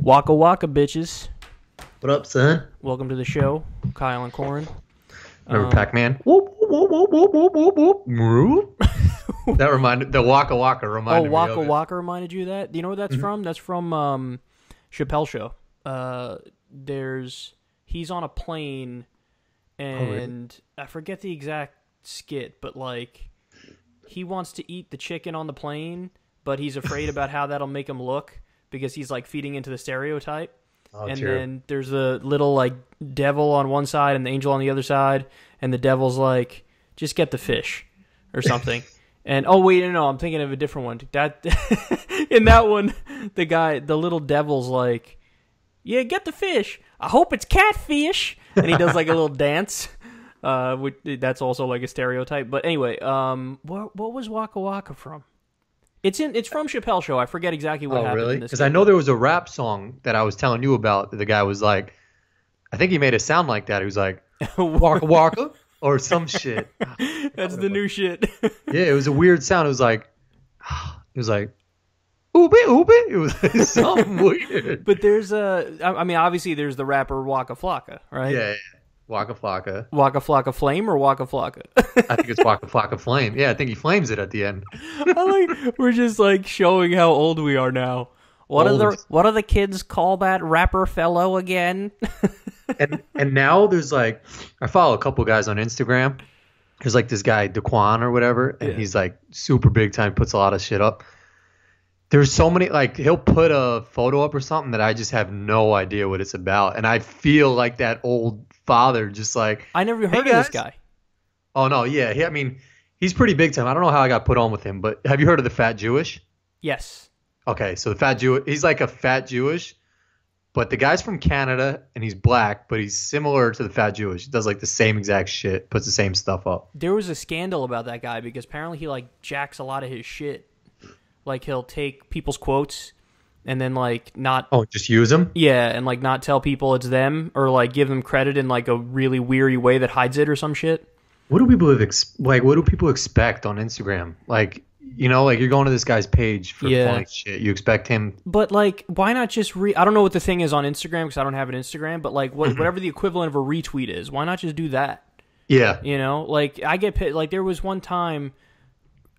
Waka waka, bitches. What up, son? Welcome to the show, Kyle and Corin. Remember Pac-Man? Whoop, whoop, whoop, whoop, whoop, whoop, whoop. Whoop. That reminded the Waka Waka reminded me Waka of it. Waka reminded you of that? Do you know what that's from? That's from Chappelle show. He's on a plane, and I forget the exact skit, but like he wants to eat the chicken on the plane, but he's afraid about how that'll make him look because he's like feeding into the stereotype. Oh, and true. then there's a little like devil on one side and the angel on the other side, and the devil's like, just get the fish or something. And oh wait, no, I'm thinking of a different one. That in that one, the little devil's like, yeah, get the fish. I hope it's catfish. And he does like a little dance. That's also like a stereotype. But anyway, what was Waka Waka from? It's from Chappelle show. I forget exactly what happened. Oh, really? In this Because I know there was a rap song that I was telling you about. The guy was like, I think he made it sound like that. He was like, Waka Waka or some shit. That's the new shit. Yeah, it was a weird sound. It was like, oopie oopie. It was something weird. But there's obviously there's the rapper Waka Flocka, right? Yeah. Waka Flocka. Waka Flocka Flame or Waka Flocka? I think it's Waka Flocka Flame. Yeah, I think he flames it at the end. We're just like showing how old we are now. What do the kids call that rapper fellow again? and now there's like, I follow a couple guys on Instagram. There's like this guy Daquan or whatever, and he's like super big time, puts a lot of shit up. There's so many, like he'll put a photo up or something that I just have no idea what it's about, and I feel like that old father, just like, I never heard of this guy. Oh no, yeah, I mean, he's pretty big time. I don't know how I got put on with him, but have you heard of the Fat Jewish? Yes. Okay, so the Fat Jewish, he's like a Fat Jewish, but the guy's from Canada and he's black, but he's similar to the Fat Jewish. He does like the same exact shit, puts the same stuff up. There was a scandal about that guy because apparently he like jacks a lot of his shit. Like he'll take people's quotes and then like not just use them. Yeah, and like not tell people it's them or like give them credit in like a really weary way that hides it or some shit. What do people what do people expect on Instagram? Like, you know, like you're going to this guy's page for funny shit. You expect him. But like, why not just I don't know what the thing is on Instagram because I don't have an Instagram. But like, whatever the equivalent of a retweet is, why not just do that? Yeah. You know, like I get like there was one time.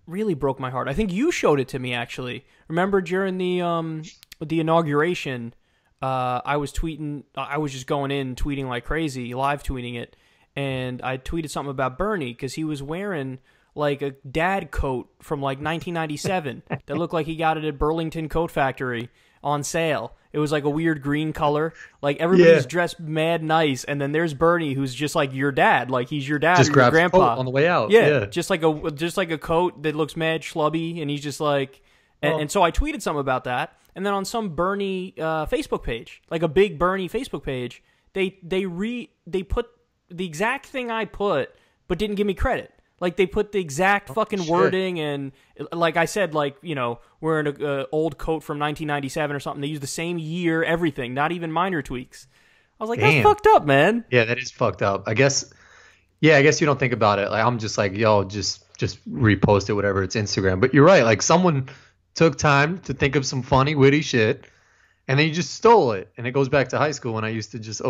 Really broke my heart. I think you showed it to me actually. Remember during the inauguration, I was tweeting. I was just going in tweeting like crazy, live tweeting it, and I tweeted something about Bernie because he was wearing like a dad coat from like 1997 that looked like he got it at Burlington Coat Factory on sale. It was like a weird green color. Like everybody's dressed mad nice, and then there's Bernie, who's just like your dad. Like he's your dad, just or your grabs grandpa coat on the way out. Yeah, just like a coat that looks mad schlubby, and he's just like. And so I tweeted something about that, and then on some Bernie Facebook page, like a big Bernie Facebook page, they put the exact thing I put, but didn't give me credit. Like, they put the exact fucking wording, and like I said, like, you know, wearing an old coat from 1997 or something. They use the same year, everything, not even minor tweaks. I was like, that's fucked up, man. Yeah, that is fucked up. I guess you don't think about it. Like, I'm just like, yo, just repost it, whatever. It's Instagram. But you're right. Like, someone took time to think of some funny, witty shit, and then you just stole it. And it goes back to high school when I used to just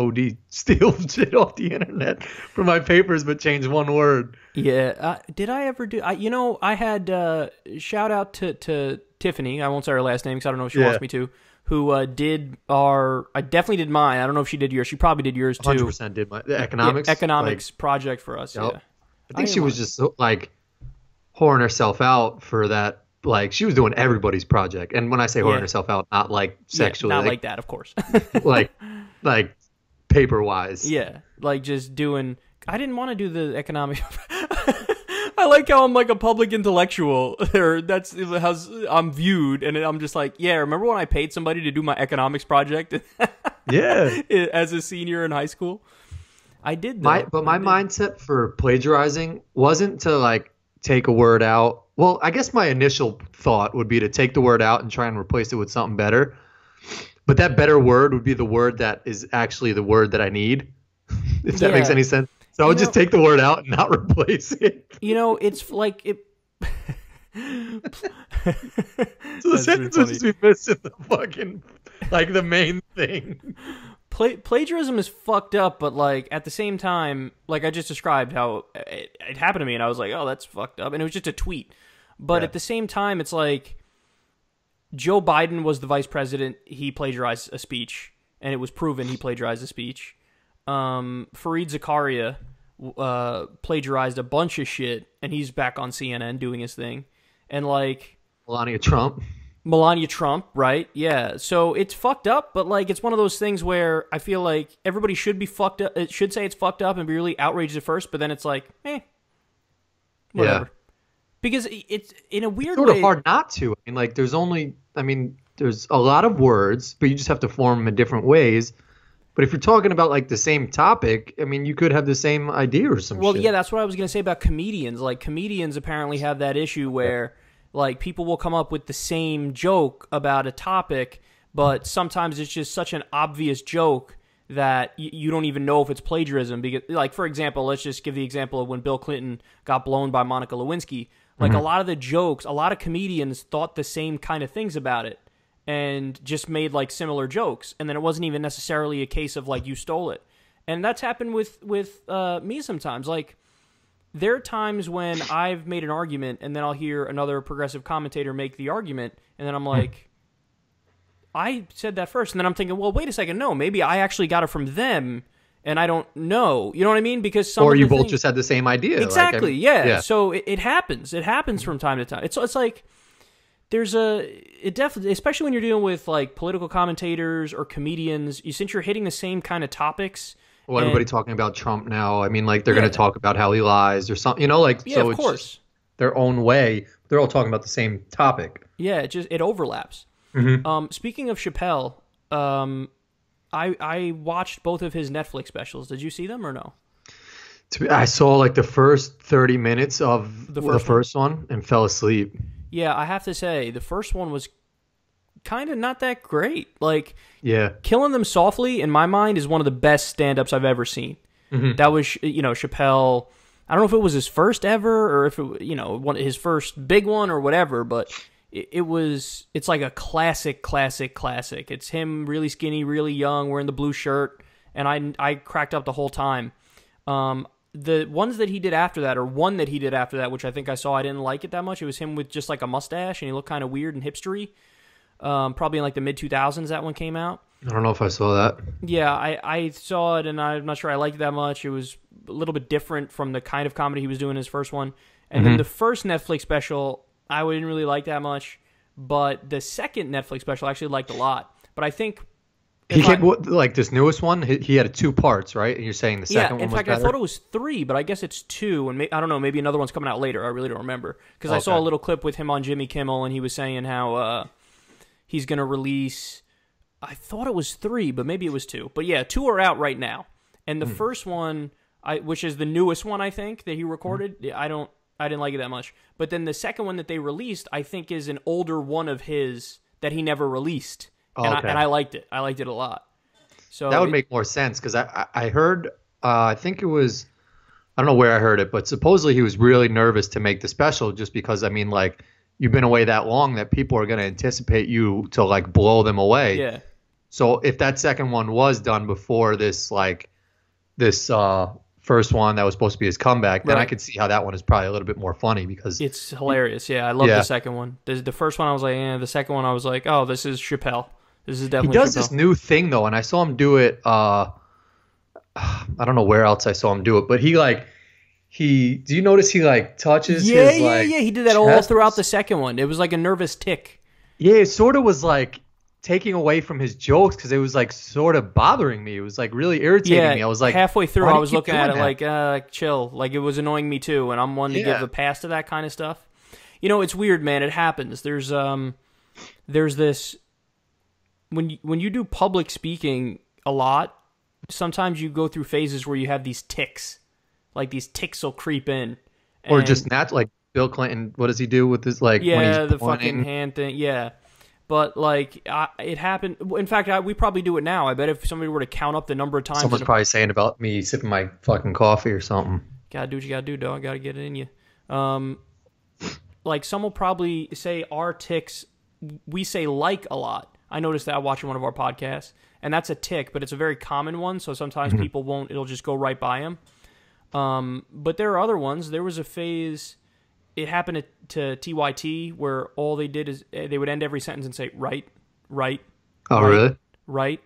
steal shit off the internet for my papers, but change one word. Yeah. Did I ever do... I had... shout out to Tiffany. I won't say her last name because I don't know if she wants me to. Who did our... I definitely did mine. I don't know if she did yours. She probably did yours too. 100% did mine. The economics project for us. Yep. Yeah. I think she was just like whoring herself out for that. Like, she was doing everybody's project. And when I say whoring herself out, not like sexually. Not like that, of course. like paper-wise. Yeah. Like just doing... I didn't want to do the economic... I like how I'm like a public intellectual. That's how I'm viewed. And I'm just like, yeah, remember when I paid somebody to do my economics project? Yeah. As a senior in high school? I did that. But my mindset for plagiarizing wasn't to like take a word out. Well, I guess my initial thought would be to take the word out and try and replace it with something better. But that better word would be the word that is actually the word that I need, if that makes any sense. So I would just take the word out and not replace it. You know, it's like So the sentence is just missing the fucking, like, the main thing. Plagiarism is fucked up, but like at the same time, like I just described how it happened to me, and I was like, oh, that's fucked up, and it was just a tweet. But at the same time, it's like Joe Biden was the vice president. He plagiarized a speech, and it was proven he plagiarized a speech. Fareed Zakaria plagiarized a bunch of shit, and he's back on CNN doing his thing. And like Melania Trump, right? Yeah. So it's fucked up, but like it's one of those things where I feel like everybody should be fucked up. It should say it's fucked up and be really outraged at first, but then it's like, whatever. Yeah. Because it's in a weird way. It's sort of hard not to. I mean, like there's a lot of words, but you just have to form them in different ways. But if you're talking about like the same topic, I mean, you could have the same idea or some shit. Well, yeah, that's what I was going to say about comedians. Like comedians apparently have that issue where like people will come up with the same joke about a topic, but sometimes it's just such an obvious joke that you don't even know if it's plagiarism. Because, like, for example, let's just give the example of when Bill Clinton got blown by Monica Lewinsky. Like a lot of the jokes, a lot of comedians thought the same kind of things about it and just made like similar jokes. And then it wasn't even necessarily a case of like you stole it. And that's happened with me sometimes. Like, there are times when I've made an argument and then I'll hear another progressive commentator make the argument, and then I'm like, I said that first. And then I'm thinking, well, wait a second, no, maybe I actually got it from them and I don't know. You know what I mean? Because some or you both just had the same idea. Exactly, like, yeah. So it happens. It happens from time to time. It's like it definitely, especially when you're dealing with like political commentators or comedians, since you're hitting the same kind of topics. Well, everybody talking about Trump now. I mean, like they're going to talk about how he lies or something, like so of course. Their own way. They're all talking about the same topic. Yeah, it overlaps. Speaking of Chappelle, I watched both of his Netflix specials. Did you see them or no? I saw like the first 30 minutes of the first one and fell asleep. Yeah, I have to say the first one was kind of not that great. Like, Killing Them Softly, in my mind, is one of the best stand-ups I've ever seen. That was, Chappelle. I don't know if it was his first ever or if it, his first big one or whatever, but it's like a classic. It's him really skinny, really young, wearing the blue shirt, and I cracked up the whole time. The ones that he did after that, or one that he did after that, which I think I saw, I didn't like it that much. It was him with just like a mustache, and he looked kind of weird and hipstery. Probably in like the mid-2000s that one came out. I don't know if I saw that. Yeah, I saw it, and I'm not sure I liked it that much. It was a little bit different from the kind of comedy he was doing in his first one. And then the first Netflix special, I didn't really like that much. But the second Netflix special I actually liked a lot. But I think... like this newest one, he had 2 parts, right? And you're saying the second one was better? In fact, I thought it was 3, but I guess it's 2. And I don't know, maybe another one's coming out later. I really don't remember. Because I saw a little clip with him on Jimmy Kimmel, and he was saying how... he's going to release, I thought it was 3, but maybe it was 2. But yeah, 2 are out right now. And the first one, which is the newest one, I think, that he recorded, I didn't like it that much. But then the second one that they released, I think, is an older one of his that he never released. And I liked it. I liked it a lot. So that would make more sense, because I heard, I think it was, I don't know where I heard it, but supposedly he was really nervous to make the special just because, I mean, like, you've been away that long that people are going to anticipate you to like blow them away. Yeah. So if that second one was done before this first one that was supposed to be his comeback, then I could see how that one is probably a little bit more funny because it's hilarious. Yeah, I love the second one. The first one I was like, the second one I was like, oh, this is Chappelle. This is definitely. He does Chappelle. This new thing though, and I saw him do it. I don't know where else I saw him do it, but do you notice he like touches his Yeah, he did that all throughout the second one. It was like a nervous tick. Yeah, it sort of was like taking away from his jokes because it was like sort of bothering me. It was like really irritating me. I was like, halfway through I was looking at it like, chill. Like it was annoying me too, and I'm one to give a pass to that kind of stuff. It's weird, man. It happens. There's this when you do public speaking a lot, sometimes you go through phases where you have these tics. Like these tics will creep in, or just not like Bill Clinton. What does he do with his when he's the fucking hand thing? Yeah, but like it happened. In fact, we probably do it now. I bet if somebody were to count up the number of times, someone's probably saying about me sipping my fucking coffee or something. Gotta do what you gotta do, dog. Gotta get it in you. like some will probably say our ticks, we say like a lot. I noticed that watching one of our podcasts, and that's a tick, but it's a very common one, so sometimes people won't, it'll just go right by them. But there are other ones. There was a phase, it happened to TYT, where all they did is they would end every sentence and say, right. Oh, right, really? Right.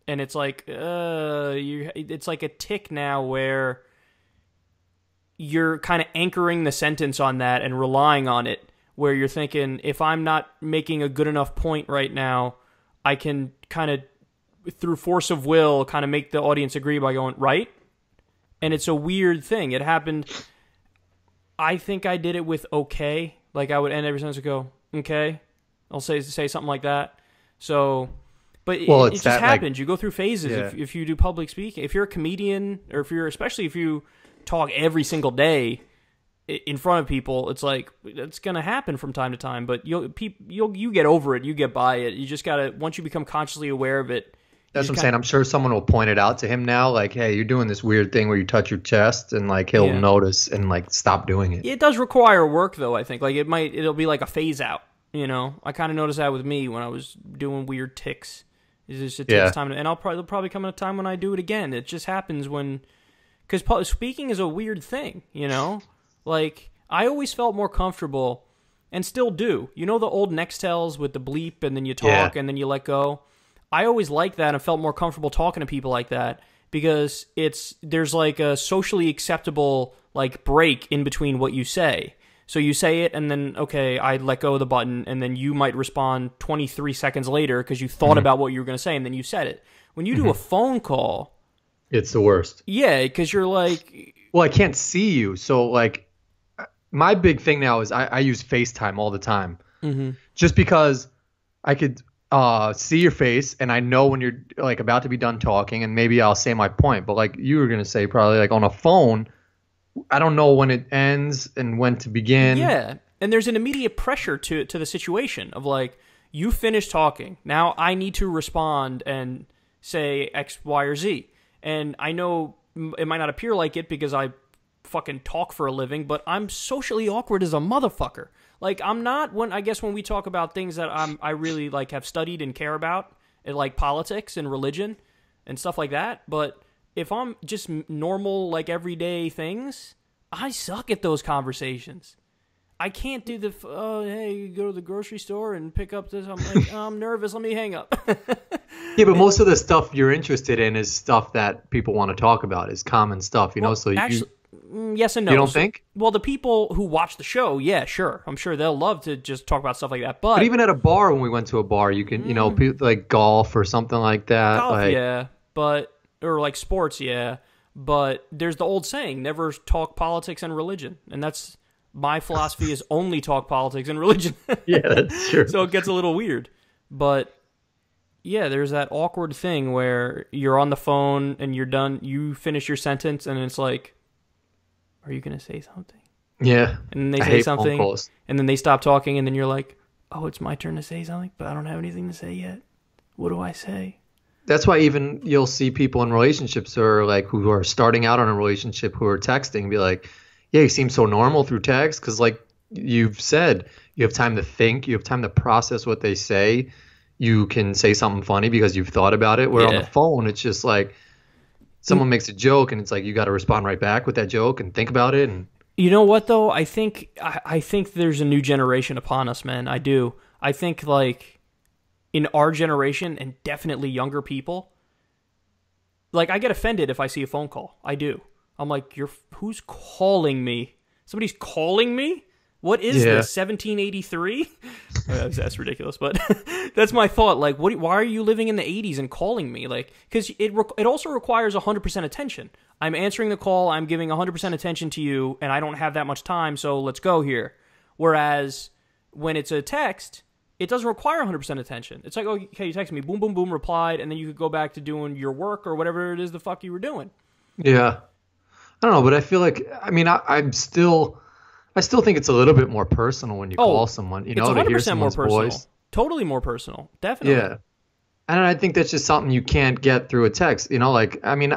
And it's like, it's like a tick now where you're kind of anchoring the sentence on that and relying on it, where you're thinking, if I'm not making a good enough point right now, I can kind of, through force of will, kind of make the audience agree by going, right? And it's a weird thing. It happened, I think I did it with okay. Like, I would end every sentence and go, okay. I'll say something like that. So, but it just happens. Like, you go through phases. Yeah. If you do public speaking, if you're a comedian, or especially if you talk every single day in front of people, it's like, it's going to happen from time to time, but you get over it, you get by it. You just got to, once you become consciously aware of it. That's what I'm saying. I'm sure someone will point it out to him now, like, hey, you're doing this weird thing where you touch your chest, and like he'll notice and like stop doing it. It does require work though, I think. Like it'll be like a phase out, you know? I kind of noticed that with me when I was doing weird ticks. It takes time, and there'll probably come a time when I do it again. It just happens because speaking is a weird thing, you know? Like, I always felt more comfortable, and still do. You know the old Nextels with the bleep, and then you talk, and then you let go? I always liked that and felt more comfortable talking to people like that, because there's like a socially acceptable like break in between what you say. So you say it, and then, okay, I let go of the button, and then you might respond 23 seconds later because you thought about what you were going to say, and then you said it. When you do a phone call, it's the worst. Yeah, because you're like... Well, I can't see you, so like... My big thing now is I use FaceTime all the time. Just because I could see your face, and I know when you're like about to be done talking, and maybe I'll say my point. But like you were going to say, probably like on a phone, I don't know when it ends and when to begin. Yeah, and there's an immediate pressure to the situation of like, you finished talking. Now I need to respond and say X, Y, or Z. And I know it might not appear like it because I fucking talk for a living, but I'm socially awkward as a motherfucker. Like, I'm not, when we talk about things that I really like have studied and care about, like politics and religion and stuff like that, but if I'm just normal, like everyday things, I suck at those conversations. I can't do hey, go to the grocery store and pick up this. I'm like, I'm nervous. Let me hang up. Yeah, but most of the stuff you're interested in is stuff that people want to talk about, is common stuff, you know? So actually, yes and no. You don't think? Well, the people who watch the show, yeah, sure. I'm sure they'll love to just talk about stuff like that. But even at a bar, when we went to a bar, you can, you know, people, like golf or something like that. Golf, like, yeah. Or like sports, yeah. But there's the old saying, never talk politics and religion. And that's my philosophy, is only talk politics and religion. Yeah, that's true. So it gets a little weird. But yeah, there's that awkward thing where you're on the phone and you're done, you finish your sentence, and it's like, are you going to say something? Yeah. And then they say something, and then they stop talking, and then you're like, oh, it's my turn to say something, but I don't have anything to say yet. What do I say? That's why even you'll see people in relationships or like who are starting out on a relationship who are texting, be like, yeah, you seem so normal through text, because like you've said, you have time to think, you have time to process what they say. You can say something funny because you've thought about it. Where on the phone, it's just like someone makes a joke, and it's like you got to respond right back with that joke and think about it. And you know what though? I think there's a new generation upon us, man. I do. I think like in our generation, and definitely younger people, like I get offended if I see a phone call. I do. I'm like, who's calling me? Somebody's calling me? What is this, 1783? That's ridiculous, but that's my thought. Like, why are you living in the 80s and calling me? Like, because it also requires 100% attention. I'm answering the call, I'm giving 100% attention to you, and I don't have that much time, so let's go here. Whereas when it's a text, it doesn't require 100% attention. It's like, okay, you text me, boom, boom, boom, replied, and then you could go back to doing your work or whatever it is the fuck you were doing. Yeah. I don't know, but I feel like, I mean, I still think it's a little bit more personal when you call someone, you know, to hear someone's voice. Totally more personal. Definitely. Yeah. And I think that's just something you can't get through a text, you know, like, I mean,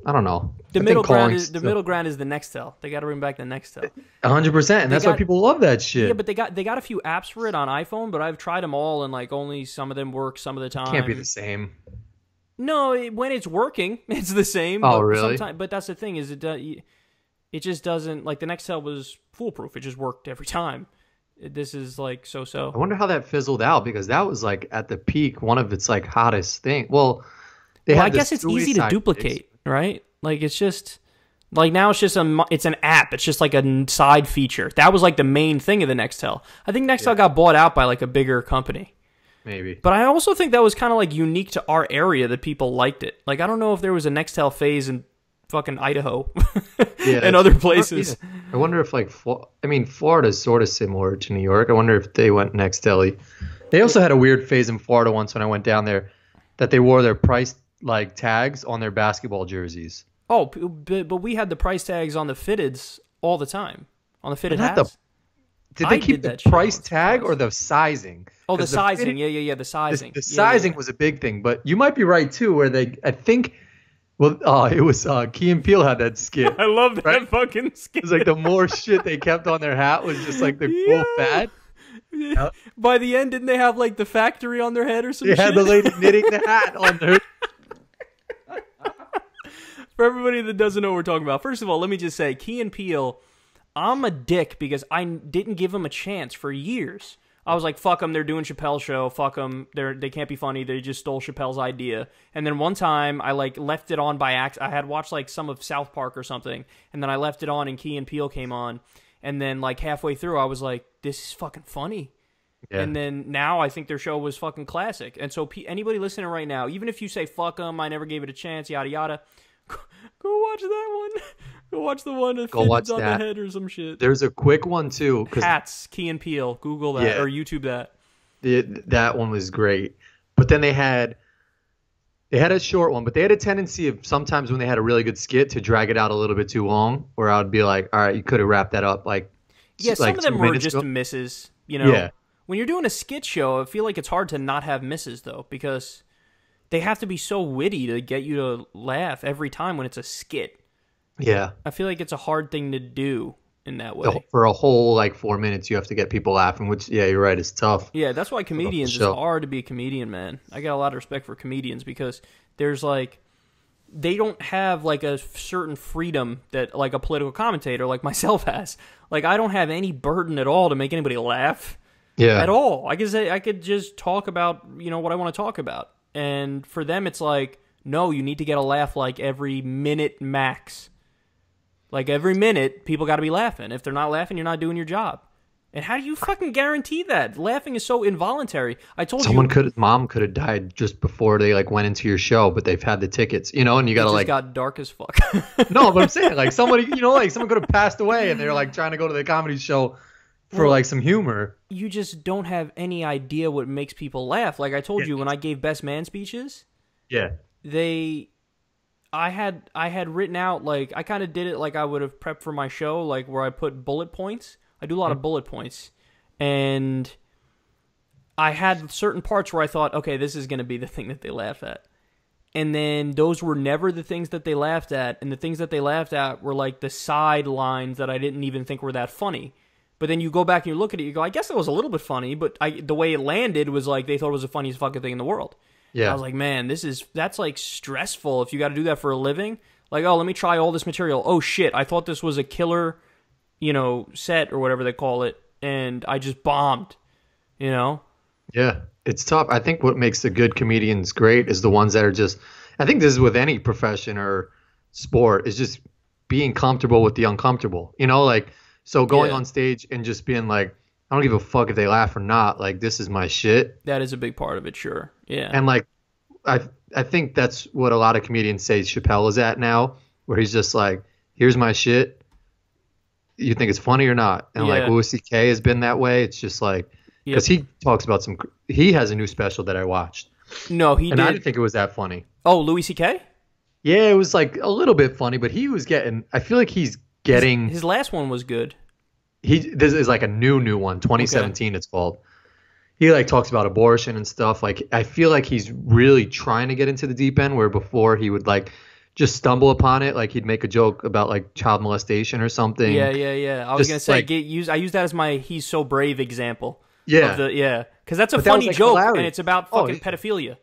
I don't know. The middle ground is the Nextel. They got to bring back the Nextel. 100%, and that's why people love that shit. Yeah, but they got a few apps for it on iPhone, but I've tried them all, and like only some of them work some of the time. Can't be the same. No, when it's working, it's the same. Oh, really? But that's the thing is it just doesn't, like the Nextel was foolproof. It just worked every time. This is like so. I wonder how that fizzled out, because that was like at the peak, one of its like hottest thing. Well, I guess it's easy to duplicate, right? Like it's just like now it's an app. It's just like a side feature. That was like the main thing of the Nextel. I think Nextel got bought out by like a bigger company. Maybe. But I also think that was kind of like unique to our area that people liked it. Like I don't know if there was a Nextel phase in fucking Idaho and other places. I wonder if like Florida's sort of similar to New York. I wonder if they went Nextel-y. They also had a weird phase in Florida once when I went down there that they wore their price like tags on their basketball jerseys. Oh, but we had the price tags on the fitteds all the time. On the fitted hats. Did they keep the price tag or the sizing? Oh, the sizing. Yeah, the sizing. The sizing was a big thing, but you might be right too, where I think, it was Key and Peele had that skit. I love that fucking skit. It was like the more shit they kept on their hat was just like the cool fad. Yeah. By the end, didn't they have like the factory on their head or some shit? They had the lady knitting the hat on their... For everybody that doesn't know what we're talking about, first of all, let me just say, Key and Peele, I'm a dick because I didn't give them a chance for years. I was like, fuck them, they're doing Chappelle show, fuck them, they can't be funny, they just stole Chappelle's idea. And then one time, I like left it on by accident. I had watched like some of South Park or something, and then I left it on and Key and Peele came on. And then like halfway through, I was like, this is fucking funny. Yeah. And then now I think their show was fucking classic. And so anybody listening right now, even if you say, fuck them, I never gave it a chance, yada yada, go watch that one. Go watch the one that fits on the head or some shit. There's a quick one too. Hats, Key and Peele. Google that or YouTube that. That one was great. But then they had a short one, but they had a tendency of sometimes when they had a really good skit to drag it out a little bit too long, where I would be like, all right, you could have wrapped that up like some of them were just misses, you know. Yeah. When you're doing a skit show, I feel like it's hard to not have misses though, because they have to be so witty to get you to laugh every time when it's a skit. Yeah. I feel like it's a hard thing to do in that way. For a whole, 4 minutes, you have to get people laughing, which, you're right, is tough. Yeah, that's why comedians, it's hard to be a comedian, man. I got a lot of respect for comedians because there's, they don't have, a certain freedom that, a political commentator like myself has. I don't have any burden at all to make anybody laugh. Yeah. At all. I could just talk about, what I want to talk about. And for them, it's no, you need to get a laugh every minute max. Every minute, people got to be laughing. If they're not laughing, you're not doing your job. And how do you fucking guarantee that? Laughing is so involuntary. I told mom could have died just before they went into your show, but they've had the tickets, and you got to got dark as fuck. No, but I'm saying somebody, someone could have passed away and they're trying to go to the comedy show for some humor. You just don't have any idea what makes people laugh. Like I told you when I gave best man speeches. Yeah. I had written out I kind of did it like I would have prepped for my show, where I put bullet points. I do a lot of bullet points, and I had certain parts where I thought, okay, this is going to be the thing that they laugh at, and then those were never the things that they laughed at, and the things that they laughed at were the side lines that I didn't even think were that funny. But then you go back and you look at it, you go, I guess it was a little bit funny, but the way it landed was they thought it was the funniest fucking thing in the world. Yeah. And I was like, man, that's stressful if you got to do that for a living. Oh, let me try all this material. Oh shit, I thought this was a killer, set or whatever they call it, and I just bombed, Yeah, it's tough. I think what makes the good comedians great is the ones that are just, I think this is with any profession or sport, is just being comfortable with the uncomfortable, so going on stage and just being I don't give a fuck if they laugh or not. This is my shit. That is a big part of it, sure. Yeah. And I think that's what a lot of comedians say Chappelle is at now, where he's just here's my shit. You think it's funny or not? And Louis C.K. has been that way. It's just because he talks about he has a new special that I watched. No, he did. And I didn't think it was that funny. Oh, Louis C.K.? Yeah, it was a little bit funny, but he was I feel like he's getting. His last one was good. This is a new one, 2017 It's called. He talks about abortion and stuff. I feel like he's really trying to get into the deep end, where before he would just stumble upon it. Like he'd make a joke about like child molestation or something. Yeah. I was gonna say, I use that as my "he's so brave" example. Yeah, because that's a funny joke, hilarious. And it's about fucking pedophilia.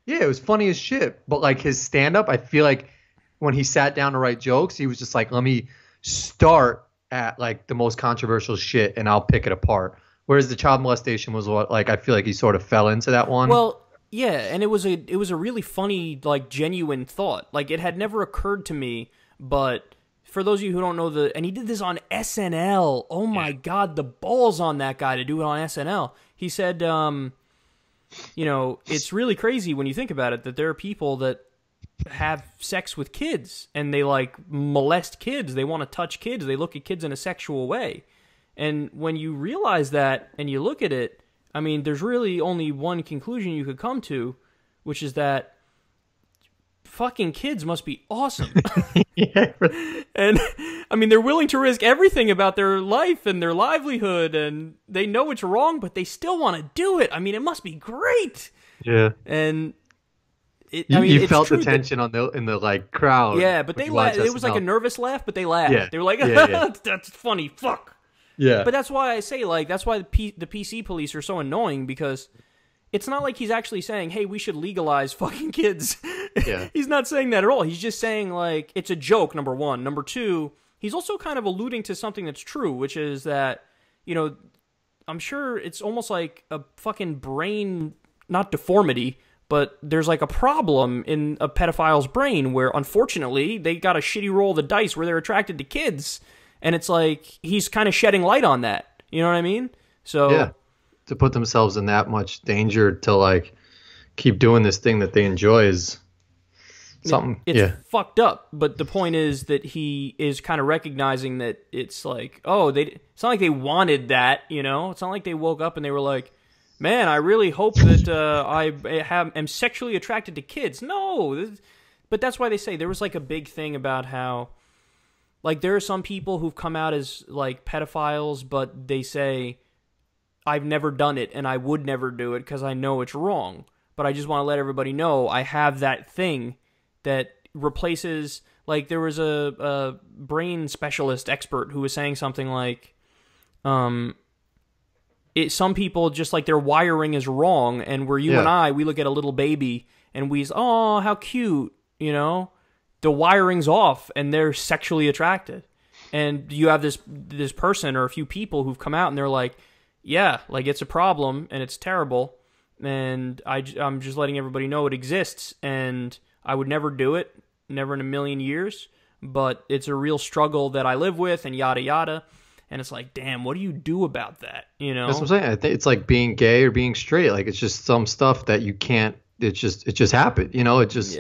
Yeah, it was funny as shit. But like his stand-up, I feel like when he sat down to write jokes, he was just like, let me start at like the most controversial shit and I'll pick it apart. Whereas the child molestation was what, like, I feel like he sort of fell into that one. Well, yeah, and it was a really funny, like, genuine thought. Like, it had never occurred to me, but for those of you who don't know and he did this on SNL. Oh my God, the balls on that guy to do it on SNL. He said, it's really crazy when you think about it that there are people that have sex with kids and they like molest kids. They want to touch kids. They look at kids in a sexual way. And when you realize that and you look at it, I mean, there's really only one conclusion you could come to, which is that fucking kids must be awesome. And I mean, they're willing to risk everything about their life and their livelihood, and they know it's wrong, but they still want to do it. I mean, it must be great. Yeah. And you felt the tension in the like crowd. Yeah, but they laughed. It was like a nervous laugh, but they laughed. Yeah. They were like, that's funny. Fuck. Yeah. But that's why I say, like, that's why the PC police are so annoying, because it's not like he's actually saying, hey, we should legalize fucking kids. Yeah. He's not saying that at all. He's just saying, like, it's a joke, number one. Number two, he's also kind of alluding to something that's true, which is that, I'm sure it's almost like a fucking brain, not deformity, but there's like a problem in a pedophile's brain where, unfortunately, they got a shitty roll of the dice where they're attracted to kids. And it's like he's kind of shedding light on that. You know what I mean? So yeah, to put themselves in that much danger to like keep doing this thing that they enjoy is something. It's fucked up. But the point is that he is kind of recognizing that it's like, it's not like they wanted that. It's not like they woke up and they were like, man, I really hope that I am sexually attracted to kids. No, but that's why they say there was like a big thing about how, like, there are some people who've come out as like pedophiles, but they say, I've never done it and I would never do it because I know it's wrong. But I just want to let everybody know I have that thing that replaces, like, there was a brain specialist expert who was saying something like, some people just like their wiring is wrong, and where you and I, we look at a little baby and oh, how cute, the wiring's off and they're sexually attracted. And you have this person or a few people who've come out and they're like, yeah, like, it's a problem and it's terrible, and I'm just letting everybody know it exists, and I would never do it, never in a million years, but it's a real struggle that I live with, and yada yada. And it's like, damn, what do you do about that? That's what I'm saying. I think it's like being gay or being straight. Like, it's just some stuff that you can't. It just happened. It just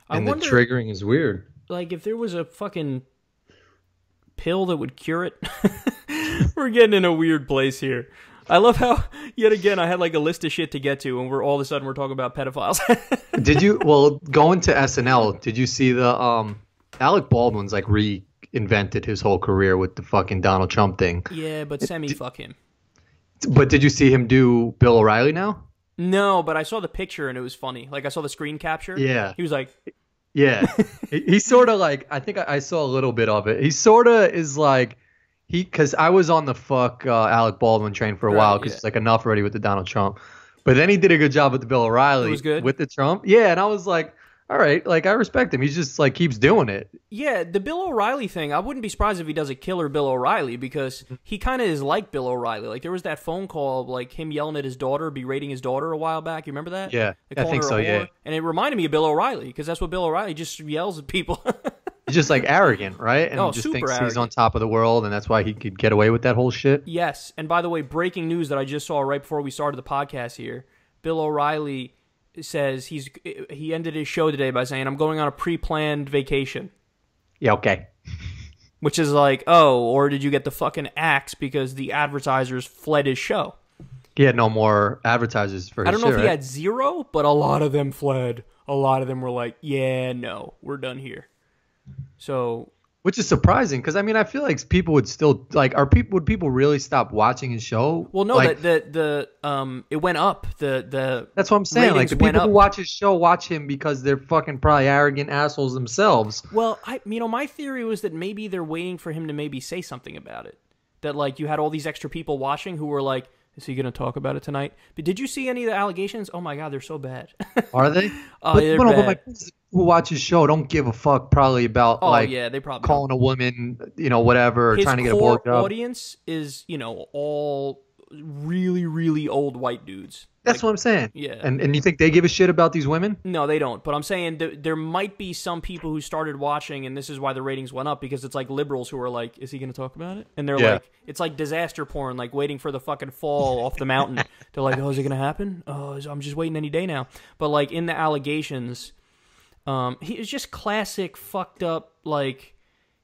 And the triggering is weird. Like, if there was a fucking pill that would cure it. We're getting in a weird place here. I love how, yet again, I had like a list of shit to get to, and all of a sudden we're talking about pedophiles. Going to SNL, did you see the Alec Baldwin's like reinvented his whole career with the fucking Donald Trump thing? Yeah, but fuck him. But did you see him do Bill O'Reilly now? No, but I saw the picture and it was funny. Like, I saw the screen capture. Yeah. He was like... Yeah. He's sort of like... I think I saw a little bit of it. He sort of is like... Because I was on the Alec Baldwin train for a while, because it's like enough already with the Donald Trump. But then he did a good job with the Bill O'Reilly. It was good? With the Trump. Yeah, and I was like... All right, like, I respect him. He just like keeps doing it. Yeah, the Bill O'Reilly thing, I wouldn't be surprised if he does a killer Bill O'Reilly, because he kind of is like Bill O'Reilly. Like, there was that phone call, like him yelling at his daughter, berating his daughter a while back. You remember that? Yeah, I think so, yeah. And it reminded me of Bill O'Reilly, because that's what Bill O'Reilly just yells at people. He's just like arrogant, right? And just thinks arrogant. He's on top of the world, and that's why he could get away with that whole shit. Yes, and by the way, breaking news that I just saw right before we started the podcast here, Bill O'Reilly says he ended his show today by saying, I'm going on a pre-planned vacation. Yeah, okay. Which is like, oh, or did you get the fucking axe because the advertisers fled his show? He had no more advertisers for his show. I don't know if he had zero, but a lot of them fled. A lot of them were like, yeah, no, we're done here. So Which is surprising because I mean I feel like people would still like would people really stop watching his show? Well, no, like, it went up. That's what I'm saying. Like the people who watch his show watch him because they're fucking probably arrogant assholes themselves. Well, my theory was that maybe they're waiting for him to maybe say something about it. That like you had all these extra people watching who were like, is he going to talk about it tonight? But did you see any of the allegations? Oh my God, they're so bad. Are they? They're bad. But my friends who watch his show don't give a fuck probably about they probably calling a woman, whatever, or trying to get a blowjob. His audience is, all really, really old white dudes. That's what I'm saying. Yeah. And you think they give a shit about these women? No, they don't. But I'm saying there might be some people who started watching, and this is why the ratings went up, because it's like liberals who are like, is he going to talk about it? And they're like, it's like disaster porn, like waiting for the fucking fall off the mountain. They're like, oh, is it going to happen? Oh, I'm just waiting any day now. But like in the allegations, he is just classic fucked up, like,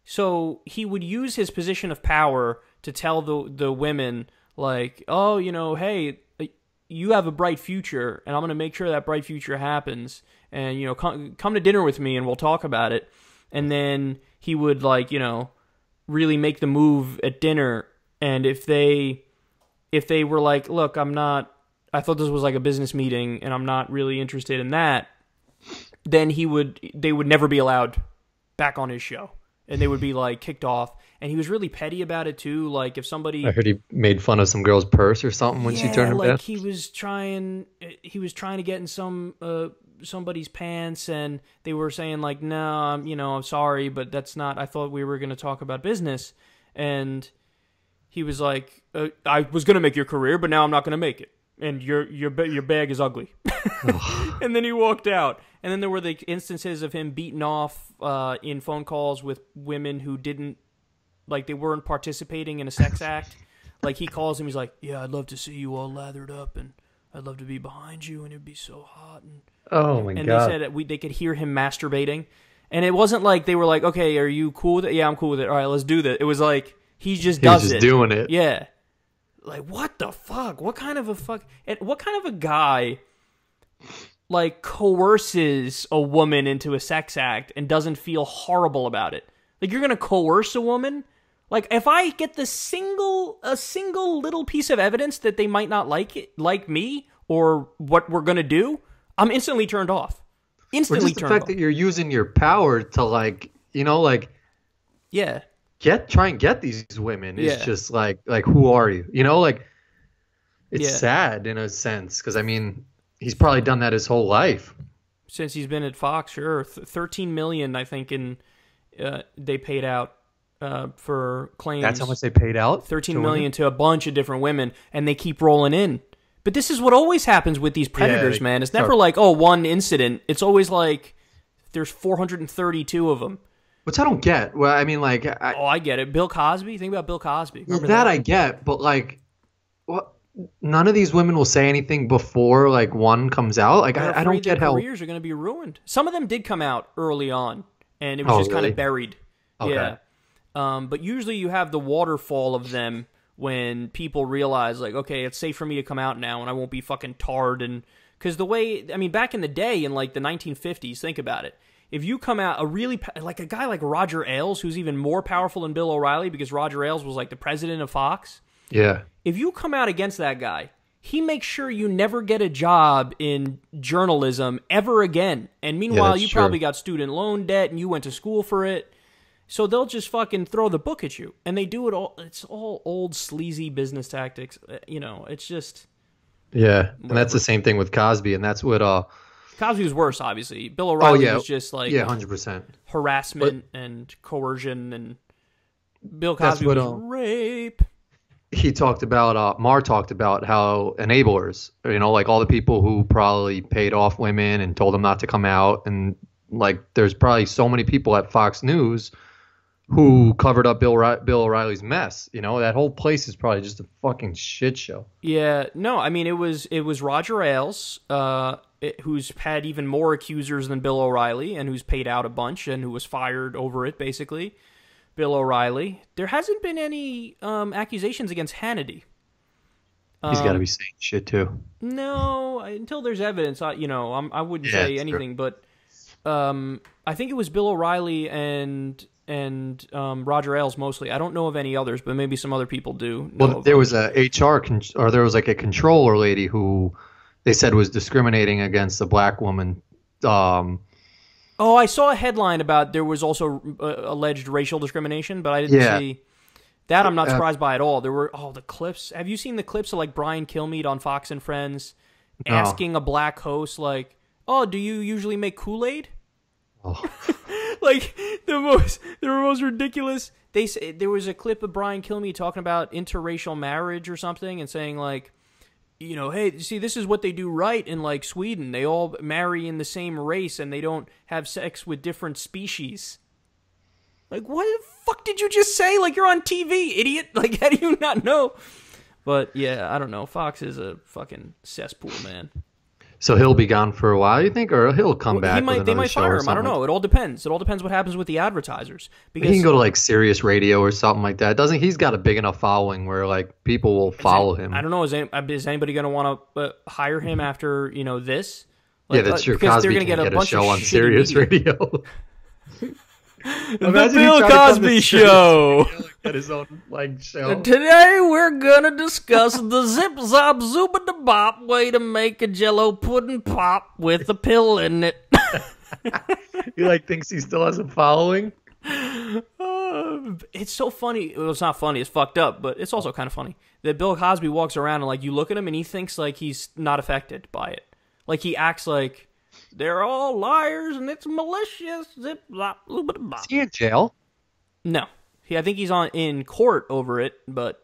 so he would use his position of power to tell the women, like, oh, hey, you have a bright future, and I'm going to make sure that bright future happens, and, come to dinner with me, and we'll talk about it. And then he would, like, really make the move at dinner, and if they were like, look, I thought this was like a business meeting, and I'm not really interested in that, then they would never be allowed back on his show. And they would be like kicked off, and he was really petty about it too. Like if somebody, I heard he made fun of some girl's purse or something when she turned him down. He was trying to get in somebody's pants, and they were saying like, no, I'm sorry, but that's not. I thought we were going to talk about business, and he was like, I was going to make your career, but now I'm not going to make it, and your bag is ugly. And then he walked out. And then there were the instances of him beating off in phone calls with women who didn't, like, they weren't participating in a sex act. Like, he calls him, he's like, yeah, I'd love to see you all lathered up, and I'd love to be behind you, and it'd be so hot. Oh, my God. And they said that they could hear him masturbating. And it wasn't like they were like, okay, are you cool with it? Yeah, I'm cool with it. All right, let's do this. It was like, he just does it. He's just doing it. Yeah. Like, what the fuck? What kind of a guy, like, coerces a woman into a sex act and doesn't feel horrible about it? Like, you're going to coerce a woman? Like, if I get a single little piece of evidence that they might not like me or what we're going to do, I'm instantly turned off. Instantly turned off. The fact that you're using your power to, like, yeah, try and get these women is just like who are you? Like, it's sad in a sense, because I mean, he's probably done that his whole life since he's been at Fox. Sure, $13 million, I think, they paid out for claims. That's how much they paid out. $13 million to a bunch of different women, and they keep rolling in. But this is what always happens with these predators, man. It's never like, oh, one incident. It's always like there's 432 of them. Which I don't get. Well, I mean, like, I get it. Bill Cosby. Think about Bill Cosby. Remember that I get, but like, what? None of these women will say anything before like one comes out. Like, I don't get how careers are going to be ruined. Some of them did come out early on, and it was just kind of buried. Okay. Yeah. But usually you have the waterfall of them when people realize, like, okay, it's safe for me to come out now, and I won't be fucking tarred. And because back in the day, in like the 1950s, think about it. If you come out like a guy like Roger Ailes, who's even more powerful than Bill O'Reilly, because Roger Ailes was like the president of Fox. Yeah. If you come out against that guy, he makes sure you never get a job in journalism ever again. And meanwhile, you probably got student loan debt and you went to school for it. So they'll just fucking throw the book at you. And they do it all. It's all old sleazy business tactics. It's just. Yeah. Whatever. And that's the same thing with Cosby. And that's what. Cosby was worse, obviously. Bill O'Reilly was just like 100% harassment and coercion, and Bill Cosby was rape. He talked about Maher talked about how enablers, like all the people who probably paid off women and told them not to come out, and like there's probably so many people at Fox News who covered up Bill O'Reilly's mess. That whole place is probably just a fucking shit show. Yeah, no, I mean it was Roger Ailes, who's had even more accusers than Bill O'Reilly, and who's paid out a bunch, and who was fired over it, basically. Bill O'Reilly. There hasn't been any accusations against Hannity. He's got to be saying shit too. No, until there's evidence, I wouldn't say anything. True. But I think it was Bill O'Reilly and Roger Ailes mostly. I don't know of any others, but maybe some other people do. Well, there was a or there was like a controller lady who they said was discriminating against a black woman. Oh, I saw a headline about there was also alleged racial discrimination, but I didn't see that. I'm not surprised by at all. There were the clips. Have you seen the clips of like Brian Kilmeade on Fox and Friends asking a black host like, "Oh, do you usually make Kool-Aid?" Oh. Like the most ridiculous. They say there was a clip of Brian Kilmeade talking about interracial marriage or something and saying like, you know, hey, see, this is what they do right in like Sweden. They all marry in the same race and they don't have sex with different species. Like, what the fuck did you just say? Like, you're on TV, idiot. Like, how do you not know? But yeah, I don't know. Fox is a fucking cesspool, man. So he'll be gone for a while, you think, or he'll come back? They might fire him. I don't know. It all depends. It all depends what happens with the advertisers. Because he can go to like Sirius Radio or something like that. Doesn't he's got a big enough following where like people will follow him? I don't know. Is anybody going to want to hire him after this? Like, yeah, that's true. Cosby can get a show on Sirius Radio. The Bill Cosby Show. Get his own show. Today we're gonna discuss the zip zop zooba da bop way to make a Jello pudding pop with a pill in it. He thinks he still has a following. It's so funny. Well, it's not funny. It's fucked up, but it's also kind of funny that Bill Cosby walks around and you look at him and he thinks he's not affected by it. Like he acts like they're all liars and it's malicious. Zip zop zooba da bop. Is he in jail? No. I think he's in court over it, but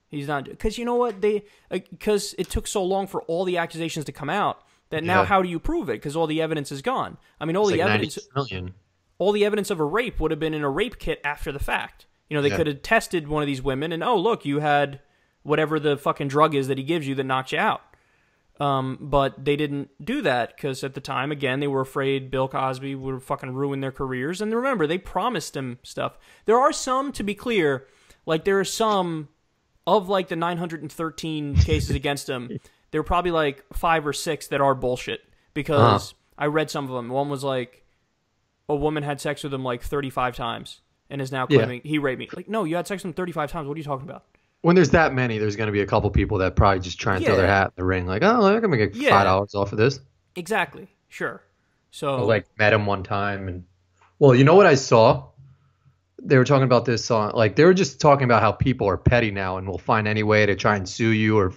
he's not. Because you know what? Because it took so long for all the accusations to come out that now how do you prove it? Because all the evidence is gone. I mean, all the evidence of a rape would have been in a rape kit after the fact. You know, they could have tested one of these women and, oh, look, you had whatever the fucking drug is that he gives you that knocks you out. But they didn't do that because at the time, again, they were afraid Bill Cosby would fucking ruin their careers. And remember, they promised him stuff. There are some, to be clear, there are some of the 913 cases against him. There are probably 5 or 6 that are bullshit because I read some of them. One was a woman had sex with him 35 times and is now claiming he raped me. No, you had sex with him 35 times. What are you talking about? When there's that many, there's going to be a couple people that probably just try and throw their hat in the ring. Like, oh, I can make $5 off of this. Exactly. Sure. So I met him one time. And well, you know what I saw? They were talking about this on, they were just talking about how people are petty now and will find any way to try and sue you or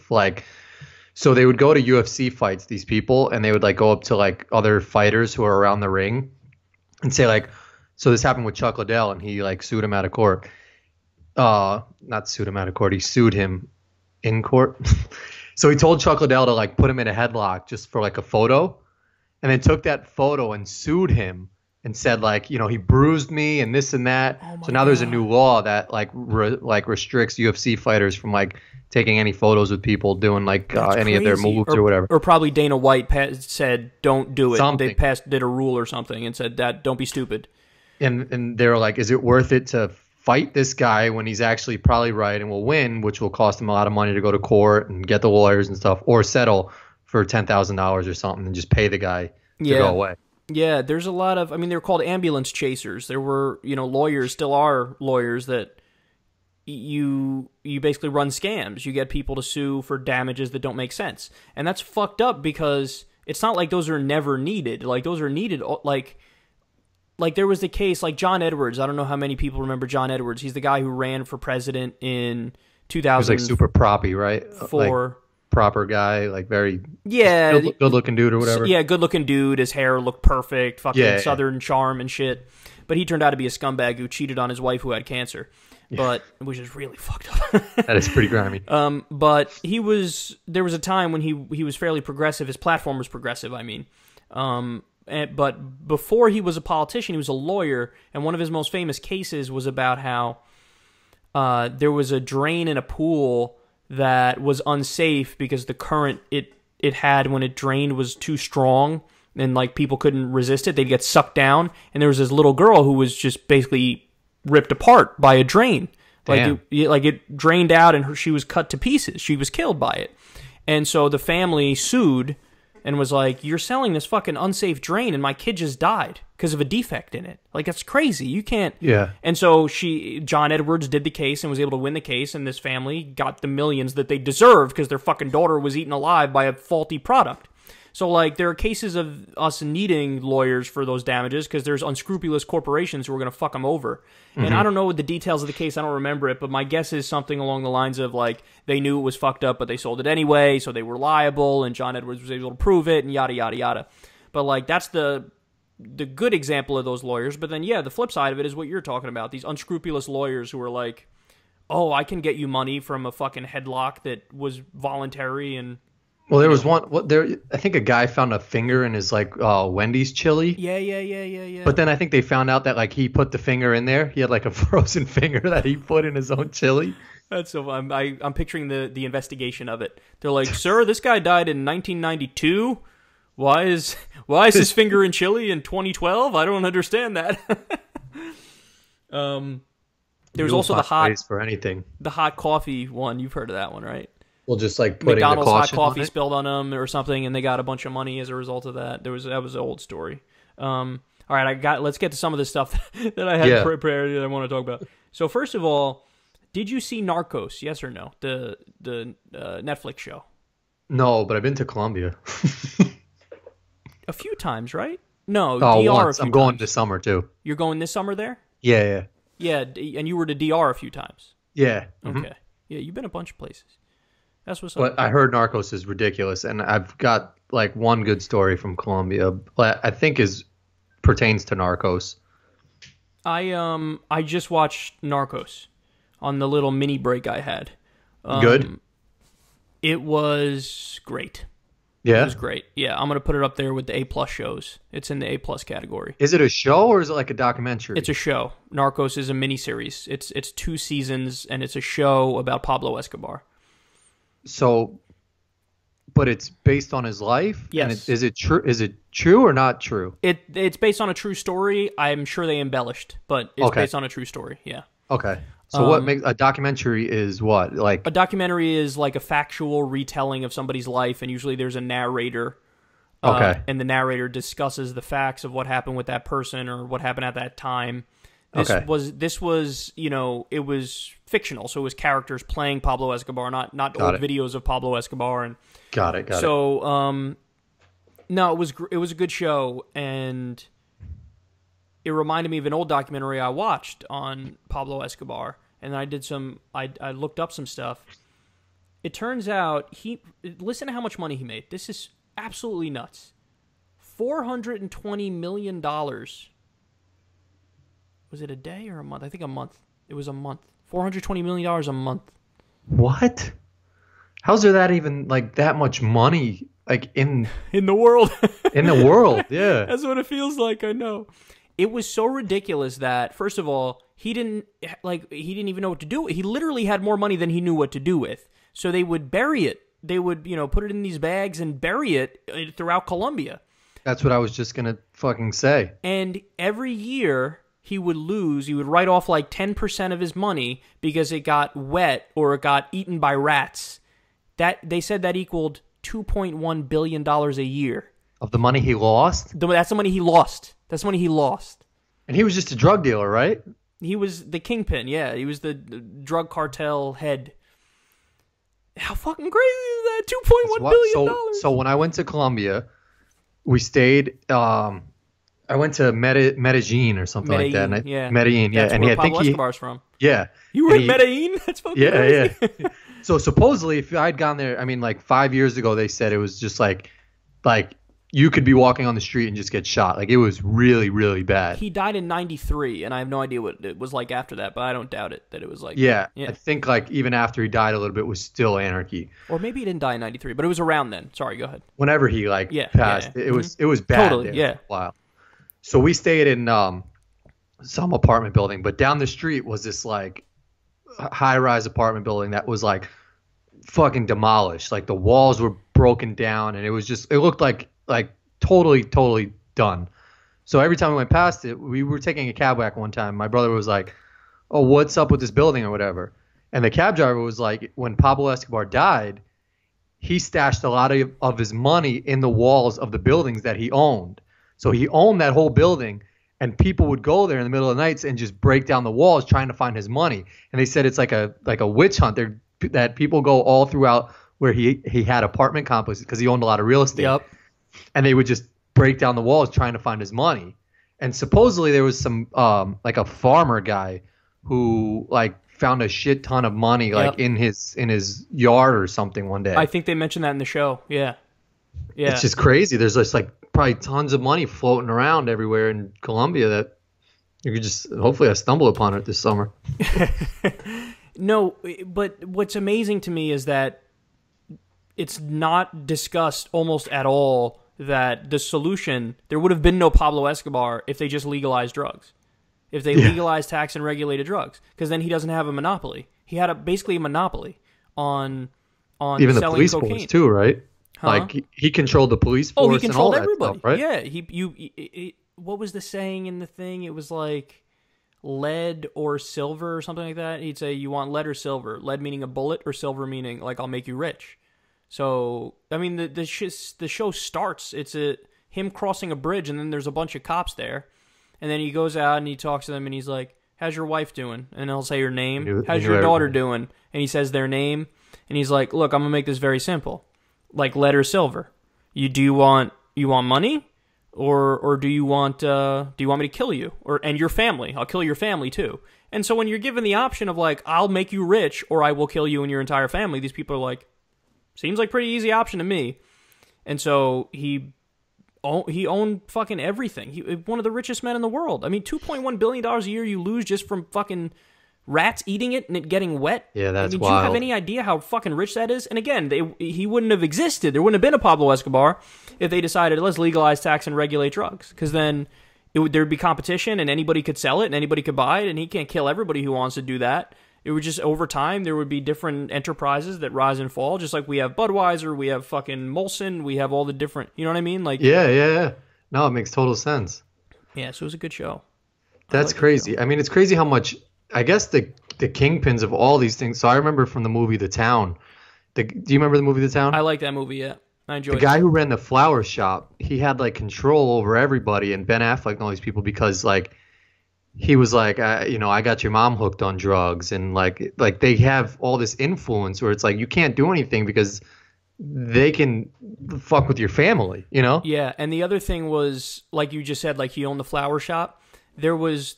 so they would go to UFC fights, these people, and they would go up to other fighters who are around the ring and say so this happened with Chuck Liddell and he sued him out of court. Not sued him out of court. He sued him in court. So he told Chuck Liddell to put him in a headlock just for a photo, and then took that photo and sued him and said he bruised me and this and that. So now there's a new law that restricts UFC fighters from taking any photos with people doing any of their moves or whatever. Or probably Dana White said don't do it. Something. They did a rule or something and said that don't be stupid. And they're is it worth it to fight this guy when he's actually probably right and will win, which will cost him a lot of money to go to court and get the lawyers and stuff, or settle for $10,000 or something and just pay the guy to go away. Yeah, there's a lot of, they're called ambulance chasers. There were, lawyers, still are lawyers that you basically run scams. You get people to sue for damages that don't make sense. And that's fucked up because it's not like those are never needed. Those are needed, there was the case, John Edwards. I don't know how many people remember John Edwards. He's the guy who ran for president in 2000. He was super proppy, right? Proper guy, very good looking dude or whatever. Yeah, good looking dude. His hair looked perfect, fucking Southern charm and shit. But he turned out to be a scumbag who cheated on his wife who had cancer. But which is really fucked up. That is pretty grimy. But there was a time when he was fairly progressive. His platform was progressive, but before he was a politician, he was a lawyer, and one of his most famous cases was about how there was a drain in a pool that was unsafe because the current it had when it drained was too strong, and people couldn't resist it. They'd get sucked down, and there was this little girl who was just basically ripped apart by a drain. It drained out, and she was cut to pieces. She was killed by it, and so the family sued. and was like, "You're selling this fucking unsafe drain, and my kid just died because of a defect in it. Like, that's crazy. You can't." Yeah. And so John Edwards did the case and was able to win the case, and this family got the millions that they deserved because their fucking daughter was eaten alive by a faulty product. So, like, there are cases of us needing lawyers for those damages because there's unscrupulous corporations who are going to fuck them over. And I don't know the details of the case. I don't remember it. But my guess is something along the lines of, like, they knew it was fucked up, but they sold it anyway, so they were liable, and John Edwards was able to prove it, and yada, yada, yada. But, like, that's the good example of those lawyers. But then, yeah, the flip side of it is what you're talking about. These unscrupulous lawyers who are like, oh, I can get you money from a fucking headlock that was voluntary and... Well, there was one. I think a guy found a finger in his like Wendy's chili. Yeah. But then I think they found out that like he put the finger in there. He had like a frozen finger that he put in his own chili. That's so. I'm picturing the investigation of it. They're like, sir, this guy died in 1992. Why is his finger in chili in 2012? I don't understand that. There's also the hot coffee one. You've heard of that one, right? Well, just like putting McDonald's the hot coffee spilled on them or something, and they got a bunch of money as a result of that. That was an old story. All right, let's get to some of the stuff that I had prepared that I want to talk about. So first of all, did you see Narcos? Yes or no? The Netflix show. No, but I've been to Colombia. A few times, right? No, DR. Once. I'm going this summer too. You're going this summer there? Yeah. Yeah, and you were to DR a few times. Yeah. Okay. Yeah, you've been a bunch of places. That's what's up. But I heard Narcos is ridiculous, and I've got like one good story from Colombia, but I think pertains to Narcos. I just watched Narcos on the little mini break I had. Good. It was great. Yeah, it was great. Yeah, I'm gonna put it up there with the A+ shows. It's in the A+ category. Is it a show or is it like a documentary? It's a show. Narcos is a miniseries. It's 2 seasons, and it's a show about Pablo Escobar. So, but it's based on his life? Yes. And is it true? Is it true or not true? It's based on a true story. I'm sure they embellished, but it's based on a true story. Yeah. Okay. So what makes a documentary is what? Like a documentary is like a factual retelling of somebody's life, and usually there's a narrator. And the narrator discusses the facts of what happened with that person or what happened at that time. This was, you know, it was fictional, so it was characters playing Pablo Escobar, not old videos of Pablo Escobar. And got it. So, no, it was a good show, and it reminded me of an old documentary I watched on Pablo Escobar, and I looked up some stuff. It turns out listen to how much money he made. This is absolutely nuts. $420 million. Was it a day or a month? I think a month. It was a month. $420 million a month. What? How's there that even like that much money like in the world? In the world, yeah. That's what it feels like. I know. It was so ridiculous that first of all, he didn't even know what to do. He literally had more money than he knew what to do with. So they would bury it. They would, put it in these bags and bury it throughout Colombia. That's what I was just gonna fucking say. And every year he would write off like 10% of his money because it got wet or it got eaten by rats. That they said that equaled $2.1 billion a year. Of the money he lost? That's the money he lost. That's money he lost. And he was just a drug dealer, right? He was the kingpin, yeah. He was the drug cartel head. How fucking crazy is that? $2.1 billion. So when I went to Colombia, we stayed... I went to Medellin or something like that. Medellin, yeah. That's and where Pablo Escobar's from. Yeah. You were in Medellin? That's fucking crazy. Yeah. So supposedly, if I'd gone there, I mean, like 5 years ago, they said it was just like you could be walking on the street and just get shot. Like it was really, really bad. He died in 93, and I have no idea what it was like after that, but I don't doubt it that it was like. Yeah. I think like even after he died a little bit was still anarchy. Or maybe he didn't die in 93, but it was around then. Sorry, go ahead. Whenever he passed, it was bad. Totally, there for a while. So we stayed in some apartment building, but down the street was this like high-rise apartment building that was like fucking demolished. Like the walls were broken down, and it looked like totally done. So every time we went past it, we were taking a cab back one time. My brother was like, "Oh, what's up with this building or whatever?" And the cab driver was like, "When Pablo Escobar died, he stashed a lot of his money in the walls of the buildings that he owned. So he owned that whole building, and people would go there in the middle of the nights and just break down the walls trying to find his money. And they said it's like a witch hunt there, that people go all throughout where he had apartment complexes because he owned a lot of real estate. Yep. And they would just break down the walls trying to find his money. And supposedly there was some like a farmer guy who like found a shit ton of money like in his yard or something one day. I think they mentioned that in the show. Yeah. It's just crazy. There's just like probably tons of money floating around everywhere in Colombia that you could just, hopefully I stumble upon it this summer. No, but what's amazing to me is that it's not discussed almost at all that the solution, there would have been no Pablo Escobar if they just legalized drugs. If they legalized tax and regulated drugs, because then he doesn't have a monopoly. He had basically a monopoly on even selling the police cocaine. Force too, right? Huh? Like he controlled the police force. Oh, he controlled and all everybody. That stuff, right? Yeah, what was the saying in the thing? It was like lead or silver or something like that. He'd say, "You want lead or silver? Lead meaning a bullet, or silver meaning like I'll make you rich." So I mean, the show starts. It's him crossing a bridge, and then there's a bunch of cops there. And then he goes out and he talks to them and he's like, "How's your wife doing?" And he'll say her name. "How's your daughter doing?" And he says their name. And he's like, "Look, I'm going to make this very simple. Like lead or silver. Do you want money? Or do you want me to kill you? And your family. I'll kill your family too." And so when you're given the option of like, "I'll make you rich or I will kill you and your entire family," these people are like, seems like pretty easy option to me. And so he owned fucking everything. One of the richest men in the world. I mean, $2.1 billion a year you lose just from fucking rats eating it and it getting wet. Yeah, that's wild. Do you have any idea how fucking rich that is? And again, he wouldn't have existed. There wouldn't have been a Pablo Escobar if they decided, let's legalize tax and regulate drugs. Because then there'd be competition and anybody could sell it and anybody could buy it, and he can't kill everybody who wants to do that. It would just, over time, there would be different enterprises that rise and fall, just like we have Budweiser, we have fucking Molson, we have all the different, you know what I mean? Like, yeah. No, it makes total sense. Yeah, so it was a good show. That's crazy. I mean, it's crazy how much, I guess the kingpins of all these things. So I remember from the movie The Town. Do you remember the movie The Town? I like that movie, yeah. I enjoyed it. The guy who ran the flower shop, he had like control over everybody, and Ben Affleck and all these people, because like, he was like, I got your mom hooked on drugs, and like they have all this influence where it's like you can't do anything because they can fuck with your family, you know? Yeah, and the other thing was, like you just said, like he owned the flower shop. There was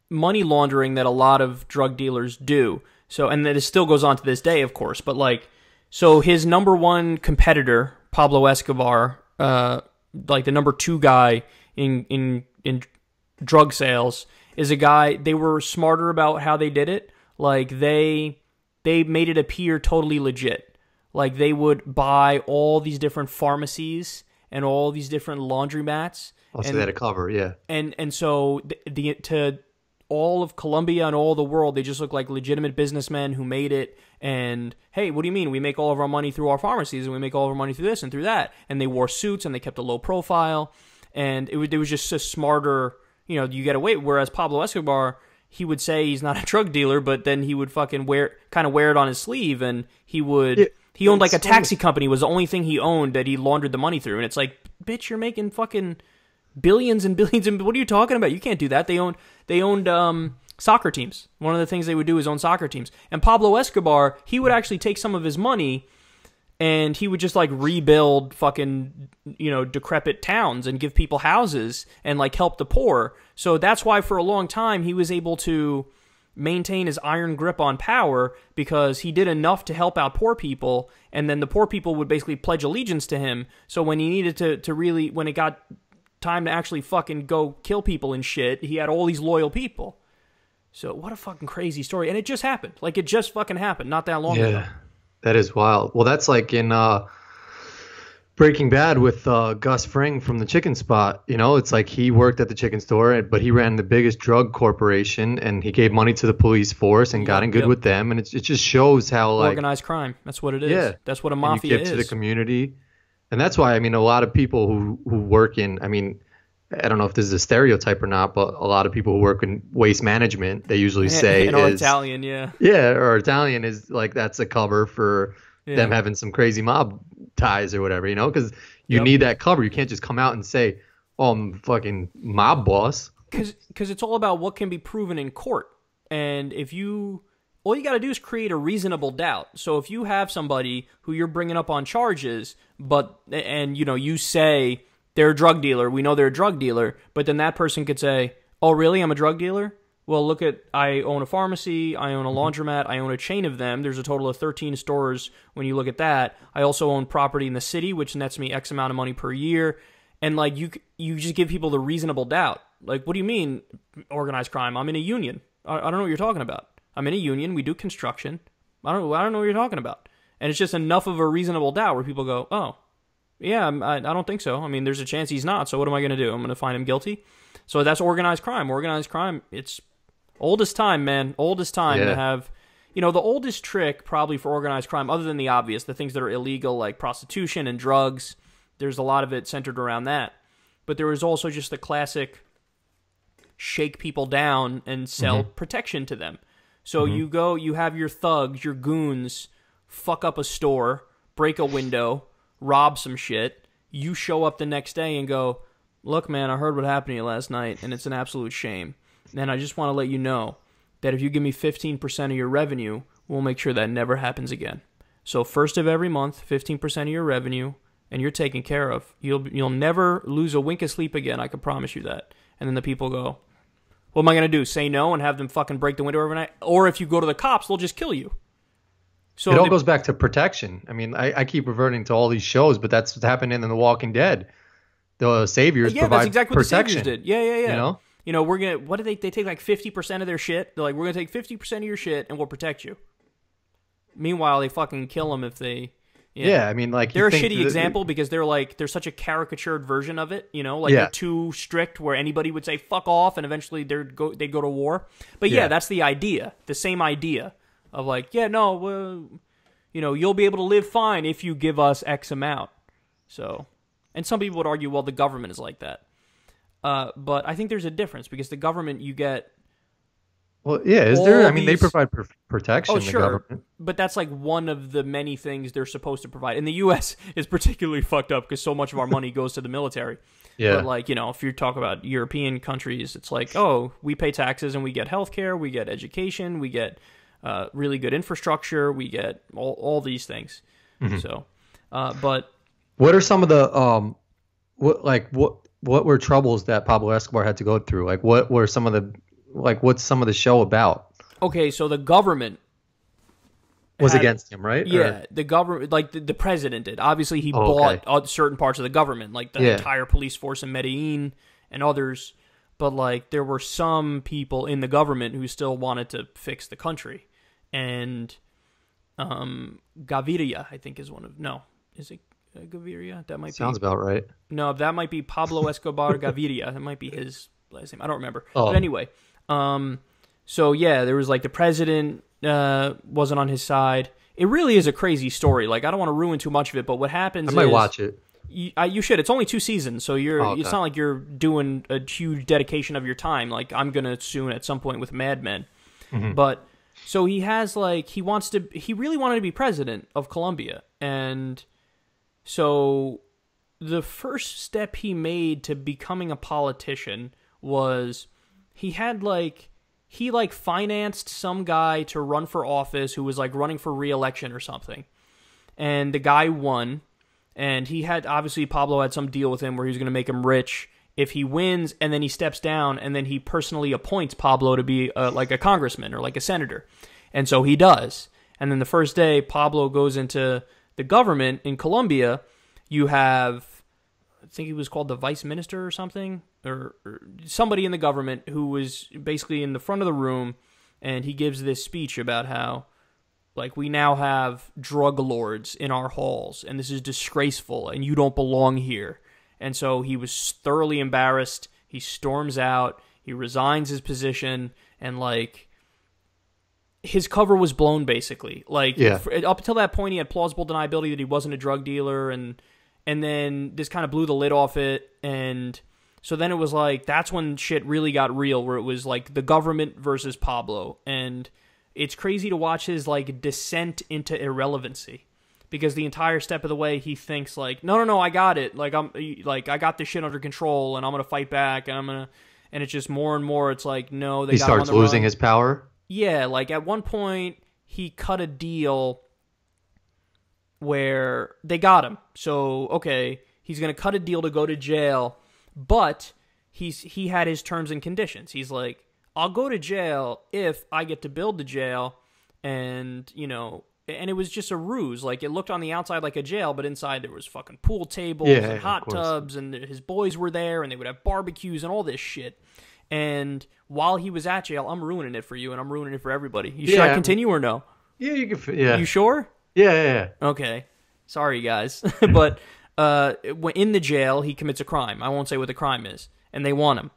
money laundering that a lot of drug dealers do. So, and that it still goes on to this day, of course. But like, so his number one competitor, Pablo Escobar, like the number two guy in drug sales, is a guy, they were smarter about how they did it. Like they made it appear totally legit. Like they would buy all these different pharmacies and all these different laundromats. Also, they had a cover, yeah. And so to all of Colombia and all the world, they just look like legitimate businessmen who made it. And hey, what do you mean? We make all of our money through our pharmacies, and we make all of our money through this and through that. And they wore suits and they kept a low profile. And it was just a smarter, you get away. Whereas Pablo Escobar, he would say he's not a drug dealer, but then he would fucking wear it on his sleeve, and he owned like a taxi company was the only thing he owned that he laundered the money through. And it's like, bitch, you're making fucking billions and billions, and what are you talking about? You can't do that. They owned soccer teams. One of the things they would do is own soccer teams. And Pablo Escobar, he would actually take some of his money and he would just like rebuild fucking, decrepit towns and give people houses and like help the poor. So that's why for a long time he was able to maintain his iron grip on power, because he did enough to help out poor people, and then the poor people would basically pledge allegiance to him. So when he needed to really, when it got time to actually fucking go kill people and shit, he had all these loyal people. So what a fucking crazy story. And it just happened. Like, it just fucking happened not that long ago. Yeah, that is wild. Well, that's like in Breaking Bad with Gus Fring from the Chicken Spot. It's like he worked at the chicken store, but he ran the biggest drug corporation, and he gave money to the police force and got in good with them. And it just shows how like organized crime. That's what it is. Yeah, that's what a mafia is. You give to the community. And that's why, a lot of people who work in, I don't know if this is a stereotype or not, but a lot of people who work in waste management, they usually say or Italian, yeah. Yeah, or Italian is like, that's a cover for them having some crazy mob ties or whatever, because you need that cover. You can't just come out and say, "Oh, I'm fucking mob boss." Because it's all about what can be proven in court, and all you got to do is create a reasonable doubt. So if you have somebody who you're bringing up on charges, and you say they're a drug dealer, we know they're a drug dealer, but then that person could say, "Oh, really? I'm a drug dealer? Well, look I own a pharmacy, I own a laundromat, I own a chain of them. There's a total of 13 stores when you look at that. I also own property in the city, which nets me X amount of money per year." And, like, you just give people the reasonable doubt. Like, what do you mean organized crime? I'm in a union. I don't know what you're talking about. I'm in a union. We do construction. I don't know what you're talking about. And it's just enough of a reasonable doubt where people go, "Oh, yeah, I don't think so. I mean, there's a chance he's not, so what am I going to do? I'm going to find him guilty?" So that's organized crime. Organized crime, it's oldest time, man. Oldest time to have... the oldest trick probably for organized crime, other than the obvious, the things that are illegal, like prostitution and drugs, there's a lot of it centered around that. But there was also just the classic shake people down and sell protection to them. So you have your thugs, your goons, fuck up a store, break a window, rob some shit. You show up the next day and go, "Look, man, I heard what happened to you last night, and it's an absolute shame. And I just want to let you know that if you give me 15% of your revenue, we'll make sure that never happens again. So first of every month, 15% of your revenue, and you're taken care of. You'll never lose a wink of sleep again, I can promise you that." And then the people go, "What am I going to do? Say no and have them fucking break the window every night? Or if you go to the cops, they'll just kill you." So it all goes back to protection. I mean, I keep reverting to all these shows, but that's what's happening in The Walking Dead. The saviors provide that's exactly protection. What the saviors did. Yeah. We're going to, what do they take like 50% of their shit? They're like, "We're going to take 50% of your shit and we'll protect you." Meanwhile, they fucking kill them if they... Yeah, I mean, like... They're a shitty example because they're such a caricatured version of it, they're too strict where anybody would say fuck off and eventually they'd go to war. But that's the idea, the same idea of like, you'll be able to live fine if you give us X amount. So, and some people would argue, well, the government is like that. But I think there's a difference because the government you get... Well, yeah, is there? I mean, they provide protection. Oh, sure, but that's like one of the many things they're supposed to provide. In the U.S., is particularly fucked up because so much of our money goes to the military. Yeah. But like, if you talk about European countries, it's like, oh, we pay taxes and we get healthcare, we get education, we get really good infrastructure, we get all these things. So, but what are some of the what were troubles that Pablo Escobar had to go through? Like, what were some of the what's some of the show about? Okay, so the government was against him, right? Yeah, the government, like the president did. Obviously, he bought certain parts of the government, like the entire police force in Medellin and others. But like, there were some people in the government who still wanted to fix the country. And Gaviria, I think, is one of... No, is it Gaviria? That might sounds about right. No, that might be Pablo Escobar Gaviria. That might be his last name. I don't remember. But anyway... So yeah, there was like the president wasn't on his side. It really is a crazy story. Like, I don't want to ruin too much of it, but what happens is... I might watch it. You should. It's only 2 seasons, so it's not like you're doing a huge dedication of your time. Like, I'm going to soon at some point with Mad Men. But, so he has like, he really wanted to be president of Colombia. And so the first step he made to becoming a politician was... He financed some guy to run for office who was like running for re-election or something. And the guy won. And obviously Pablo had some deal with him where he was going to make him rich if he wins, and then he steps down, and then he personally appoints Pablo to be like a congressman or like a senator. And so he does. And then the first day Pablo goes into the government in Colombia, you have... I think he was called the vice minister or something, or somebody in the government who was basically in the front of the room, and he gives this speech about how, like, we now have drug lords in our halls, and this is disgraceful, and you don't belong here. And so he was thoroughly embarrassed. He storms out. He resigns his position, and, like, his cover was blown, basically. Like, up until that point, he had plausible deniability that he wasn't a drug dealer, and then this kind of blew the lid off it, and so then it was like, that's when shit really got real, where it was like the government versus Pablo, and it's crazy to watch his like descent into irrelevancy. because the entire step of the way he thinks like, no, I got it. Like I got this shit under control, and I'm gonna fight back, and it's just more and more. It's like, no, he starts losing his power. Yeah, like at one point he cut a deal where they got him. So okay, he's gonna cut a deal to go to jail, but he had his terms and conditions. He's like, I'll go to jail if I get to build the jail, and and it was just a ruse. Like, it looked on the outside like a jail, but inside there was fucking pool tables and hot tubs, and his boys were there, and they would have barbecues and all this shit. And while he was at jail, I'm ruining it for you, and I'm ruining it for everybody. Should I continue or no? Yeah, you can. Yeah. You sure? Yeah. Okay. Sorry, guys. But in the jail, he commits a crime. I won't say what the crime is. And they want him.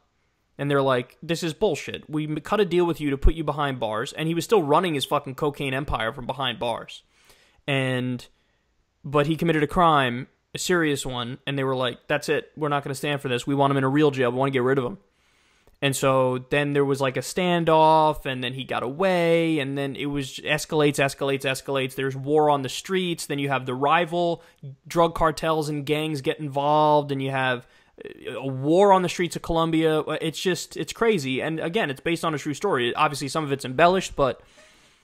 And they're like, this is bullshit. We cut a deal with you to put you behind bars. And he was still running his fucking cocaine empire from behind bars. But he committed a crime, a serious one. And they were like, that's it. We're not going to stand for this. We want him in a real jail. We want to get rid of him. And so then there was like a standoff, and then he got away, and then it was escalates. There's war on the streets. Then you have the rival drug cartels and gangs get involved, and you have a war on the streets of Colombia. It's crazy. And again, it's based on a true story. Obviously, some of it's embellished, but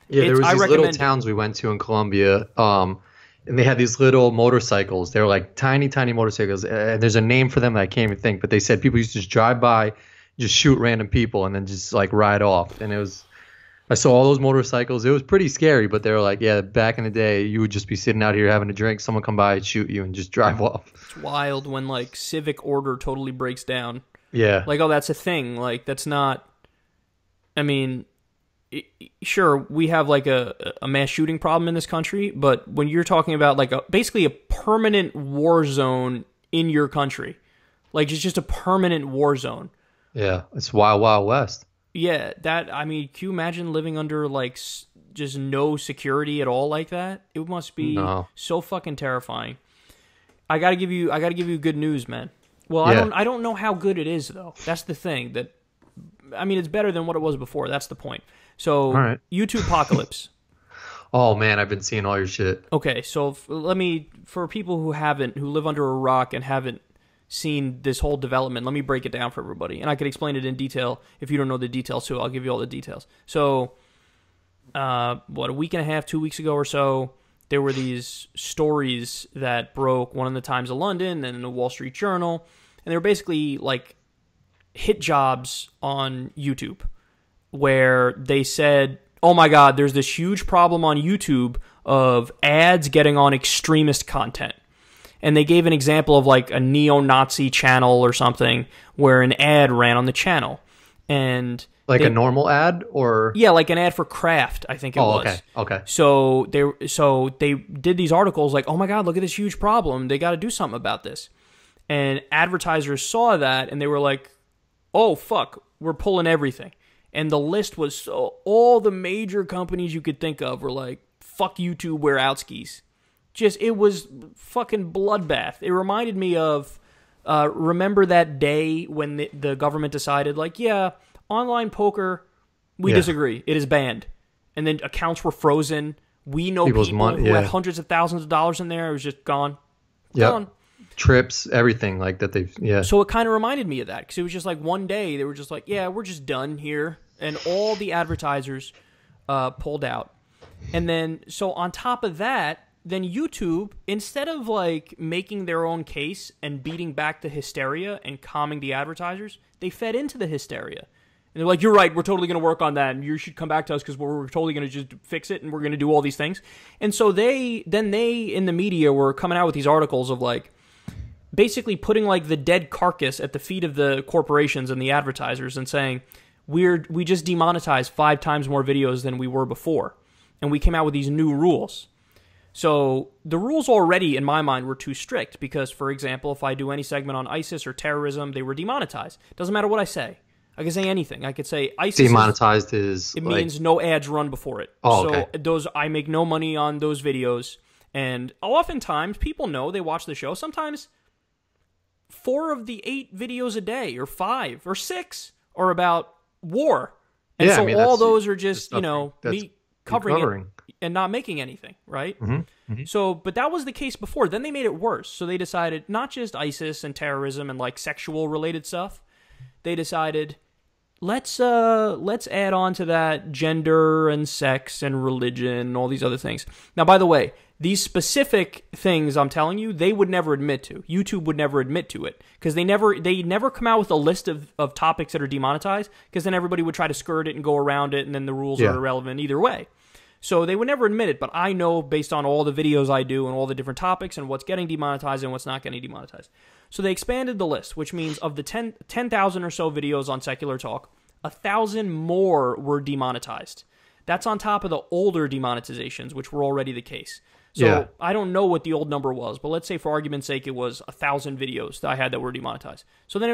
yeah, there was these little towns we went to in Colombia, and they had these little motorcycles. They were like tiny motorcycles, and there's a name for them that I can't even think. But they said people used to just drive by, just shoot random people, and then just like ride off. And I saw all those motorcycles. It was pretty scary, but they were like, yeah, back in the day, you would just be sitting out here having a drink, someone come by and shoot you and just drive off. It's wild when like civic order totally breaks down. Yeah. Like, oh, that's a thing. Like, that's not, I mean, sure, we have like a mass shooting problem in this country, but when you're talking about like basically a permanent war zone in your country, like it's just a permanent war zone. Yeah, it's Wild West. Yeah, I mean, can you imagine living under like just no security at all like that? It must be so fucking terrifying. I gotta give you good news, man. Well, yeah. I don't know how good it is though. That's the thing. I mean, it's better than what it was before. That's the point. So, all right. YouTubepocalypse. Oh man, I've been seeing all your shit. Okay, so for people who live under a rock and haven't seen this whole development, let me break it down for everybody, and I could explain it in detail if you don't know the details too. I'll give you all the details. So, a week and a half, 2 weeks ago or so, there were these stories that broke, one in the Times of London and in the Wall Street Journal, and they were basically like hit jobs on YouTube, where they said, oh my God, there's this huge problem on YouTube of ads getting on extremist content. And they gave an example of like a neo-Nazi channel or something where an ad ran on the channel. And like a normal ad, or? Yeah, like an ad for Kraft, I think it was. Okay. So they did these articles like, oh my God, look at this huge problem. They got to do something about this. And advertisers saw that and they were like, oh fuck, we're pulling everything. And the list was all the major companies you could think of were like, fuck YouTube, we're outskis. It was fucking bloodbath. It reminded me of, remember that day when the government decided, like, yeah, online poker, we disagree. It is banned. And then accounts were frozen. We know people who had hundreds of thousands of dollars in there. It was just gone. Gone. Trips, everything like that. So it kind of reminded me of that, because it was just like one day they were just like, yeah, we're just done here. And all the advertisers pulled out. And then, so on top of that, then YouTube, instead of like making their own case and beating back the hysteria and calming the advertisers, they fed into the hysteria. And they're like, you're right, we're totally going to work on that, and you should come back to us because we're totally going to just fix it, and we're going to do all these things. And so they in the media were coming out with these articles of like, basically putting like the dead carcass at the feet of the corporations and the advertisers and saying, we just demonetized 5 times more videos than we were before. And we came out with these new rules. So the rules already, in my mind, were too strict because, for example, if I do any segment on ISIS or terrorism, they were demonetized. Doesn't matter what I say. I can say anything. I could say ISIS. Demonetized it means no ads run before it. Oh, okay. So I make no money on those videos. And oftentimes, people know, they watch the show. Sometimes 4 of the 8 videos a day, or 5, or 6, are about war. And all those are just, me covering it. not making anything, right? So, but that was the case before. Then they made it worse. So they decided not just ISIS and terrorism and like sexual related stuff. They decided let's add on to that gender and sex and religion and all these other things. Now, by the way, these specific things I'm telling you, they would never admit to. YouTube would never admit to it because they never come out with a list of topics that are demonetized because then everybody would try to skirt it and go around it and then the rules are irrelevant either way. So they would never admit it, but I know based on all the videos I do and all the different topics and what's getting demonetized and what's not getting demonetized. So they expanded the list, which means of the 10,000 or so videos on Secular Talk, 1,000 more were demonetized. That's on top of the older demonetizations, which were already the case. So I don't know what the old number was, but let's say for argument's sake it was 1,000 videos that I had that were demonetized. So then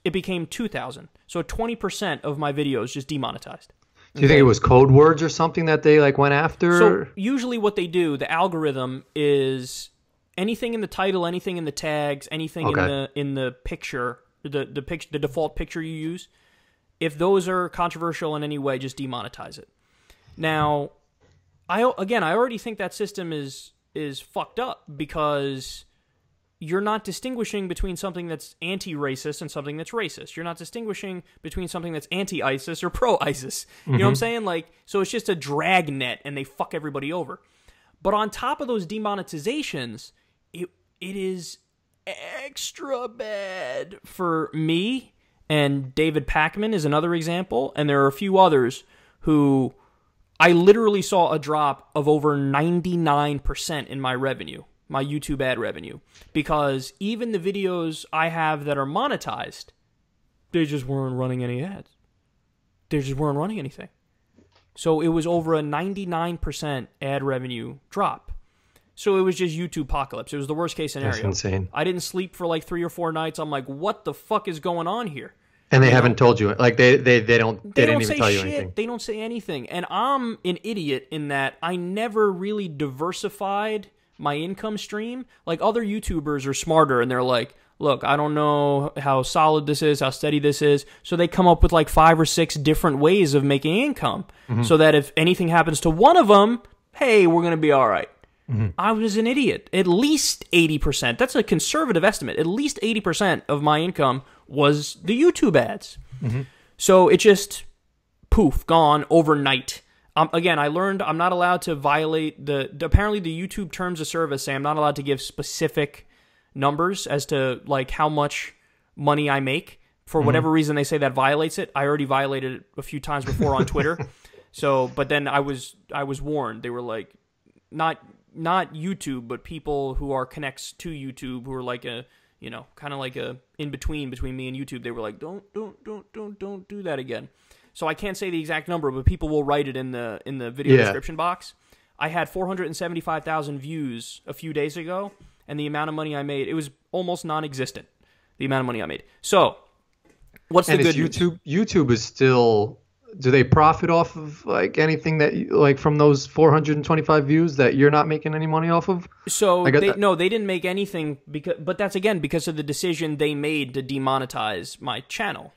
it became 2,000. So 20% of my videos just demonetized. Do you think it was code words or something that they like went after? So usually what they do, the algorithm is anything in the title, anything in the tags, anything in the picture, the default picture you use. If those are controversial in any way, just demonetize it. Now, I already think that system is fucked up because you're not distinguishing between something that's anti-racist and something that's racist. You're not distinguishing between something that's anti-ISIS or pro-ISIS. You know what I'm saying? Like, so it's just a drag net and they fuck everybody over. But on top of those demonetizations, it is extra bad for me. And David Pakman is another example. And there are a few others who I literally saw a drop of over 99% in my revenue, my YouTube ad revenue. Because even the videos I have that are monetized, they just weren't running any ads. They just weren't running anything. So it was over a 99% ad revenue drop. So it was just YouTubepocalypse. It was the worst case scenario. That's insane. I didn't sleep for like 3 or 4 nights. I'm like, what the fuck is going on here? And they haven't told you. Like they didn't even tell you anything. They don't say anything. And I'm an idiot in that I never really diversified my income stream. Like other YouTubers are smarter and they're like, look, I don't know how solid this is, how steady this is. So they come up with like 5 or 6 different ways of making income so that if anything happens to one of them, hey, we're going to be all right. I was an idiot. At least 80%. That's a conservative estimate. At least 80% of my income was the YouTube ads. So it just, poof, gone overnight. Again, I learned I'm not allowed to violate apparently the YouTube terms of service say I'm not allowed to give specific numbers as to like how much money I make. For whatever reason they say that violates it. I already violated it a few times before on Twitter. So, but then I was warned. They were like, not YouTube, but people who are connects to YouTube who are like a, you know, kind of like a in between me and YouTube. They were like, don't do that again. So I can't say the exact number, but people will write it in the video description box. I had 475,000 views a few days ago, and the amount of money I made, it was almost non-existent. The amount of money I made. So, what's the good news? YouTube is still. Do they profit off of like anything that like from those 425 views that you're not making any money off of? So they didn't make anything but that's again because of the decision they made to demonetize my channel.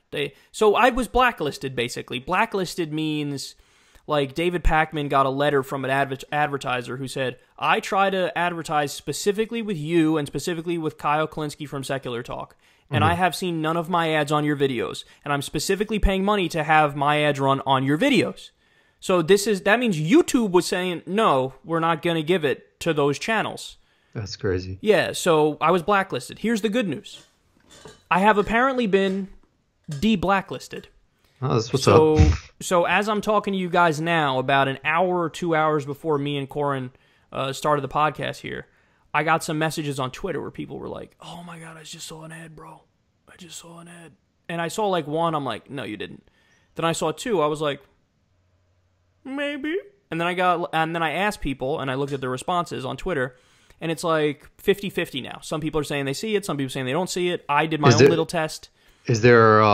So I was blacklisted basically. Blacklisted means like David Pakman got a letter from an advertiser who said, "I try to advertise specifically with you and specifically with Kyle Klinsky from Secular Talk. And I have seen none of my ads on your videos. And I'm specifically paying money to have my ads run on your videos." So that means YouTube was saying, no, we're not going to give it to those channels. That's crazy. Yeah, so I was blacklisted. Here's the good news. I have apparently been de-blacklisted. Oh, that's what's up. So as I'm talking to you guys now, about an hour or 2 hours before me and Corin started the podcast here, I got some messages on Twitter where people were like, "Oh my God, I just saw an ad, bro. I just saw an ad." And I saw like one, I'm like, "No, you didn't." Then I saw 2, I was like, "Maybe." And then I asked people and I looked at their responses on Twitter, and it's like 50-50 now. Some people are saying they see it, some people are saying they don't see it. I did my own little test. Is there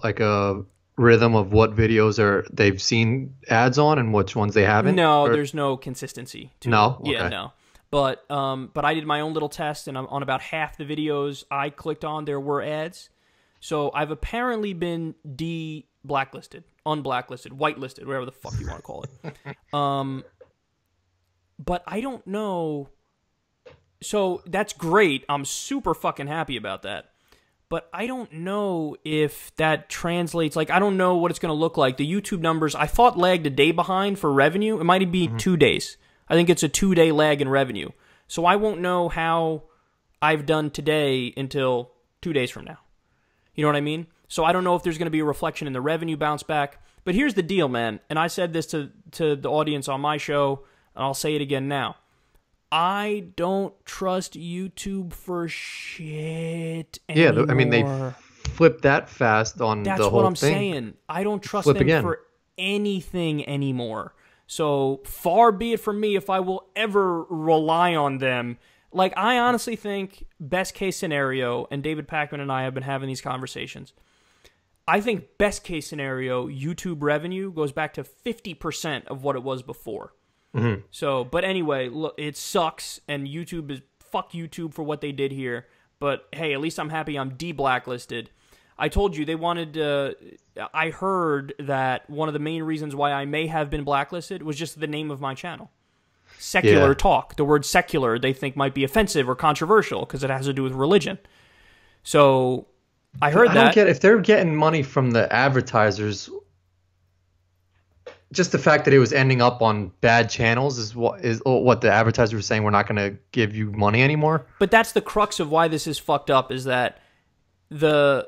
like a rhythm of what videos they've seen ads on and which ones they haven't? No, there's no consistency to it. Okay. Yeah, no. But I did my own little test, and on about half the videos I clicked on, there were ads. So I've apparently been de-blacklisted, unblacklisted, whitelisted, whatever the fuck you want to call it. But I don't know. So that's great. I'm super fucking happy about that. But I don't know if that translates. Like, I don't know what it's going to look like. The YouTube numbers, I thought lagged a day behind for revenue. It might be 2 days. I think it's a 2-day lag in revenue. So I won't know how I've done today until 2 days from now. You know what I mean? So I don't know if there's going to be a reflection in the revenue bounce back. But here's the deal, man. And I said this to the audience on my show, and I'll say it again now. I don't trust YouTube for shit anymore. Yeah, I mean, they flipped that fast on the whole thing. That's what I'm saying. I don't trust them for anything anymore. So far be it from me if I will ever rely on them. Like, I honestly think best case scenario, and David Pakman and I have been having these conversations, I think best case scenario, YouTube revenue goes back to 50% of what it was before. Mm-hmm. So, but anyway, look, it sucks, and YouTube is fuck YouTube for what they did here. But hey, at least I'm happy I'm de-blacklisted. I told you they wanted. I heard that one of the main reasons why I may have been blacklisted was just the name of my channel, Secular Talk. The word secular they think might be offensive or controversial because it has to do with religion. So I heard that. I don't get if they're getting money from the advertisers. Just the fact that it was ending up on bad channels is what the advertisers were saying. We're not going to give you money anymore. But that's the crux of why this is fucked up. Is that don't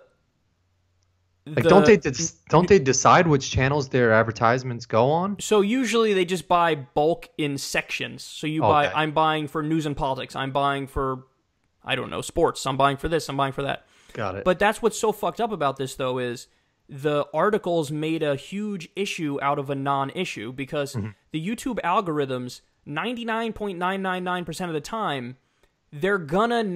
they decide which channels their advertisements go on? So usually they just buy bulk in sections. So you buy. I'm buying for news and politics. I'm buying for, I don't know, sports. I'm buying for this. I'm buying for that. Got it. But that's what's so fucked up about this, though, is the articles made a huge issue out of a non-issue because the YouTube algorithms, 99.999% of the time, they're gonna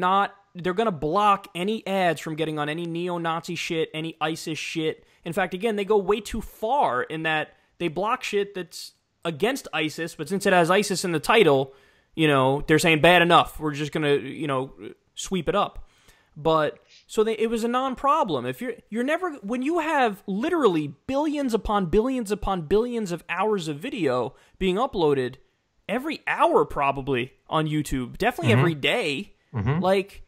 block any ads from getting on any neo-Nazi shit, any ISIS shit. In fact, again, they go way too far in that they block shit that's against ISIS, but since it has ISIS in the title, you know, they're saying bad enough. We're just gonna, you know, sweep it up. But so it was a non-problem. If you're never, when you have literally billions upon billions upon billions of hours of video being uploaded every hour probably on YouTube, definitely every day, like,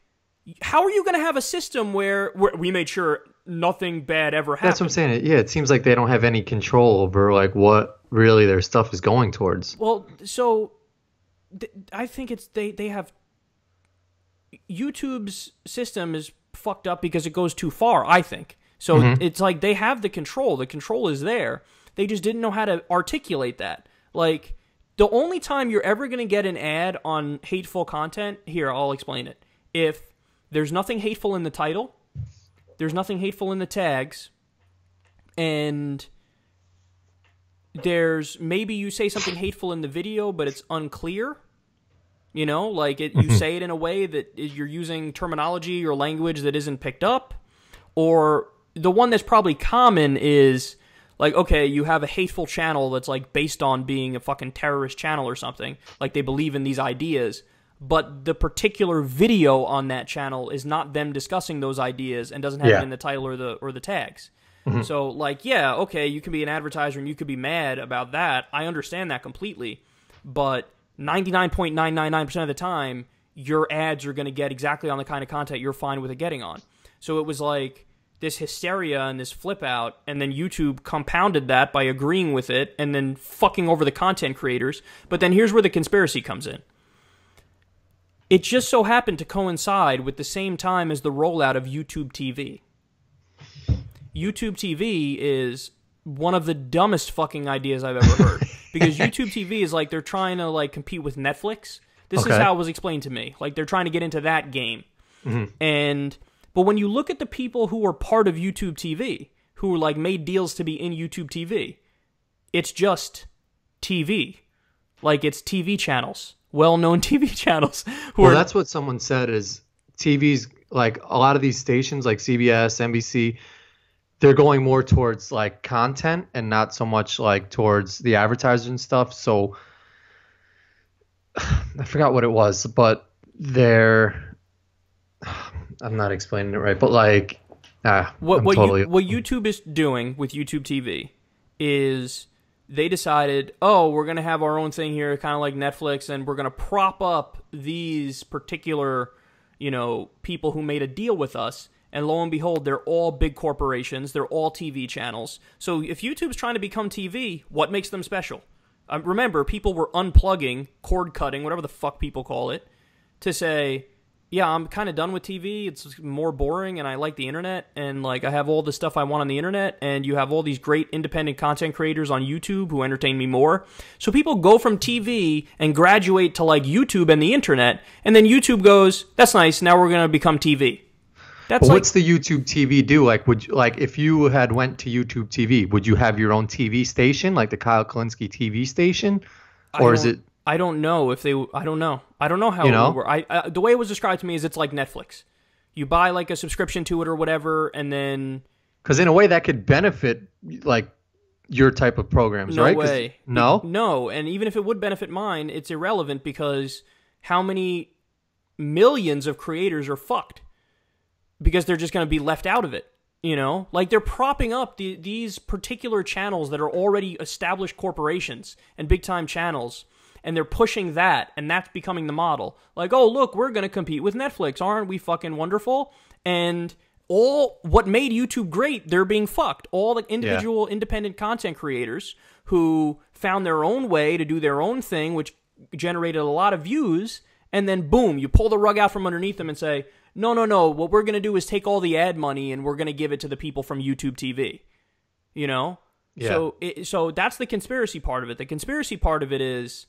how are you going to have a system where we made sure nothing bad ever happened? That's what I'm saying. Yeah, it seems like they don't have any control over like what really their stuff is going towards. Well, so I think it's they have YouTube's system is fucked up because it goes too far, I think. So it's like they have the control. The control is there. They just didn't know how to articulate that. Like, the only time you're ever going to get an ad on hateful content, here, I'll explain it. If there's nothing hateful in the title, there's nothing hateful in the tags, and there's maybe you say something hateful in the video, but it's unclear. You know, like you say it in a way that you're using terminology or language that isn't picked up. Or the one that's probably common is, like, okay, you have a hateful channel that's, like, based on being a fucking terrorist channel or something. Like, they believe in these ideas. But the particular video on that channel is not them discussing those ideas and doesn't have it in the title or the tags. So, like, yeah, okay, you can be an advertiser and you could be mad about that. I understand that completely. But 99.999% of the time, your ads are going to get exactly on the kind of content you're fine with it getting on. So it was like this hysteria and this flip out, and then YouTube compounded that by agreeing with it and then fucking over the content creators. But then here's where the conspiracy comes in. It just so happened to coincide with the same time as the rollout of YouTube TV. YouTube TV is one of the dumbest fucking ideas I've ever heard. Because YouTube TV is like they're trying to like compete with Netflix. This is how it was explained to me. Like they're trying to get into that game. But when you look at the people who are part of YouTube TV, who like made deals to be in YouTube TV, it's just TV. Like it's TV channels, well-known TV channels. That's what someone said is TV's like a lot of these stations like CBS, NBC, they're going more towards like content and not so much like towards the advertisers and stuff. So I forgot what it was, but I'm not explaining it right, but like what YouTube is doing with YouTube TV is they decided, oh, we're going to have our own thing here, kind of like Netflix, and we're going to prop up these particular, people who made a deal with us. And lo and behold, they're all big corporations. They're all TV channels. So if YouTube's trying to become TV, what makes them special? Remember, people were unplugging, cord cutting, whatever the fuck people call it, to say, yeah, I'm kind of done with TV. It's more boring, and I like the internet, and like I have all the stuff I want on the internet, and you have all these great independent content creators on YouTube who entertain me more. So people go from TV and graduate to like YouTube and the internet, and then YouTube goes, that's nice, now we're going to become TV. But what's the YouTube TV do? Like, if you had went to YouTube TV, would you have your own TV station, like the Kyle Kalinske TV station, or is it? I don't know if they. I don't know. I don't know how it would work. The way it was described to me is it's like Netflix. You buy like a subscription to it or whatever, and then. Because in a way that could benefit like your type of programs, right? No way. No, and even if it would benefit mine, it's irrelevant because how many millions of creators are fucked because they're just going to be left out of it. Like they're propping up these particular channels that are already established corporations and big time channels. And they're pushing that, and that's becoming the model. Like, oh, look, we're going to compete with Netflix. Aren't we fucking wonderful? And all what made YouTube great, they're being fucked. All the individual independent content creators who found their own way to do their own thing, which generated a lot of views, and then boom, you pull the rug out from underneath them and say, no, what we're going to do is take all the ad money and we're going to give it to the people from YouTube TV. Yeah. So that's the conspiracy part of it. The conspiracy part of it is...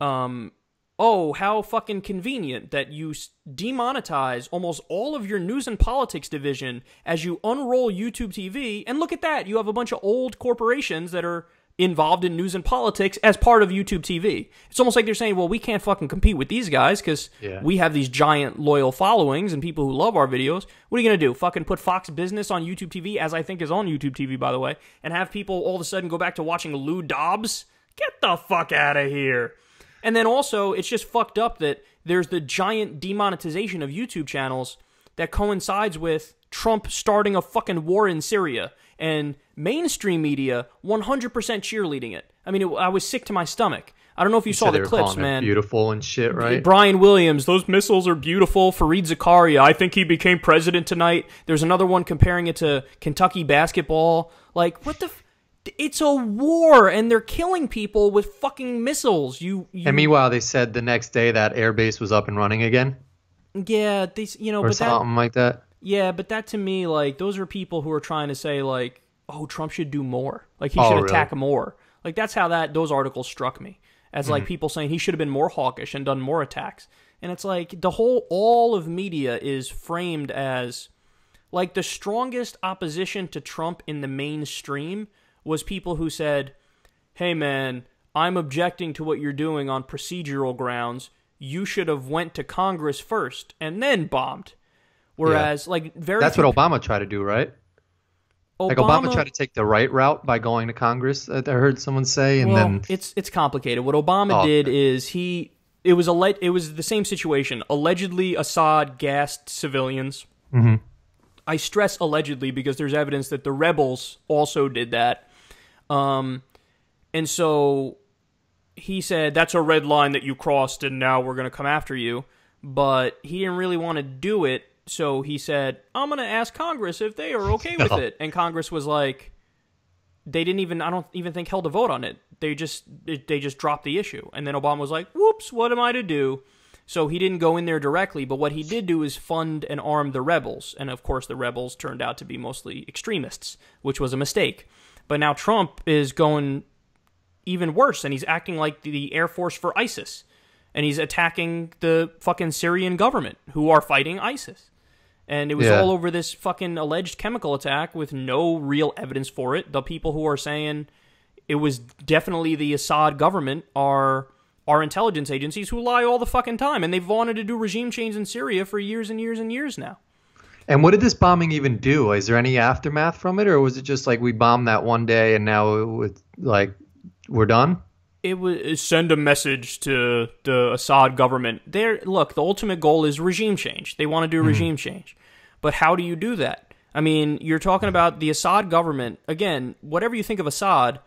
how fucking convenient that you demonetize almost all of your news and politics division as you unroll YouTube TV, and look at that, you have a bunch of old corporations that are involved in news and politics as part of YouTube TV. It's almost like they're saying, well, we can't fucking compete with these guys because we have these giant loyal followings and people who love our videos. What are you going to do? Fucking put Fox Business on YouTube TV, as I think is on YouTube TV, by the way, and have people all of a sudden go back to watching Lou Dobbs? Get the fuck out of here. And then also, it's just fucked up that there's the giant demonetization of YouTube channels that coincides with Trump starting a fucking war in Syria and mainstream media 100% cheerleading it. I mean, I was sick to my stomach. I don't know if you saw the clips, man. Beautiful and shit, right? Brian Williams, those missiles are beautiful. Fareed Zakaria, I think he became president tonight. There's another one comparing it to Kentucky basketball. Like, what the... It's a war, and they're killing people with fucking missiles. And meanwhile, they said the next day that airbase was up and running again. Yeah, or but something like that. Yeah, but that to me, like, those are people who are trying to say, like, oh, Trump should do more. Like, he should attack more. Like, that's how those articles struck me. As, like, people saying he should have been more hawkish and done more attacks. And it's like, all of media is framed as, like, the strongest opposition to Trump in the mainstream was people who said, hey, man, I'm objecting to what you're doing on procedural grounds. You should have went to Congress first and then bombed. Whereas, that's what Obama tried to do, right? Obama tried to take the right route by going to Congress, I heard someone say, and then... It's complicated. What Obama did is it was the same situation. Allegedly, Assad gassed civilians. Mm-hmm. I stress allegedly because there's evidence that the rebels also did that. And so he said, that's a red line that you crossed and now we're going to come after you. But he didn't really want to do it. So he said, I'm going to ask Congress if they are okay with it. And Congress was like, I don't even think held a vote on it. They just dropped the issue. And then Obama was like, whoops, what am I to do? So he didn't go in there directly, but what he did do is fund and arm the rebels. And of course, the rebels turned out to be mostly extremists, which was a mistake. But now Trump is going even worse, and he's acting like the Air Force for ISIS. And he's attacking the fucking Syrian government, who are fighting ISIS. And it was all over this fucking alleged chemical attack with no real evidence for it. The people who are saying it was definitely the Assad government are intelligence agencies who lie all the fucking time. And they've wanted to do regime change in Syria for years and years and years now. And what did this bombing even do? Is there any aftermath from it? Or was it just like we bombed that one day and now we're done? It was send a message to the Assad government. Look, the ultimate goal is regime change. They want to do regime change. But how do you do that? I mean, you're talking about the Assad government. Again, whatever you think of Assad,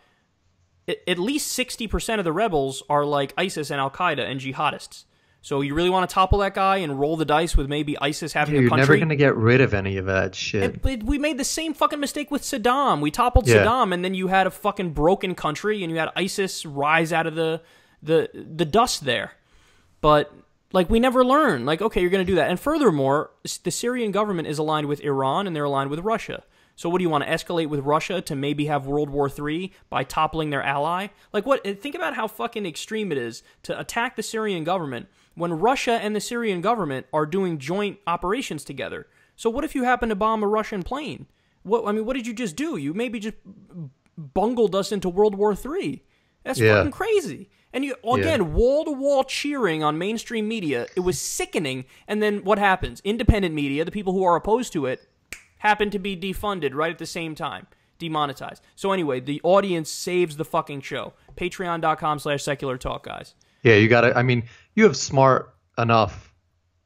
at least 60% of the rebels are like ISIS and Al-Qaeda and jihadists. So you really want to topple that guy and roll the dice with maybe ISIS having a country? You're never going to get rid of any of that shit. We made the same fucking mistake with Saddam. We toppled Saddam, and then you had a fucking broken country, and you had ISIS rise out of the dust there. But like, we never learn. Like, okay, you're going to do that. And furthermore, the Syrian government is aligned with Iran, and they're aligned with Russia. So what do you want to escalate with Russia to maybe have World War III by toppling their ally? Like, what? Think about how fucking extreme it is to attack the Syrian government when Russia and the Syrian government are doing joint operations together. So what if you happen to bomb a Russian plane? What did you just do? You maybe just bungled us into World War III. That's fucking crazy. And you, again, wall-to-wall cheering on mainstream media. It was sickening. And then what happens? Independent media, the people who are opposed to it, happen to be defunded right at the same time. Demonetized. So anyway, the audience saves the fucking show. Patreon.com/secular talk, guys. Yeah, you gotta, I mean, you have smart enough,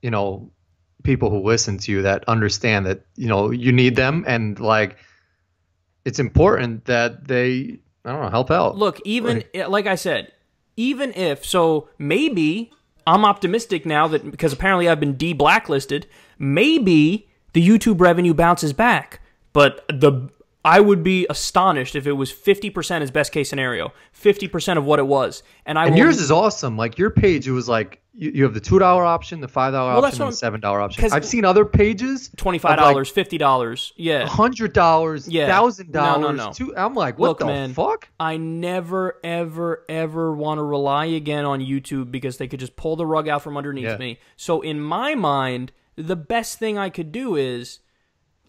people who listen to you that understand that, you need them, and like, it's important that they, I don't know, help out. Look, even, like I said, even if, so maybe, I'm optimistic now that, because apparently I've been de-blacklisted, maybe the YouTube revenue bounces back, but I would be astonished if it was 50% as best case scenario, 50% of what it was. And yours is awesome. Like, your page, it was like, you have the $2 option, the $5 option, and the $7 option. I've seen other pages. $25, $50, yeah. $100, yeah. $1,000. No. I'm like, what the fuck? I never, ever, ever want to rely again on YouTube because they could just pull the rug out from underneath me. So in my mind, the best thing I could do is,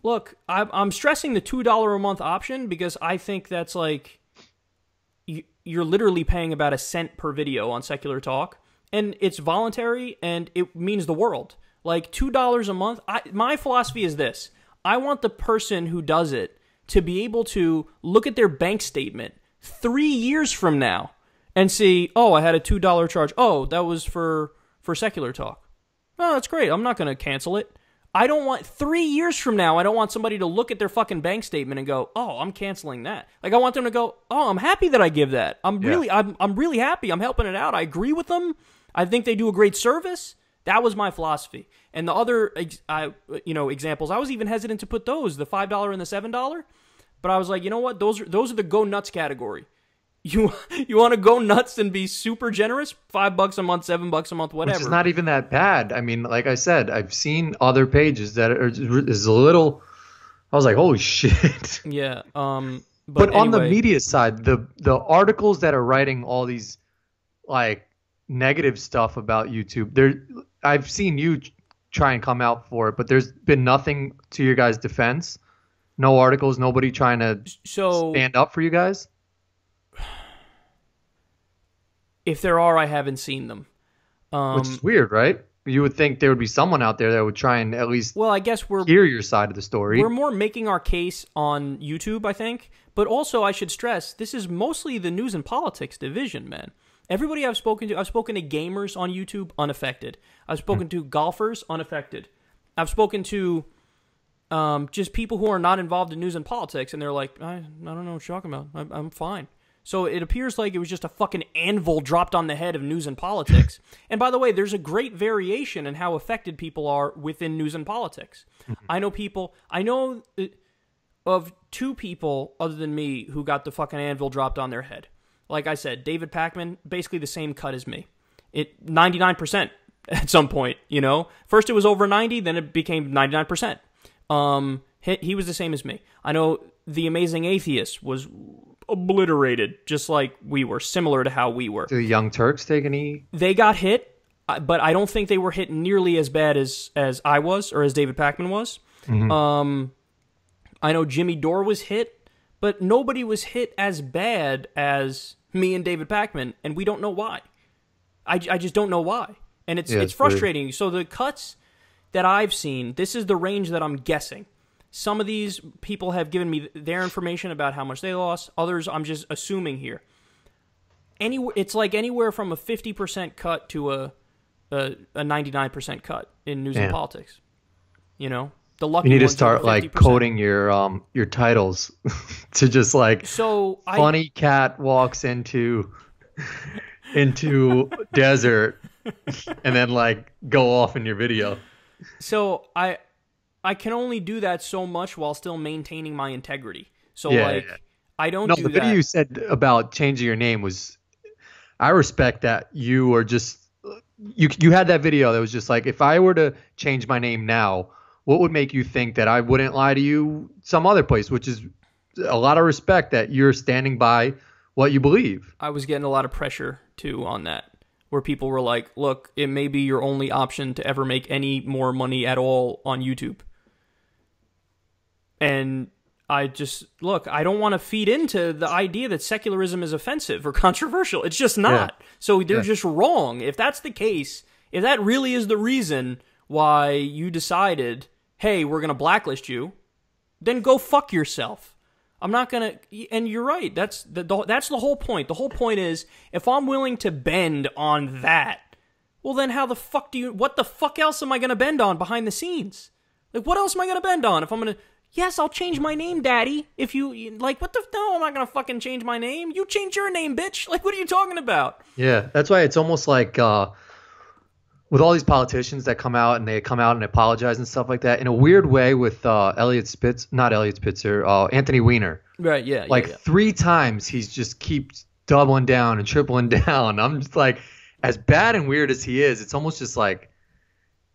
look, I'm stressing the $2 a month option because I think that's like, you're literally paying about a cent per video on Secular Talk, and it's voluntary, and it means the world. Like, $2 a month, my philosophy is this. I want the person who does it to be able to look at their bank statement 3 years from now and see, oh, I had a $2 charge. Oh, that was for Secular Talk. Oh, that's great. I'm not going to cancel it. I don't want 3 years from now, I don't want somebody to look at their fucking bank statement and go, oh, I'm canceling that. Like, I want them to go, oh, I'm happy that I give that. I'm really happy. I'm helping it out. I agree with them. I think they do a great service. That was my philosophy. And the other, examples, I was even hesitant to put those, the $5 and the $7. But I was like, you know what? Those are the go nuts category. You want to go nuts and be super generous? $5 a month, $7 a month, whatever. Which is not even that bad. I mean, like I said, I've seen other pages that is a little. I was like, holy shit. Yeah. But anyway, on the media side, the articles that are writing all these like negative stuff about YouTube, I've seen you try and come out for it, but there's been nothing to your guys' defense. No articles. Nobody trying to stand up for you guys. If there are, I haven't seen them. Which is weird, right? You would think there would be someone out there that would try and at least hear your side of the story. We're more making our case on YouTube, I think. But also, I should stress, this is mostly the news and politics division, man. Everybody I've spoken to gamers on YouTube, unaffected. I've spoken to golfers, unaffected. I've spoken to just people who are not involved in news and politics, and they're like, I don't know what you're talking about. I'm fine. So it appears like it was just a fucking anvil dropped on the head of news and politics. And by the way, there's a great variation in how affected people are within news and politics. I know of two people other than me who got the fucking anvil dropped on their head. Like I said, David Pakman, basically the same cut as me. 99% at some point, First it was over 90, then it became 99%. He was the same as me. I know The Amazing Atheist was obliterated, just like we were, similar to how we were. Did the Young Turks take any? They got hit, but I don't think they were hit nearly as bad as I was or as David Pakman was. Mm-hmm. I know Jimmy Dore was hit, but nobody was hit as bad as me and David Pakman, and we don't know why. I just don't know why, and it's frustrating. Weird. So the cuts that I've seen, this is the range that I'm guessing. Some of these people have given me their information about how much they lost. Others, I'm just assuming here. It's like anywhere from a 50% cut to a 99% cut in news and politics. The lucky you need to ones start are the like 50%. coding your titles to just like funny cat walks into desert and then like go off in your video. So I can only do that so much while still maintaining my integrity. So I don't do that. No, the video you said about changing your name was, I respect that you were just you had that video that was just like, if I were to change my name now, what would make you think that I wouldn't lie to you some other place, which is a lot of respect that you're standing by what you believe. I was getting a lot of pressure too on that, where people were like, look, it may be your only option to ever make any more money at all on YouTube. And I just, look, I don't want to feed into the idea that secularism is offensive or controversial. It's just not. Yeah. So they're just wrong. If that's the case, if that really is the reason why you decided, hey, we're going to blacklist you, then go fuck yourself. I'm not going to, and you're right. That's the whole point. The whole point is, if I'm willing to bend on that, well then how the fuck what the fuck else am I going to bend on behind the scenes? Like, what else am I going to bend on if I'm going to, yes, I'll change my name, daddy. If you, like, what the, no, I'm not going to fucking change my name. You change your name, bitch. Like, what are you talking about? Yeah, that's why it's almost like, with all these politicians that come out and apologize and stuff like that, in a weird way with Anthony Weiner. Right, yeah. Like 3 times he's just keeps doubling down and tripling down. I'm just like, as bad and weird as he is, it's almost just like,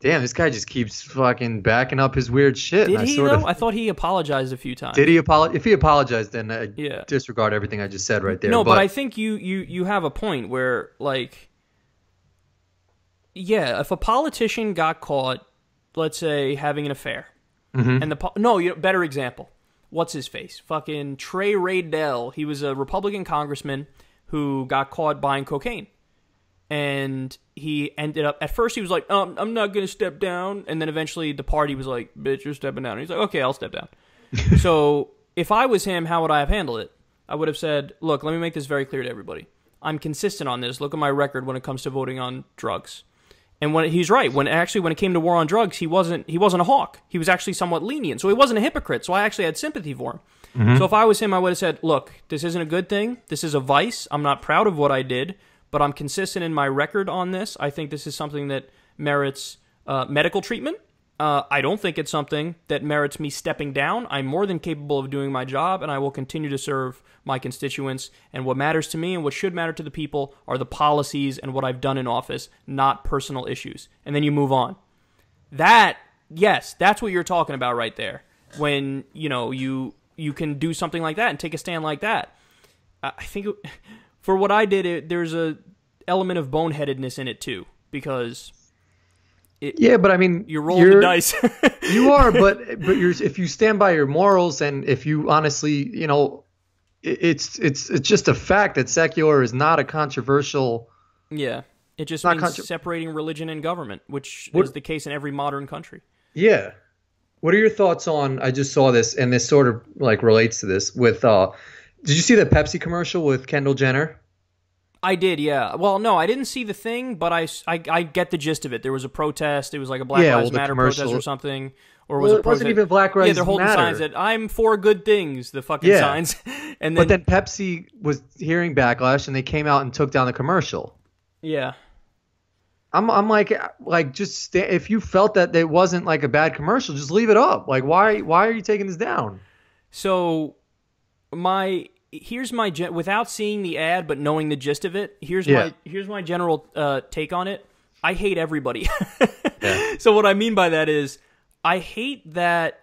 damn, this guy just keeps fucking backing up his weird shit. Did he, though? I thought he apologized a few times. Did he apologize? If he apologized, then I disregard everything I just said right there. No, but I think you have a point where, like, yeah, if a politician got caught, let's say, having an affair, and better example, what's his face? Fucking Trey Raydell. He was a Republican congressman who got caught buying cocaine. And he ended up, at first he was like, I'm not going to step down. And then eventually the party was like, bitch, you're stepping down. And he's like, okay, I'll step down. So if I was him, how would I have handled it? I would have said, look, let me make this very clear to everybody. I'm consistent on this. Look at my record when it comes to voting on drugs. And he's right. When it came to war on drugs, he wasn't a hawk. He was actually somewhat lenient. So he wasn't a hypocrite. So I actually had sympathy for him. Mm-hmm. So if I was him, I would have said, look, this isn't a good thing. This is a vice. I'm not proud of what I did, but I'm consistent in my record on this. I think this is something that merits medical treatment. I don't think it's something that merits me stepping down. I'm more than capable of doing my job, and I will continue to serve my constituents. And what matters to me and what should matter to the people are the policies and what I've done in office, not personal issues. And then you move on. Yes, that's what you're talking about right there. When, you can do something like that and take a stand like that. I think for what I did, there's a element of boneheadedness in it too, because but I mean, you're rolling the dice. You are, but if you stand by your morals, and if you honestly, it's just a fact that secular is not a controversial. Yeah, it just means separating religion and government, which is the case in every modern country. Yeah. What are your thoughts on? I just saw this, and this sort of like relates to this. With did you see the Pepsi commercial with Kendall Jenner? I did, yeah. Well, no, I didn't see the thing, but I get the gist of it. There was a protest. It was like a Black Lives Matter protest or something. Or was it wasn't even Black Lives Matter. Yeah, they're holding signs that I'm for good things, the fucking signs. But then Pepsi was hearing backlash, and they came out and took down the commercial. Yeah. I'm like just if you felt that it wasn't like a bad commercial, just leave it up. Like, why are you taking this down? So here's my without seeing the ad but knowing the gist of it. Here's my general take on it. I hate everybody. So what I mean by that is I hate that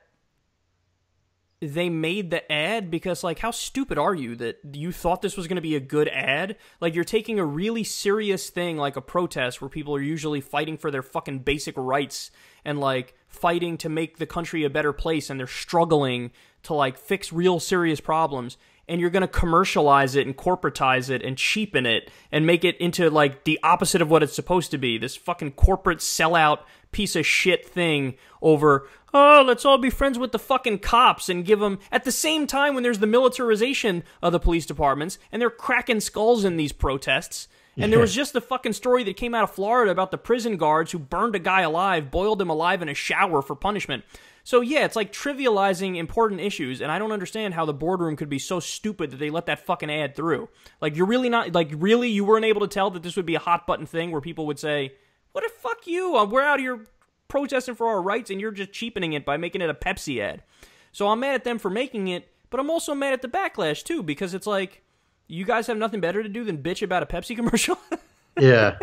they made the ad, because like, how stupid are you that you thought this was going to be a good ad? Like, you're taking a really serious thing like a protest where people are usually fighting for their fucking basic rights and like fighting to make the country a better place, and they're struggling to like fix real serious problems. And you're going to commercialize it and corporatize it and cheapen it and make it into like the opposite of what it's supposed to be. This fucking corporate sellout piece of shit thing over, let's all be friends with the fucking cops and give them, at the same time when there's the militarization of the police departments and they're cracking skulls in these protests. And there was just the fucking story that came out of Florida about the prison guards who burned a guy alive, boiled him alive in a shower for punishment. So yeah, it's like trivializing important issues, and I don't understand how the boardroom could be so stupid that they let that fucking ad through. Like, you're really not, like, really, you weren't able to tell that this would be a hot button thing where people would say, what the fuck you? We're out here protesting for our rights, and you're just cheapening it by making it a Pepsi ad. So I'm mad at them for making it, but I'm also mad at the backlash, too, because it's like, you guys have nothing better to do than bitch about a Pepsi commercial? Yeah.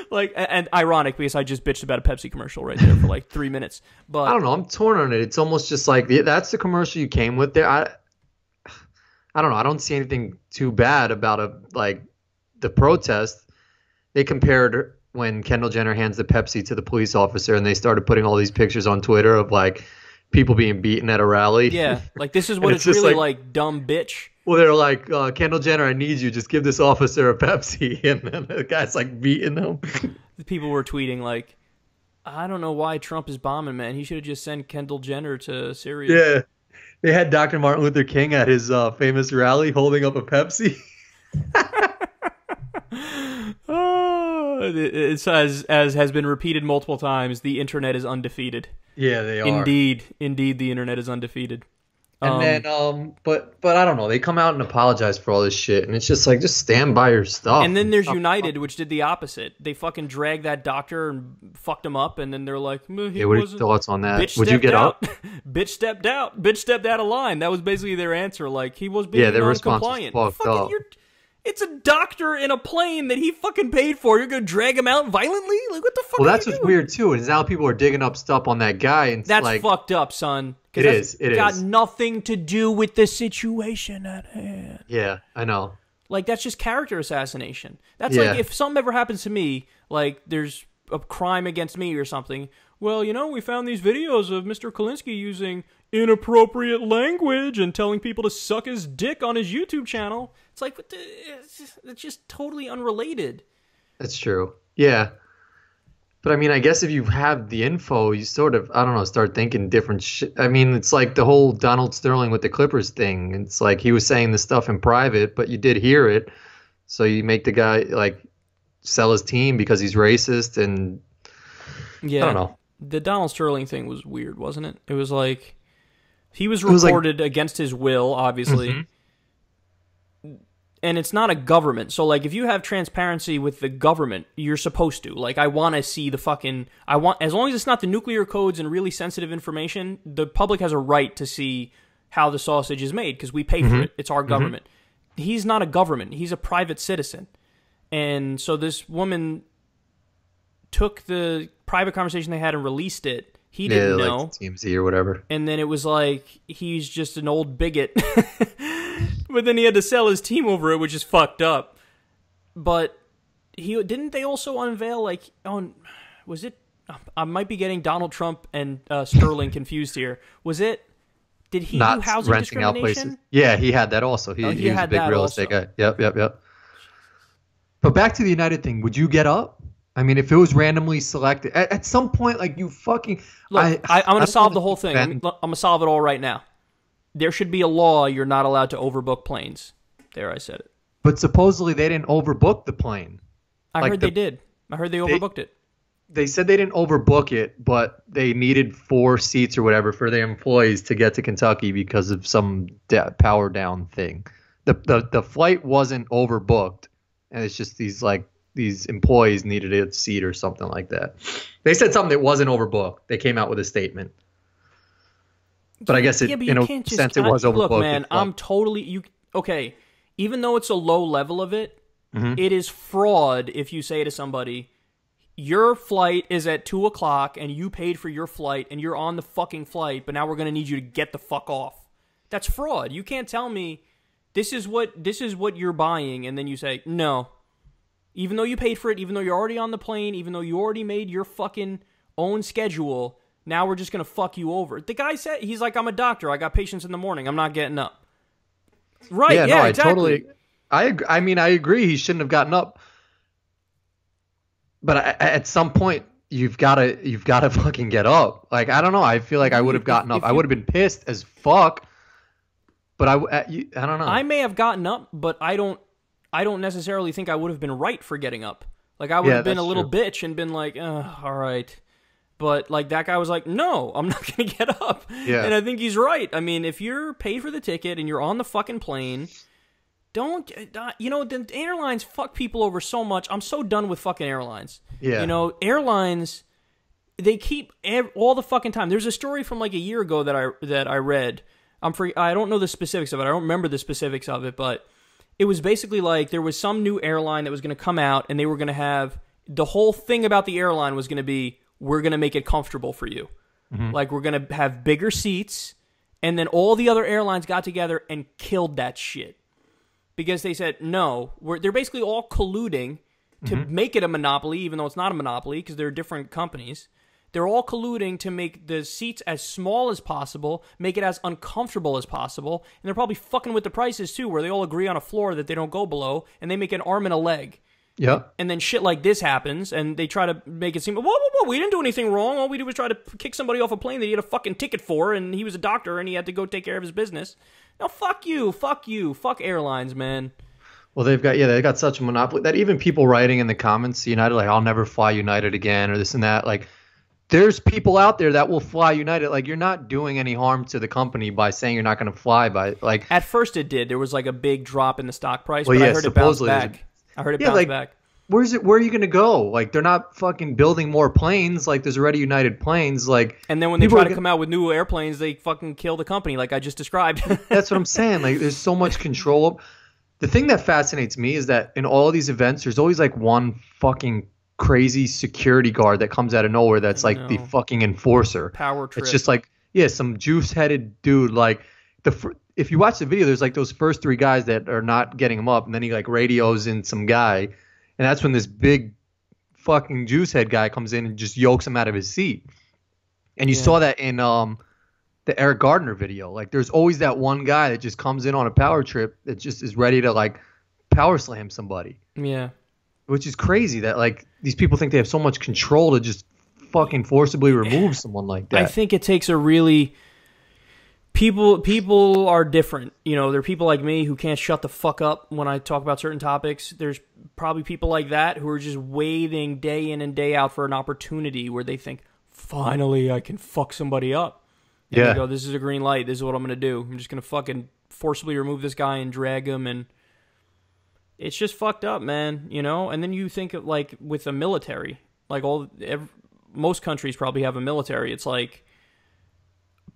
Like, and ironic, because I just bitched about a Pepsi commercial right there for like 3 minutes. But I don't know. I'm torn on it. It's almost just like that's the commercial you came with there. I don't know. I don't see anything too bad about the protest. They compared when Kendall Jenner hands the Pepsi to the police officer, and they started putting all these pictures on Twitter of like people being beaten at a rally. Yeah, like this is what it's really like, dumb bitch. Well, they're like, Kendall Jenner, I need you. Just give this officer a Pepsi. And then the guy's like beating him. People were tweeting like, I don't know why Trump is bombing, man. He should have just sent Kendall Jenner to Syria. Yeah. They had Dr. Martin Luther King at his famous rally holding up a Pepsi. It's as has been repeated multiple times, the internet is undefeated. Yeah, they are. Indeed, the internet is undefeated. And then, but I don't know. They come out and apologize for all this shit, and it's just like, just stand by your stuff. And then there's United, which did the opposite. They fucking dragged that doctor and fucked him up, and then they're like, what are your thoughts on that? Would you get up? Bitch stepped out. Bitch stepped out of line. That was basically their answer. Like, he was being non-compliant. It's a doctor in a plane that he fucking paid for. You're gonna drag him out violently? Like, what the fuck? Well, that's what's weird too. Is now people are digging up stuff on that guy, and that's like, fucked up, son. It is. Got nothing to do with the situation at hand. Yeah, I know. Like, that's just character assassination. That's like if something ever happens to me, like there's a crime against me or something. Well, we found these videos of Mr. Kalinsky using inappropriate language and telling people to suck his dick on his YouTube channel. It's like, it's just totally unrelated. That's true. Yeah. But I mean, I guess if you have the info, you sort of, I don't know, start thinking different shit. I mean, it's like the whole Donald Sterling with the Clippers thing. It's like he was saying this stuff in private, but you did hear it. So you make the guy like sell his team because he's racist, and I don't know. The Donald Sterling thing was weird, wasn't it? It was like he was reported against his will, obviously. Mm-hmm. And it's not a government. So, like, if you have transparency with the government, you're supposed to. Like, I want to see the fucking... as long as it's not the nuclear codes and really sensitive information, the public has a right to see how the sausage is made, because we pay for it. It's our government. Mm-hmm. He's not a government. He's a private citizen. And so this woman took the private conversation they had and released it. He didn't know. Like TMZ or whatever. And then it was like, he's just an old bigot. But then he had to sell his team over it, which is fucked up. But didn't they also unveil, like, was it, I might be getting Donald Trump and Sterling confused here. Did he not do housing renting discrimination? Out places? Yeah, he had that also. He was a big real estate guy. Yep. But back to the United thing, would you get up? I mean, if it was randomly selected, at some point, like, you fucking... Look, I'm going to solve the whole thing. I'm going to solve it all right now. There should be a law you're not allowed to overbook planes. There, I said it. But supposedly they didn't overbook the plane. I heard they did. I heard they overbooked it. They said they didn't overbook it, but they needed 4 seats or whatever for their employees to get to Kentucky because of some power down thing. The flight wasn't overbooked, and it's just these employees needed a seat or something like that. They said something that wasn't overbooked. They came out with a statement. But I guess it was overbooked. Look, man, I'm totally... Okay, even though it's a low level of it, it is fraud if you say to somebody, your flight is at 2 o'clock and you paid for your flight and you're on the fucking flight, but now we're going to need you to get the fuck off. That's fraud. You can't tell me this is what you're buying, and then you say, no. Even though you paid for it, even though you're already on the plane, even though you already made your fucking own schedule... Now we're just going to fuck you over. The guy said, he's like, I'm a doctor. I got patients in the morning. I'm not getting up. Right, yeah, exactly. I mean, I agree. He shouldn't have gotten up. But at some point, you've got to fucking get up. Like, I don't know. I feel like I would have gotten up. I would have been pissed as fuck. But I don't know. I may have gotten up, but I don't necessarily think I would have been right for getting up. Like, I would have been a little bitch and been like, all right. But, like, that guy was like, no, I'm not going to get up. Yeah. And I think he's right. I mean, if you're paid for the ticket and you're on the fucking plane, don't, you know, the airlines fuck people over so much. I'm so done with fucking airlines. Yeah. You know, airlines, they keep all the fucking time. There's a story from, like, a year ago that I read. I don't know the specifics of it. I don't remember the specifics of it, but it was basically like there was some new airline that was going to come out, and they were going to have, the whole thing about the airline was going to be, we're going to make it comfortable for you. Mm-hmm. Like, we're going to have bigger seats. And then all the other airlines got together and killed that shit. Because they said, no, they're basically all colluding to make it a monopoly, even though it's not a monopoly, because they're different companies. They're all colluding to make the seats as small as possible, make it as uncomfortable as possible. And they're probably fucking with the prices, too, where they all agree on a floor that they don't go below, and they make an arm and a leg. Yep. And then shit like this happens, and they try to make it seem, whoa, we didn't do anything wrong. All we did was try to kick somebody off a plane that he had a fucking ticket for, and he was a doctor, and he had to go take care of his business. No, fuck you, fuck airlines, man. Well, they got such a monopoly that even people writing in the comments, United, like, I'll never fly United again, or this and that, like, there's people out there that will fly United. Like, you're not doing any harm to the company by saying you're not going to fly by, like. At first it did. There was, like, a big drop in the stock price, well, but yeah, I heard it bounce back. I heard it bounce back. Where are you going to go? Like, they're not fucking building more planes. Like, there's already United planes. Like, and then when they try to come out with new airplanes, they fucking kill the company, like I just described. That's what I'm saying. Like, there's so much control. The thing that fascinates me is that in all of these events, there's always like one fucking crazy security guard that comes out of nowhere that's like the fucking enforcer. Power trip. It's just like, yeah, some juice-headed dude. Like, if you watch the video, there's like those first three guys that are not getting him up, and then he like radios in some guy. And that's when this big fucking juice head guy comes in and just yokes him out of his seat. And you saw that in the Eric Gardner video. Like, there's always that one guy that just comes in on a power trip that just is ready to like power slam somebody. Yeah. Which is crazy that like these people think they have so much control to just fucking forcibly remove someone like that. I think it takes a really... People are different. You know, there are people like me who can't shut the fuck up when I talk about certain topics. There's probably people like that who are just waiting day in and day out for an opportunity where they think, finally, I can fuck somebody up. And they go, this is a green light. This is what I'm going to do. I'm just going to fucking forcibly remove this guy and drag him. And it's just fucked up, man. You know? And then you think of, like, with the military. Like, most countries probably have a military. It's like...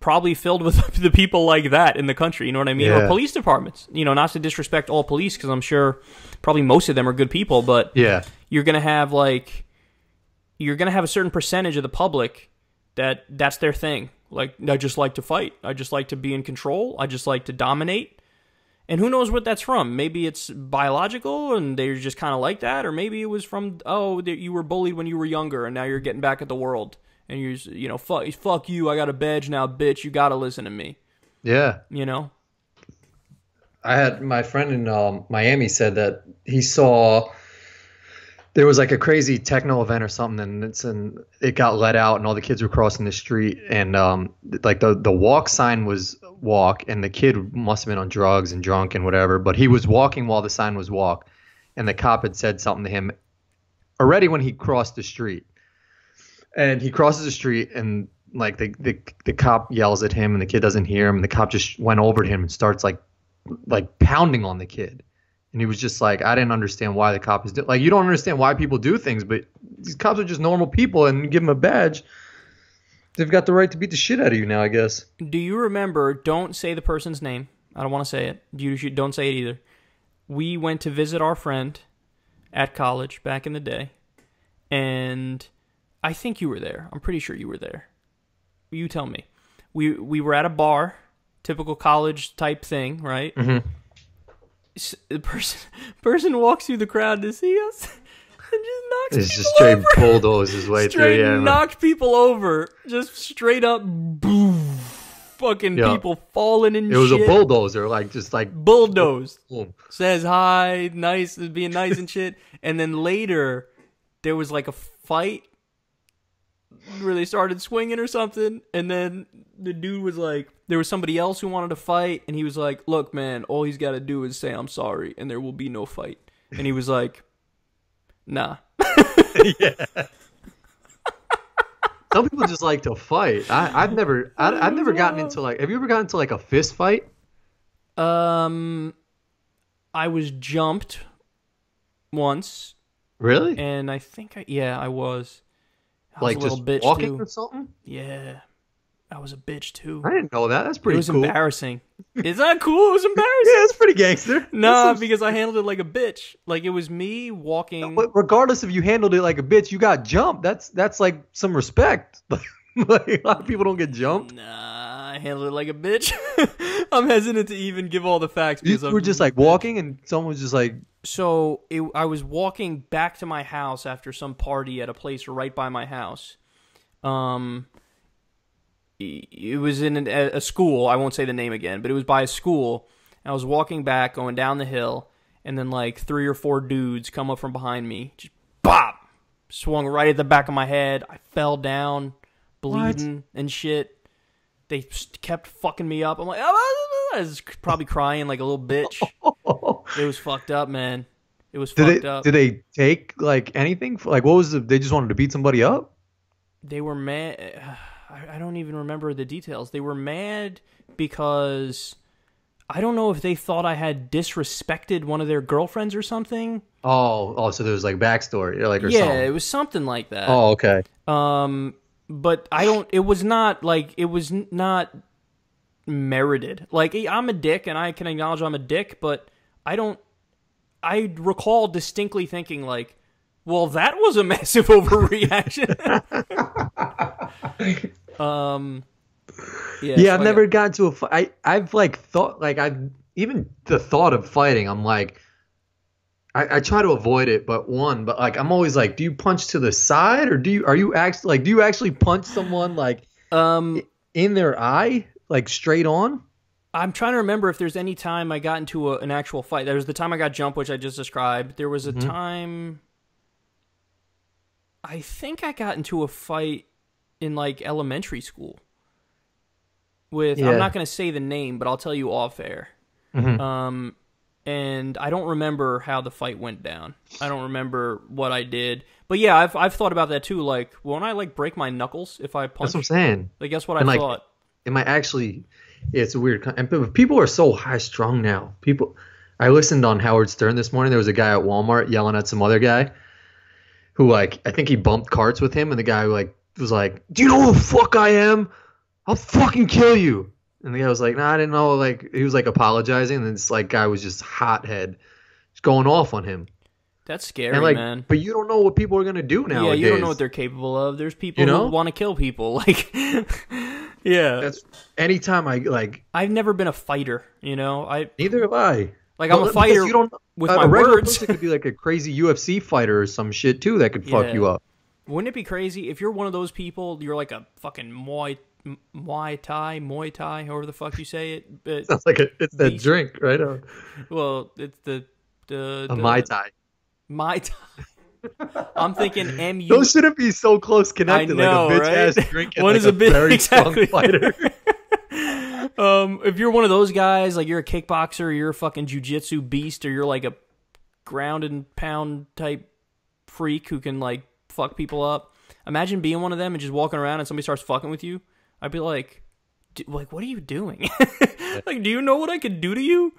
probably filled with the people like that in the country, you know what I mean? Yeah. Or police departments, you know, not to disrespect all police, because I'm sure probably most of them are good people, but you're going to have a certain percentage of the public that's their thing. Like, I just like to fight. I just like to be in control. I just like to dominate. And who knows what that's from? Maybe it's biological and they're just kind of like that, or maybe it was from, you were bullied when you were younger and now you're getting back at the world. And you know, fuck you, I got a badge now, bitch, you gotta listen to me. Yeah. You know? I had my friend in Miami said that he saw there was like a crazy techno event or something, and it got let out and all the kids were crossing the street, and like the walk sign was walk, and the kid must have been on drugs and drunk and whatever, but he was walking while the sign was walk, and the cop had said something to him already when he crossed the street. And he crosses the street, and like the cop yells at him, and the kid doesn't hear him. And the cop just went over to him and starts like pounding on the kid. And he was just like, I didn't understand why the cop is like, you don't understand why people do things, but these cops are just normal people, and you give them a badge, they've got the right to beat the shit out of you now, I guess. Do you remember? Don't say the person's name. I don't want to say it. Don't say it either. We went to visit our friend at college back in the day, and I think you were there. I'm pretty sure you were there. You tell me. We were at a bar, typical college type thing, right? Mm-hmm. The person walks through the crowd to see us and just knocks people over. Just straight bulldoze his way through. Yeah, knocked people over. Just straight up boom. Fucking people falling and shit. It was a bulldozer, like just like bulldozed. Boom. Says hi, nice, being nice and shit. And then later there was like a fight where they started swinging or something, and then the dude was like, there was somebody else who wanted to fight, and he was like, look, man, all he's got to do is say I'm sorry, and there will be no fight. And he was like, nah. Some people just like to fight. I've never gotten into like. Have you ever gotten into like a fist fight? I was jumped once. Really? And I think I was. I like was a just little bitch walking too. Or something? Yeah. I was a bitch too. I didn't know that. That's pretty cool. It was embarrassing. Is that cool? It was embarrassing. Yeah, it's pretty gangster. Nah, because I handled it like a bitch. Like it was me walking. But regardless if you handled it like a bitch, you got jumped. That's like some respect. Like a lot of people don't get jumped. Nah, I handled it like a bitch. I'm hesitant to even give all the facts because you were just like walking and someone was just like. So I was walking back to my house after some party at a place right by my house. It was in a school. I won't say the name again, but it was by a school. I was walking back, going down the hill, and then like 3 or 4 dudes come up from behind me. Just bop! Swung right at the back of my head. I fell down, bleeding and shit. They kept fucking me up. I'm like, I was probably crying like a little bitch. It was fucked up, man. It was fucked up. Did they take like anything? Like what was they just wanted to beat somebody up? They were mad. I don't even remember the details. They were mad because I don't know if they thought I had disrespected one of their girlfriends or something. Oh, so there was like backstory, or yeah, something. It was something like that. Oh, okay. But I don't. It was not merited. Like I'm a dick, and I can acknowledge I'm a dick, but I don't. I recall distinctly thinking like, well, that was a massive overreaction. Yeah, I've never gotten to a fight. I've like thought, like I've even the thought of fighting. I'm like, I try to avoid it, but like I'm always like, do you punch to the side or do you actually punch someone like in their eye, like straight on? I'm trying to remember if there's any time I got into an actual fight. There was the time I got jumped, which I just described. There was a time I think I got into a fight in like elementary school with I'm not going to say the name, but I'll tell you off air. And I don't remember how the fight went down. I don't remember what I did. But yeah, I've thought about that too. Like, won't I like break my knuckles if I punch? That's what I'm saying. Like, guess what I thought? Am I actually? Yeah, it's a weird. And people are so high strung now. I listened on Howard Stern this morning. There was a guy at Walmart yelling at some other guy who like I think he bumped carts with him, and the guy like was like, "Do you know who the fuck I am? I'll fucking kill you." And the guy was like, "Nah, I didn't know." Like he was like apologizing, and this like guy was just hothead, just going off on him. That's scary, and, like, man. But you don't know what people are gonna do nowadays. Yeah, you don't know what they're capable of. There's people who want to kill people. Like, yeah. That's anytime I like. I've never been a fighter. Neither have I. Like I'm a fighter with my words. Person could be like a crazy UFC fighter or some shit too that could fuck you up. Wouldn't it be crazy if you're one of those people? You're like a fucking Muay Thai, however the fuck you say it. But sounds like it's that drink, right? Well, it's the Mai Tai. Mai Tai. I'm thinking MU. Those shouldn't be so close connected. I know, like a bitch ass drink and like a very strong fighter. If you're one of those guys, like you're a kickboxer, or you're a fucking jujitsu beast, or you're like a ground and pound type freak who can like fuck people up. Imagine being one of them and just walking around and somebody starts fucking with you. I'd be like, what are you doing? Like, do you know what I could do to you?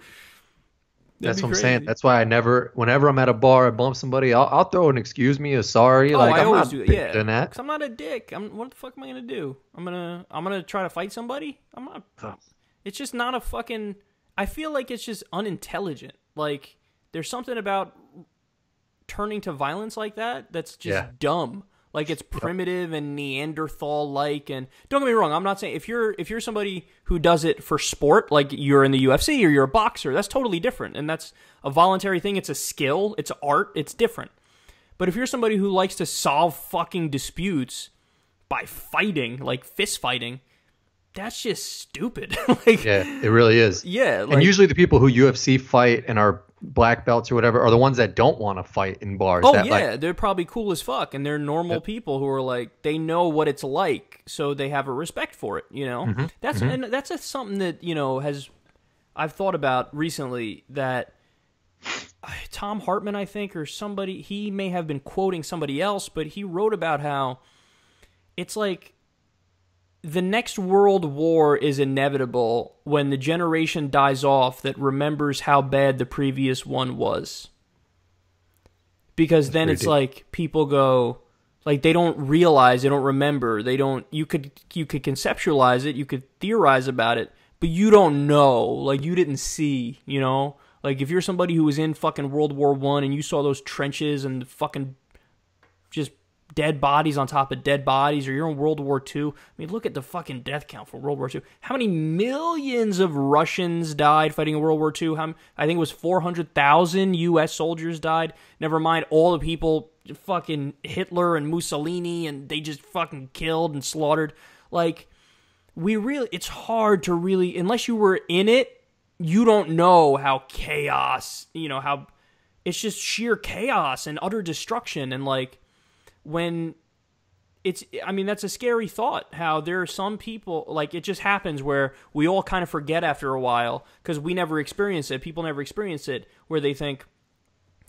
That's what I'm saying. That's why whenever I'm at a bar, I bump somebody, I'll throw an excuse me, a sorry. Like I I'm always not do that. Yeah, doing that. 'Cause I'm not a dick. What the fuck am I gonna do? I'm gonna try to fight somebody. I'm not. It's just not a fucking. I feel like it's just unintelligent. Like there's something about turning to violence like that that's just dumb. Like it's primitive and Neanderthal-like. And don't get me wrong, I'm not saying if you're somebody who does it for sport, like you're in the UFC or you're a boxer, that's totally different. And that's a voluntary thing. It's a skill. It's art. It's different. But if you're somebody who likes to solve fucking disputes by fighting, like fist fighting, that's just stupid. Like, yeah, it really is. Yeah. Like, and usually the people who UFC fight and are black belts or whatever are the ones that don't want to fight in bars. Oh, yeah. They're probably cool as fuck. And they're normal people who are like, they know what it's like. So they have a respect for it, And that's something that, I've thought about recently that Tom Hartman, I think, or somebody, he may have been quoting somebody else, but he wrote about how it's like the next world war is inevitable when the generation dies off that remembers how bad the previous one was. Because then it's like people go, like they don't realize, they don't remember, they don't. You could conceptualize it, you could theorize about it, but you don't know, like you didn't see, you know. Like if you're somebody who was in fucking World War I and you saw those trenches and the fucking just dead bodies on top of dead bodies, or you're in World War II. I mean, look at the fucking death count for World War II. How many millions of Russians died fighting in World War II? I think it was 400,000 U.S. soldiers died. Never mind all the people, fucking Hitler and Mussolini, and they just fucking killed and slaughtered. Like, it's hard to really, unless you were in it, you don't know how chaos, you know, how it's just sheer chaos and utter destruction. And like, when it's, I mean, that's a scary thought, how there are some people, like, it just happens where we all kind of forget after a while because we never experience it. People never experience it, where they think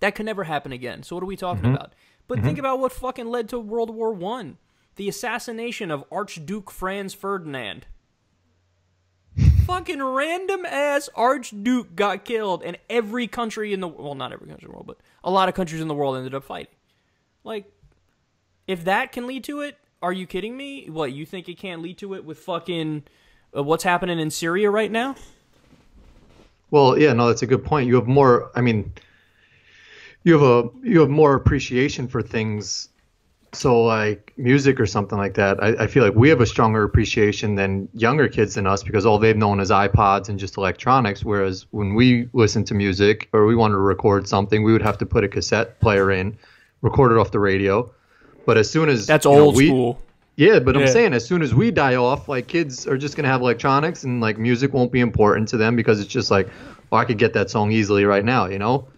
that could never happen again. So what are we talking about? But think about what fucking led to World War I. The assassination of Archduke Franz Ferdinand. Fucking random ass Archduke got killed, and every country in the, well, not every country in the world, but a lot of countries in the world ended up fighting. Like, if that can lead to it, are you kidding me? What, you think it can't lead to it with fucking what's happening in Syria right now? Well, yeah, no, that's a good point. You have more, I mean, you have more appreciation for things. So like music or something like that, I feel like we have a stronger appreciation than younger kids than us, because all they've known is iPods and just electronics. Whereas when we listen to music or we wanted to record something, we would have to put a cassette player in, record it off the radio. But as soon as that's old school. Yeah, but I'm saying as soon as we die off, like kids are just gonna have electronics, and like music won't be important to them because it's just like, oh, I could get that song easily right now, you know?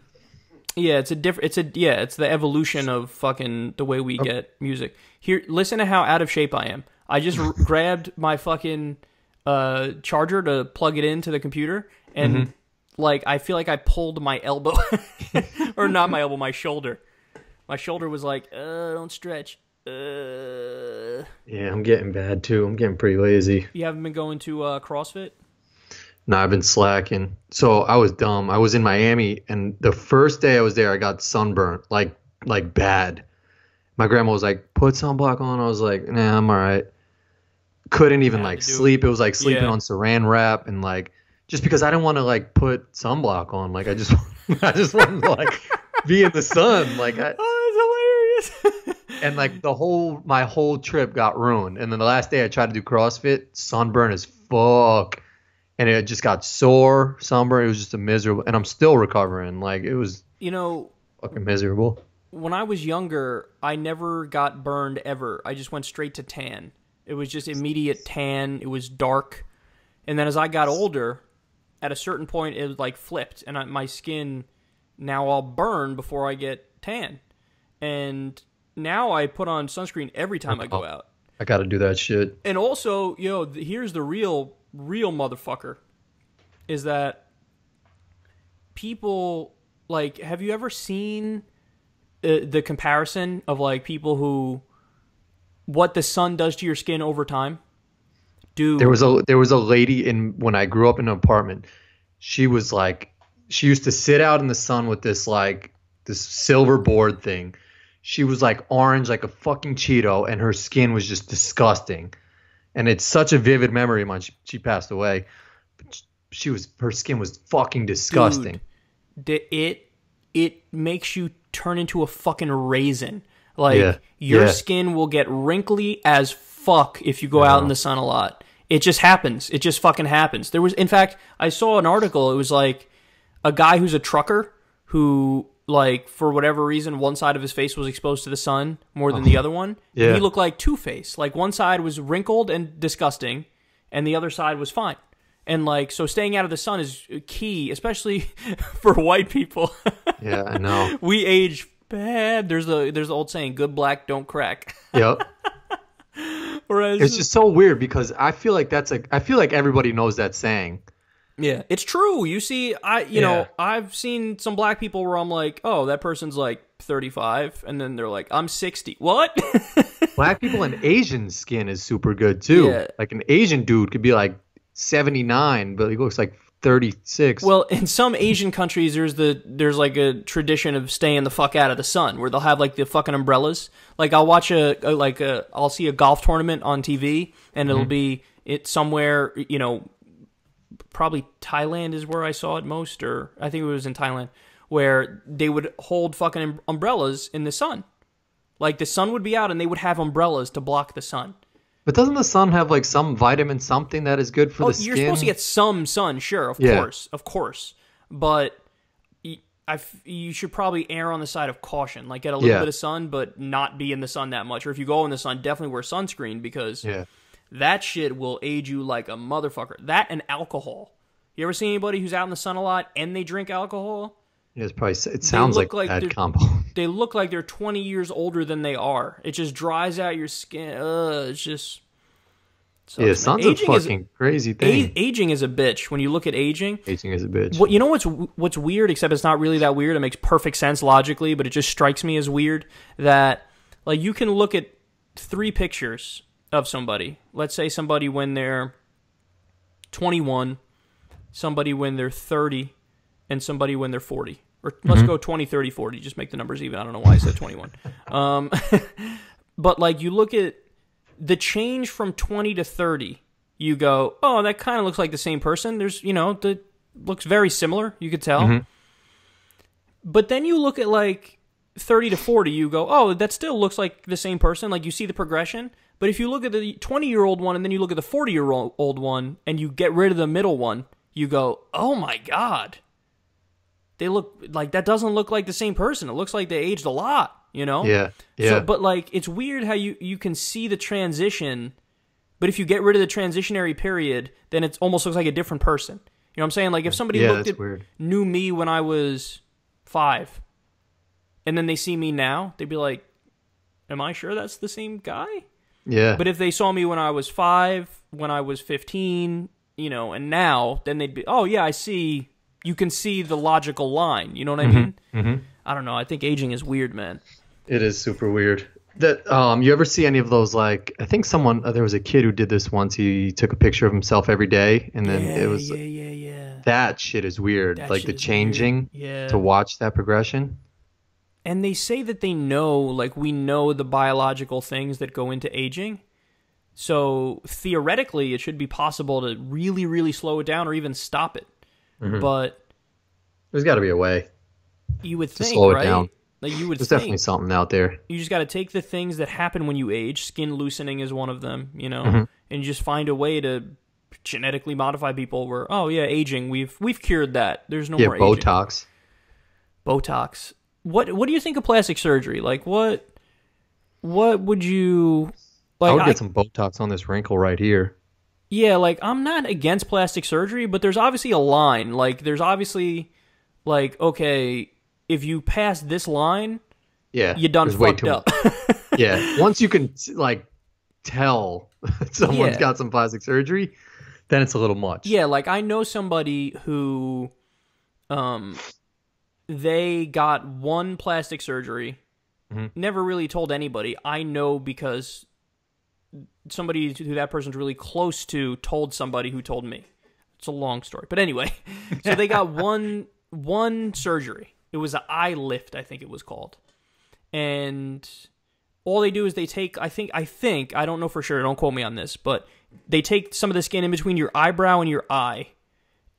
Yeah, it's the evolution of fucking the way we get music. Here, listen to how out of shape I am. I just grabbed my fucking charger to plug it into the computer, and like I feel like I pulled my elbow, or not my elbow, my shoulder. My shoulder was like, don't stretch. Yeah, I'm getting bad too. I'm getting pretty lazy. You haven't been going to CrossFit? No, I've been slacking. So I was dumb. I was in Miami, and the first day I was there, I got sunburned, like bad. My grandma was like, "Put sunblock on." I was like, "Nah, I'm all right." Couldn't even like sleep. It was like sleeping on Saran wrap, and like just because I didn't want to like put sunblock on, like I just wanted to like be in the sun, like. Oh, that's hilarious. And like my whole trip got ruined. And then the last day I tried to do CrossFit, sunburn as fuck. And it just got sore, sunburn. It was just a miserable, and I'm still recovering. Like it was, fucking miserable. When I was younger, I never got burned ever. I just went straight to tan. It was just immediate tan. It was dark. And then as I got older, at a certain point, it like flipped, and my skin, now I'll burn before I get tan. And now I put on sunscreen every time I go out. I got to do that shit. And also, here's the real motherfucker, is that people, like, have you ever seen the comparison of like people what the sun does to your skin over time? There was a lady when I grew up in an apartment. She was like, she used to sit out in the sun with this silver board thing. She was like orange, like a fucking Cheeto, and her skin was just disgusting. And it's such a vivid memory of mine. She passed away. But her skin was fucking disgusting. Dude, it makes you turn into a fucking raisin. Like, your skin will get wrinkly as fuck if you go out in the sun a lot. It just happens. It just fucking happens. In fact, I saw an article. It was like a guy who's a trucker who, like, for whatever reason, one side of his face was exposed to the sun more than the other one. Yeah. And he looked like Two-Face. Like, one side was wrinkled and disgusting, and the other side was fine. And, like, so staying out of the sun is key, especially for white people. Yeah, I know. We age bad. There's the old saying, good black, don't crack. Yep. Whereas, it's just so weird because I feel like everybody knows that saying. Yeah, it's true. You see, you know, I've seen some black people where I'm like, oh, that person's like 35, and then they're like, I'm 60. What? Black people and Asian skin is super good too. Yeah. Like an Asian dude could be like 79, but he looks like 36. Well, in some Asian countries, there's like a tradition of staying the fuck out of the sun, where they'll have like the fucking umbrellas. Like I'll watch I'll see a golf tournament on TV, and it'll be somewhere, you know, probably Thailand is where I saw it most, or I think it was in Thailand, where they would hold fucking umbrellas in the sun. Like the sun would be out, and they would have umbrellas to block the sun. But doesn't the sun have like some vitamin something that is good for the skin? You're supposed to get some sun, sure, of course. But you should probably err on the side of caution. Like get a little bit of sun, but not be in the sun that much. Or if you go in the sun, definitely wear sunscreen, because that shit will age you like a motherfucker. That and alcohol. You ever see anybody who's out in the sun a lot and they drink alcohol? Yeah, it sounds like a bad combo. They look like they're 20 years older than they are. It just dries out your skin. It's just... Sucks, yeah, sun's a fucking crazy thing. Aging is a bitch. When you look at aging... Aging is a bitch. You know what's weird, except it's not really that weird. It makes perfect sense logically, but it just strikes me as weird that like you can look at 3 pictures of somebody. Let's say somebody when they're 21, somebody when they're 30, and somebody when they're 40. Or let's go 20, 30, 40. Just make the numbers even. I don't know why I said 21. But like you look at the change from 20 to 30, you go, oh, that kind of looks like the same person. There's, you know, looks very similar. You could tell. But then you look at like 30 to 40, you go, oh, that still looks like the same person. Like you see the progression. But if you look at the 20-year-old one and then you look at the 40-year-old one and you get rid of the middle one, you go, oh my God. They look like that doesn't look like the same person. It looks like they aged a lot, you know? Yeah. So, but like, it's weird how you can see the transition, but if you get rid of the transitionary period, then it almost looks like a different person. You know what I'm saying? Like if somebody knew me when I was 5, and then they see me now, they'd be like, am I sure that's the same guy? Yeah. But if they saw me when I was 5, when I was 15, you know, and now, then they'd be, oh yeah, I see. You can see the logical line. You know what I mean? I don't know. I think aging is weird, man. It is super weird. That you ever see any of those? Like, I think there was a kid who did this once. He took a picture of himself every day, and then it was that shit is weird. That like the changing to watch that progression. And they say that they know, like we know the biological things that go into aging. So theoretically, it should be possible to really, really slow it down or even stop it. But there's got to be a way. You would think, slow it right? down. Like you would. There's definitely something out there. You just got to take the things that happen when you age. Skin loosening is one of them, you know, and you just find a way to genetically modify people. Where aging, we've cured that. There's no more aging. Botox. What do you think of plastic surgery? Like what would you like? I would get some Botox on this wrinkle right here. Yeah, like, I'm not against plastic surgery, but there's obviously a line. Like, there's obviously, like, okay, if you pass this line, you done fucked up. Yeah, once you can, like, tell someone's got some plastic surgery, then it's a little much. Yeah, like, I know somebody who, they got one plastic surgery, never really told anybody. I know because... somebody who that person's really close to told somebody who told me. It's a long story. But anyway, so they got one surgery. It was an eye lift, I think it was called. And all they do is they take, I think, I don't know for sure, don't quote me on this, but they take some of the skin in between your eyebrow and your eye,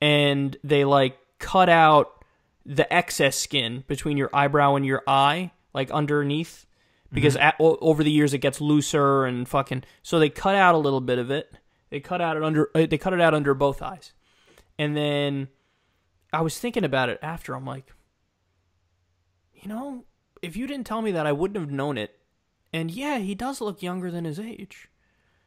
and they, like, cut out the excess skin between your eyebrow and your eye, like, underneath. Because over the years it gets looser and fucking... So they cut out a little bit of it. They cut it out under both eyes. And then I was thinking about it after. I'm like, you know, if you didn't tell me that, I wouldn't have known it. And yeah, he does look younger than his age.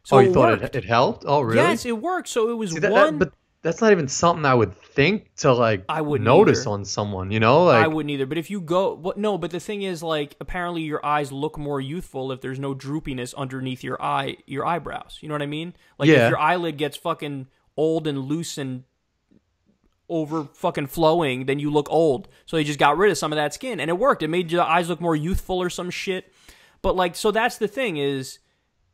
So you thought it helped? Oh, really? Yes, it worked. So it was one... but that's not even something I would think to, like, I wouldn't notice either. On someone, you know? Like, I wouldn't either. But if you go... but the thing is, like, apparently your eyes look more youthful if there's no droopiness underneath your eyebrows. You know what I mean? Like, if your eyelid gets fucking old and loose and over fucking flowing, then you look old. So they just got rid of some of that skin, and it worked. It made your eyes look more youthful or some shit. But like, so that's the thing is,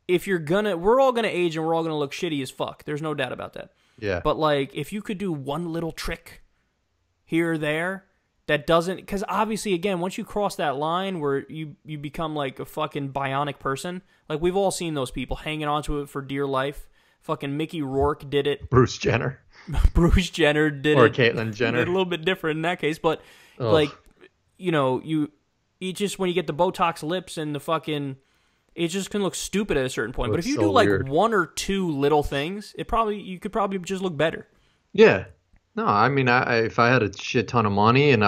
if we're all gonna age and we're all gonna look shitty as fuck. There's no doubt about that. Yeah. But like, if you could do one little trick here or there that doesn't, because obviously, again, once you cross that line where you become like a fucking bionic person, like we've all seen those people hanging onto it for dear life. Fucking Mickey Rourke did it. Bruce Jenner. Bruce Jenner did or it. Or Caitlyn Jenner. A little bit different in that case, but like, you know, you just, when you get the Botox lips and the fucking, it just can look stupid at a certain point. But if you do like one or two little things, you could probably just look better. Yeah. No, I mean, if I had a shit ton of money and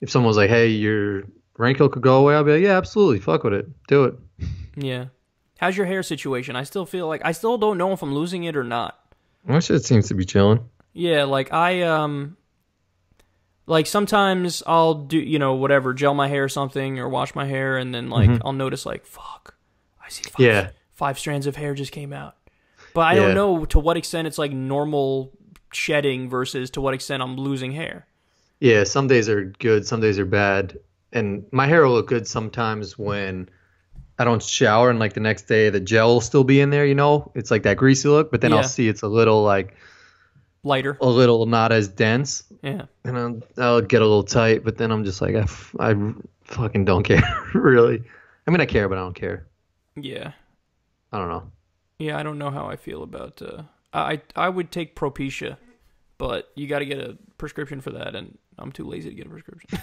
if someone was like, hey, your wrinkle could go away, I'd be like, yeah, absolutely, fuck with it, do it. Yeah. How's your hair situation? I still feel like I still don't know if I'm losing it or not. My shit seems to be chilling. Yeah, like like sometimes I'll do, you know, whatever, gel my hair or something or wash my hair, and then like I'll notice like, fuck, I see five strands of hair just came out. But I don't know to what extent it's like normal shedding versus to what extent I'm losing hair. Yeah, some days are good, some days are bad. And my hair will look good sometimes when I don't shower, and like the next day the gel will still be in there, you know? It's like that greasy look, but then I'll see it's a little like lighter, a little not as dense. Yeah. And I'll get a little tight, but then I'm just like, I fucking don't care, really. I mean, I care, but I don't care. Yeah. I don't know. Yeah, I don't know how I feel about I would take Propecia, but you got to get a prescription for that, and I'm too lazy to get a prescription.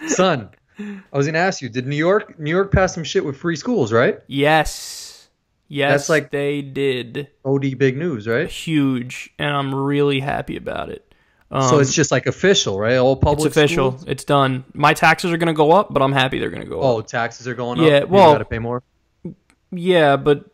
Son, I was going to ask you, did New York pass some shit with free schools, right? Yes. That's like they did. OD big news, right? Huge, and I'm really happy about it. So it's just like official, right? All public It's official. schools? It's done. My taxes are going to go up, but I'm happy they're going to go up. Oh, taxes are going up? Yeah, well, you got to pay more? Yeah, but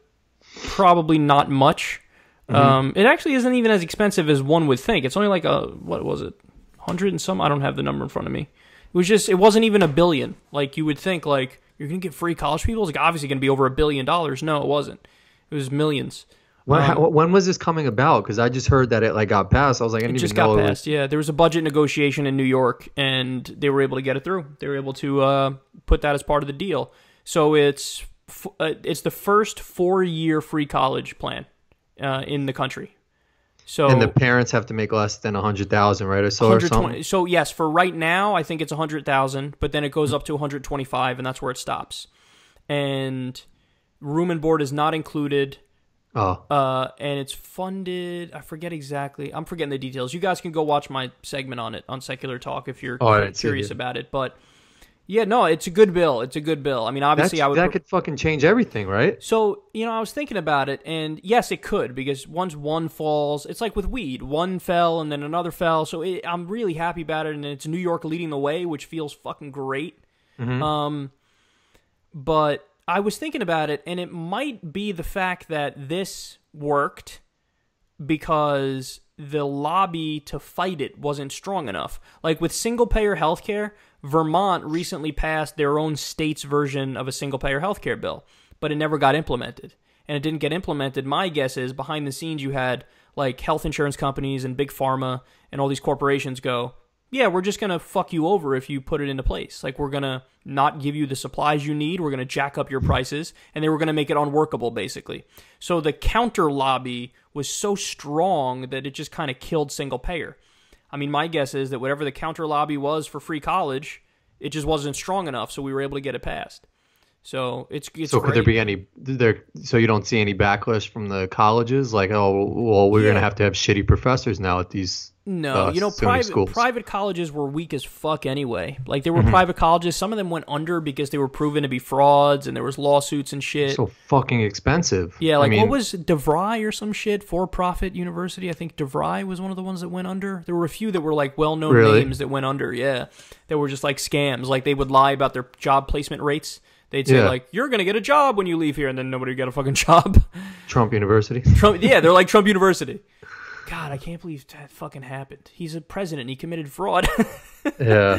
probably not much. It actually isn't even as expensive as one would think. It's only like what was it? 100 and some? I don't have the number in front of me. It wasn't even $1 billion. Like you would think like you're going to get free college people. It's like obviously going to be over $1 billion. No, it wasn't. It was millions. When was this coming about? Because I just heard that it like got passed. I was like, I didn't even know. It just got passed. Yeah, there was a budget negotiation in New York, and they were able to get it through. They were able to put that as part of the deal. So it's the first 4-year free college plan in the country. So and the parents have to make less than 100,000, right? Or so, or something. So yes, for right now, I think it's 100,000, but then it goes up to 125, and that's where it stops. And room and board is not included. Oh. And it's funded. I forget exactly. I'm forgetting the details. You guys can go watch my segment on it on Secular Talk if you're curious about it. But yeah, no, it's a good bill. It's a good bill. I mean, obviously, that could fucking change everything, right? So, you know, I was thinking about it, and yes, it could, because once one falls, it's like with weed. One fell, and then another fell. So I'm really happy about it, and it's New York leading the way, which feels fucking great. But I was thinking about it, and it might be the fact that this worked because the lobby to fight it wasn't strong enough. Like with single-payer healthcare, Vermont recently passed their own state's version of a single-payer healthcare bill, but it never got implemented. And it didn't get implemented. My guess is behind the scenes you had like health insurance companies and big pharma and all these corporations go, yeah, we're just going to fuck you over if you put it into place. Like, we're going to not give you the supplies you need. We're going to jack up your prices. And they were going to make it unworkable, basically. So the counter lobby was so strong that it just kind of killed single payer. I mean, my guess is that whatever the counter lobby was for free college, it just wasn't strong enough, so we were able to get it passed. So it's so could great. there be so you don't see any backlash from the colleges? Like, oh, well, we're going to have shitty professors now at these No, you know, private colleges were weak as fuck anyway. Like, there were private colleges. Some of them went under because they were proven to be frauds, and there was lawsuits and shit. So fucking expensive. Yeah, like, what was DeVry or some shit? For-profit university? I think DeVry was one of the ones that went under. There were a few that were, like, well-known names that went under, yeah. That were just, like, scams. Like, they would lie about their job placement rates. They'd say, like, you're going to get a job when you leave here, and then nobody would get a fucking job. Trump University? Yeah, they're like Trump University. God, I can't believe that fucking happened. He's a president. And he committed fraud. Yeah.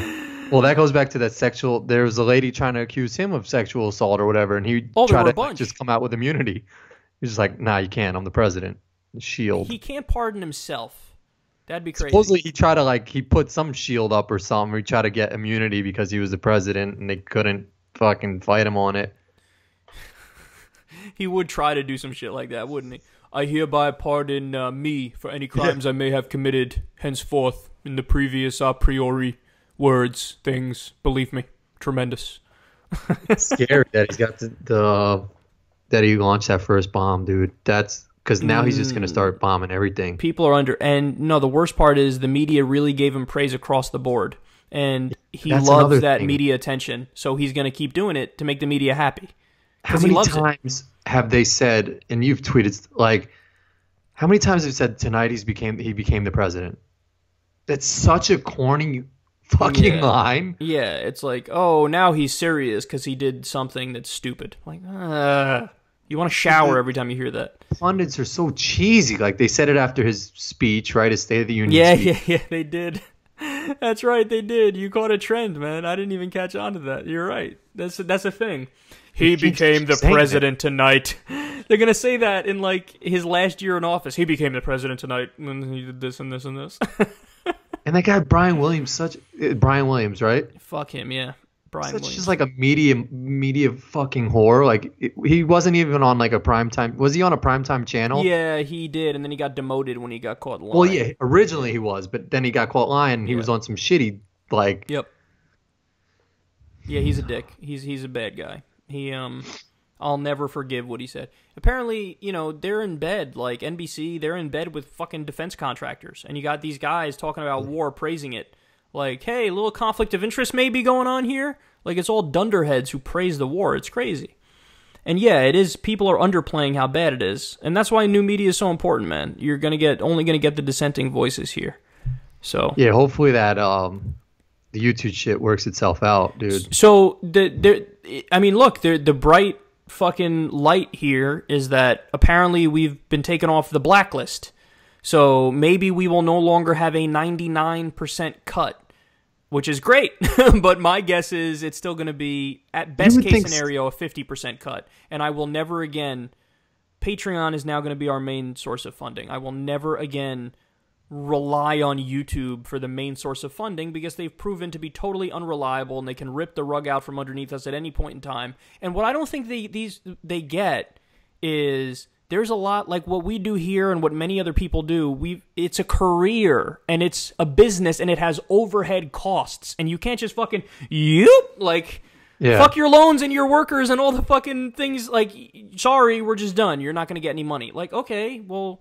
Well, that goes back to that sexual. There was a lady trying to accuse him of sexual assault or whatever, and he tried to just come out with immunity. He's just like, nah, you can't. I'm the president. Shield. He can't pardon himself. That'd be crazy. Supposedly he tried to he put some shield up or something. Or he tried to get immunity because he was the president and they couldn't fucking fight him on it. He would try to do some shit like that, wouldn't he? I hereby pardon me for any crimes I may have committed henceforth in the previous a priori words, things. Believe me, tremendous. It's scary that he's got that he launched that first bomb, dude. That's because now he's just going to start bombing everything. People are and no, the worst part is the media really gave him praise across the board. And he loves that media attention, so he's going to keep doing it to make the media happy. How many times have they said, and you've tweeted, how many times have you said tonight he became the president? That's such a corny fucking line. Yeah, it's like, oh, now he's serious because he did something that's stupid. Like, you want to shower every time you hear that. Pundits are so cheesy. Like, they said it after his speech, right? His State of the Union speech. Yeah, they did. That's right, they did. You caught a trend, man. I didn't even catch on to that. You're right. That's a thing. He became the president tonight. They're going to say that in, his last year in office. He became the president tonight when he did this and this and this. And that guy, Brian Williams, right? Fuck him, yeah. Brian Williams. Just a media fucking whore. He wasn't even on, a primetime. Was he on a primetime channel? Yeah, he did, and then he got demoted when he got caught lying. Well, yeah, originally he was, but then he got caught lying, and he was on some shitty, Yep. Yeah, he's a dick. He's a bad guy. I'll never forgive what he said. Apparently, they're in bed, NBC, they're in bed with fucking defense contractors. And you got these guys talking about war, praising it. Hey, a little conflict of interest may be going on here. It's all dunderheads who praise the war. It's crazy. And yeah, it is. People are underplaying how bad it is. And that's why new media is so important, man. You're only going to get the dissenting voices here. So yeah, hopefully that the YouTube shit works itself out, dude. So the bright fucking light here is that apparently we've been taken off the blacklist. So maybe we will no longer have a 99% cut, which is great. But my guess is it's still going to be, at best case scenario, a 50% cut. And I will never again, Patreon is now going to be our main source of funding. I will never again rely on YouTube for the main source of funding because they've proven to be totally unreliable and they can rip the rug out from underneath us at any point in time. And what I don't think they get is there's a lot like what we do here and what many other people do. It's a career and it's a business and it has overhead costs and you can't just fucking fuck your loans and your workers and all the fucking things. Sorry, we're just done. You're not going to get any money. Okay, well,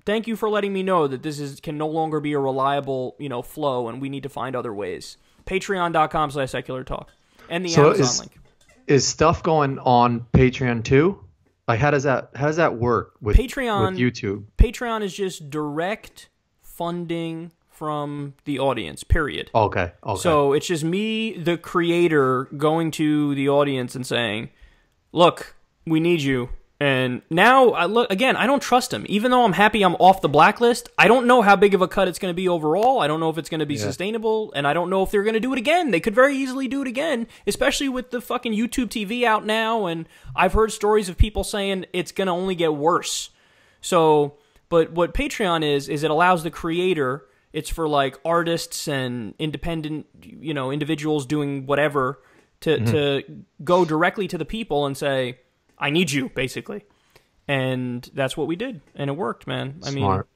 thank you for letting me know that this can no longer be a reliable, flow, and we need to find other ways. Patreon.com/seculartalk and the Amazon link. Is stuff going on Patreon too? How does that work with Patreon? With YouTube, Patreon is just direct funding from the audience. Period. Okay. So it's just me, the creator, going to the audience and saying, "Look, we need you." And now, I don't trust him. Even though I'm happy I'm off the blacklist, I don't know how big of a cut it's going to be overall. I don't know if it's going to be sustainable, and I don't know if they're going to do it again. They could very easily do it again, especially with the fucking YouTube TV out now, and I've heard stories of people saying it's going to only get worse. So, but what Patreon is it allows the creator, it's for artists and independent, individuals doing whatever, to go directly to the people and say, I need you, basically. And that's what we did. And it worked, man. Smart.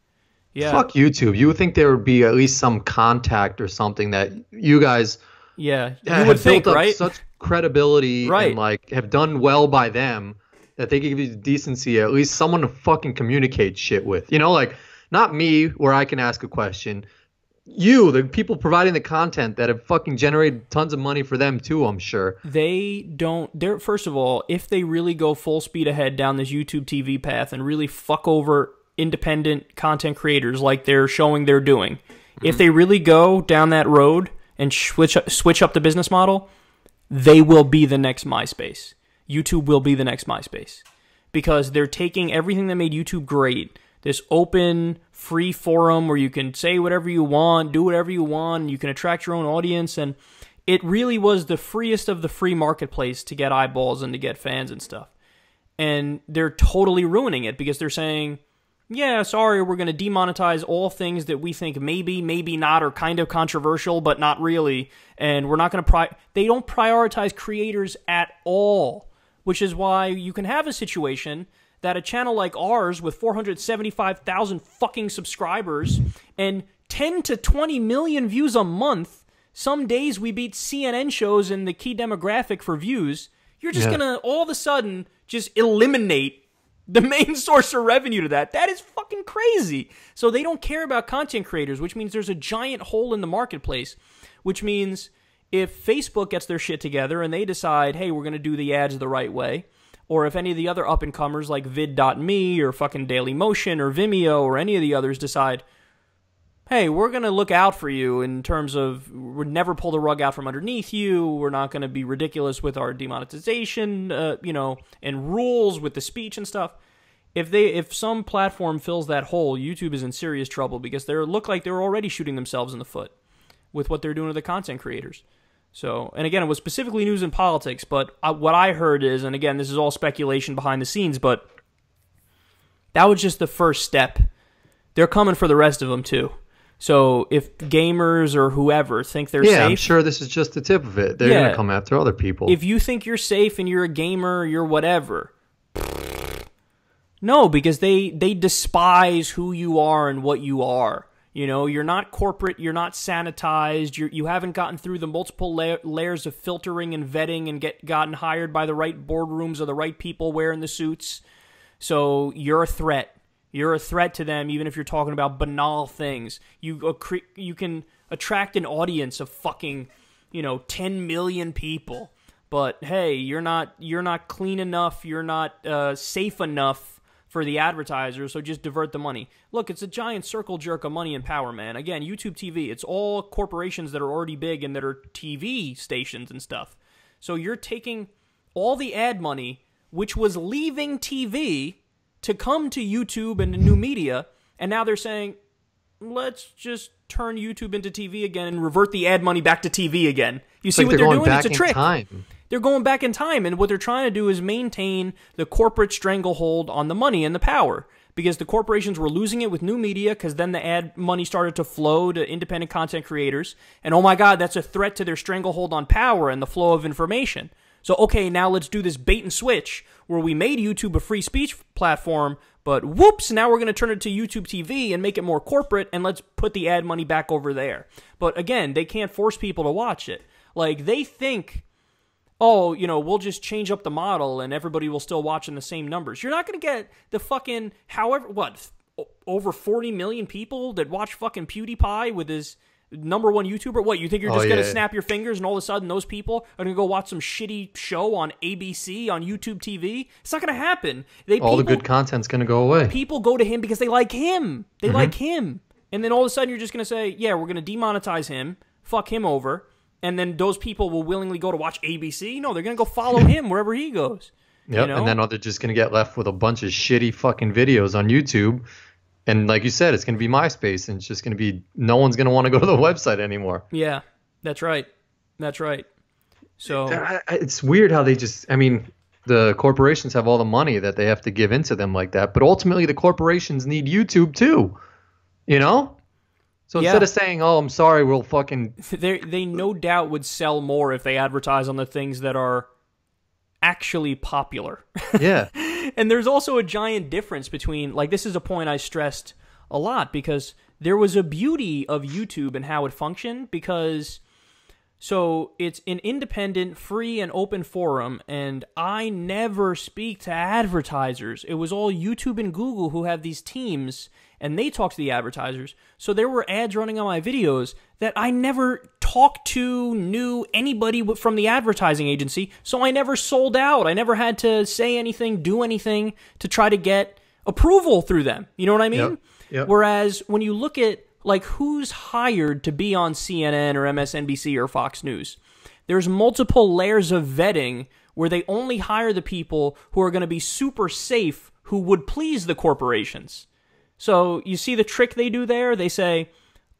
Yeah. Fuck YouTube. You would think there would be at least some contact or something that you guys you would think, built up right? such credibility and have done well by them that they give you the decency, at least someone to fucking communicate shit with. Not me where I can ask a question. You, the people providing the content that have fucking generated tons of money for them too, I'm sure. First of all, if they really go full speed ahead down this YouTube TV path and really fuck over independent content creators like they're showing they're doing, if they really go down that road and switch up the business model, they will be the next MySpace. YouTube will be the next MySpace. Because they're taking everything that made YouTube great, this open, free forum where you can say whatever you want, do whatever you want, and you can attract your own audience, and it really was the freest of the free marketplace to get eyeballs and to get fans and stuff. And they're totally ruining it because they're saying, yeah, sorry, we're going to demonetize all things that we think maybe not, or kind of controversial, but not really. And we're not going to they don't prioritize creators at all, which is why you can have a situation that a channel like ours with 475,000 fucking subscribers and 10 to 20 million views a month, some days we beat CNN shows in the key demographic for views. You're just going to all of a sudden just eliminate the main source of revenue to that. That is fucking crazy. So they don't care about content creators, which means there's a giant hole in the marketplace, which means if Facebook gets their shit together and they decide, hey, we're going to do the ads the right way, or if any of the other up-and-comers like vid.me or fucking Dailymotion or Vimeo or any of the others decide, hey, we're going to look out for you in terms of we'll never pull the rug out from underneath you, we're not going to be ridiculous with our demonetization, and rules with the speech and stuff. If some platform fills that hole, YouTube is in serious trouble because they look like they're already shooting themselves in the foot with what they're doing to the content creators. So, and again, it was specifically news and politics, but what I heard is, and again, this is all speculation behind the scenes, but that was just the first step. They're coming for the rest of them, too. So, if gamers or whoever think they're safe... Yeah, I'm sure this is just the tip of it. They're going to come after other people. If you think you're safe and you're a gamer, you're whatever... No, because they despise who you are and what you are. You know, you're not corporate, you're not sanitized, you haven't gotten through the multiple layers of filtering and vetting and gotten hired by the right boardrooms or the right people wearing the suits. So you're a threat. You're a threat to them, even if you're talking about banal things. You can attract an audience of fucking, 10 million people. But hey, you're not clean enough, you're not safe enough for the advertisers, so just divert the money. Look, it's a giant circle jerk of money and power, man. Again, YouTube TV, it's all corporations that are already big and that are TV stations and stuff. So you're taking all the ad money, which was leaving TV, to come to YouTube and to new media, and now they're saying, let's just turn YouTube into TV again and revert the ad money back to TV again. You see what they're doing? It's a trick. They're going back in time, and what they're trying to do is maintain the corporate stranglehold on the money and the power, because the corporations were losing it with new media, because then the ad money started to flow to independent content creators, and oh my god, that's a threat to their stranglehold on power and the flow of information. So okay, now let's do this bait and switch, where we made YouTube a free speech platform, but whoops, now we're going to turn it to YouTube TV and make it more corporate, and let's put the ad money back over there. But again, they can't force people to watch it. Like, they think, oh, we'll just change up the model and everybody will still watch in the same numbers. You're not going to get the fucking, over 40 million people that watch fucking PewDiePie with his #1 YouTuber? What, you think you're just going to snap your fingers and all of a sudden those people are going to go watch some shitty show on ABC, on YouTube TV? It's not going to happen. All the good content's going to go away. People go to him because they like him. They like him. And then all of a sudden you're just going to say, yeah, we're going to demonetize him, fuck him over, and then those people will willingly go to watch ABC? No, they're going to go follow him wherever he goes. Yep, and then they're just going to get left with a bunch of shitty fucking videos on YouTube. And like you said, it's going to be MySpace, and it's just going to be, no one's going to want to go to the website anymore. Yeah, that's right. That's right. So it's weird how the corporations have all the money that they have to give into them like that, but ultimately the corporations need YouTube too, So instead of saying, oh, I'm sorry, we'll fucking... They no doubt would sell more if they advertise on the things that are actually popular. Yeah. And there's also a giant difference between... this is a point I stressed a lot, because there was a beauty of YouTube and how it functioned, because... So it's an independent, free, and open forum, and I never speak to advertisers. It was all YouTube and Google who have these teams, and they talk to the advertisers. So there were ads running on my videos that I never talked to, knew anybody from the advertising agency, so I never sold out. I never had to say anything, do anything to try to get approval through them. You know what I mean? Yep. Whereas when you look at who's hired to be on CNN or MSNBC or Fox News, there's multiple layers of vetting where they only hire the people who are going to be super safe, who would please the corporations. So you see the trick they do there? They say,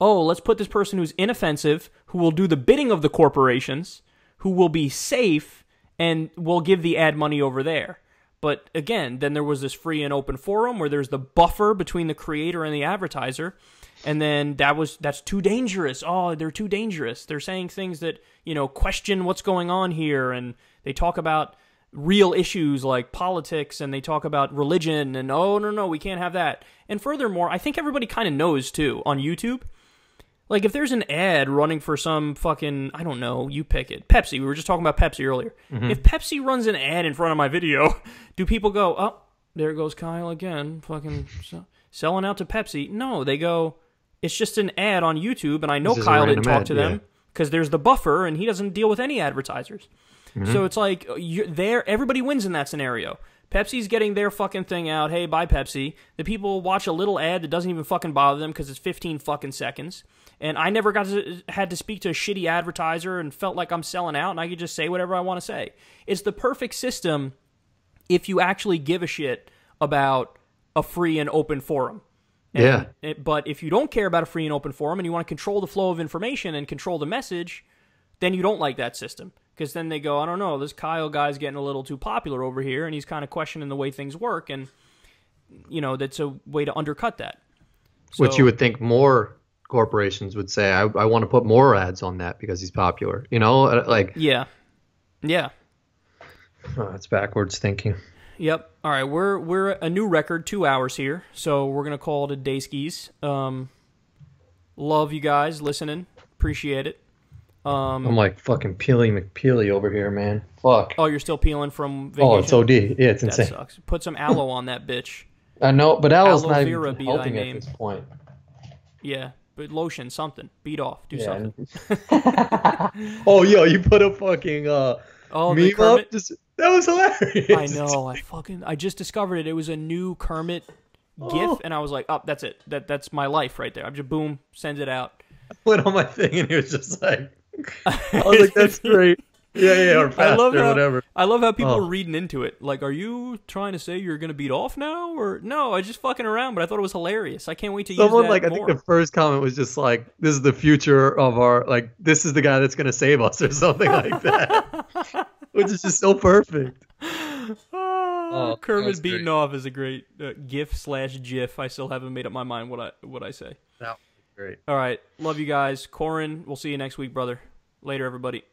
oh, let's put this person who's inoffensive, who will do the bidding of the corporations, who will be safe, and will give the ad money over there. But again, then there was this free and open forum where there's the buffer between the creator and the advertiser. And then that's too dangerous. Oh, they're too dangerous. They're saying things that, question what's going on here. And they talk about real issues like politics, and they talk about religion, and no, we can't have that. And furthermore, I think everybody kind of knows, too, on YouTube. Like, if there's an ad running for some fucking, I don't know, you pick it. Pepsi. We were just talking about Pepsi earlier. Mm-hmm. If Pepsi runs an ad in front of my video, do people go, oh, there goes Kyle again, fucking selling out to Pepsi? No, they go, it's just an ad on YouTube, and I know Kyle didn't talk to them because there's the buffer, and he doesn't deal with any advertisers. Mm-hmm. So it's like, everybody wins in that scenario. Pepsi's getting their fucking thing out. Hey, buy Pepsi. The people watch a little ad that doesn't even fucking bother them because it's 15 fucking seconds. And I never had to speak to a shitty advertiser and felt like I'm selling out, and I could just say whatever I want to say. It's the perfect system if you actually give a shit about a free and open forum. But if you don't care about a free and open forum and you want to control the flow of information and control the message, then you don't like that system. Because then they go, I don't know, this Kyle guy's getting a little too popular over here, and he's kind of questioning the way things work, and, that's a way to undercut that. So, which you would think more corporations would say, I want to put more ads on that because he's popular. Yeah. Oh, that's backwards thinking. Yep. All right, we're a new record, 2 hours here, so we're going to call it a day skis. Love you guys listening. Appreciate it. I'm like fucking Peely McPeely over here, man. Fuck. Oh, you're still peeling from vacation? Oh, it's OD. Yeah, it's insane. That sucks. Put some aloe on that bitch. I know, but aloe's not even helping at this point. Yeah, but lotion, something. Beat off. Do something. Oh, yo, you put a fucking meme up? That was hilarious. I know. I just discovered it. It was a new Kermit GIF, and I was like, oh, that's it. That's my life right there. I'm just, boom, send it out. I went on my thing, and he was just like, I was like, that's great. Yeah, or fast, or whatever. I love how people are reading into it. Like, are you trying to say you're going to beat off now? Or no, I was just fucking around, but I thought it was hilarious. I can't wait to use that more. I think the first comment was just like, this is the future of our, like, this is the guy that's going to save us or something like that. Which is just so perfect. Kermit beating off is a great GIF/GIF. I still haven't made up my mind what I say. That was great. All right. Love you guys. Corin, we'll see you next week, brother. Later, everybody.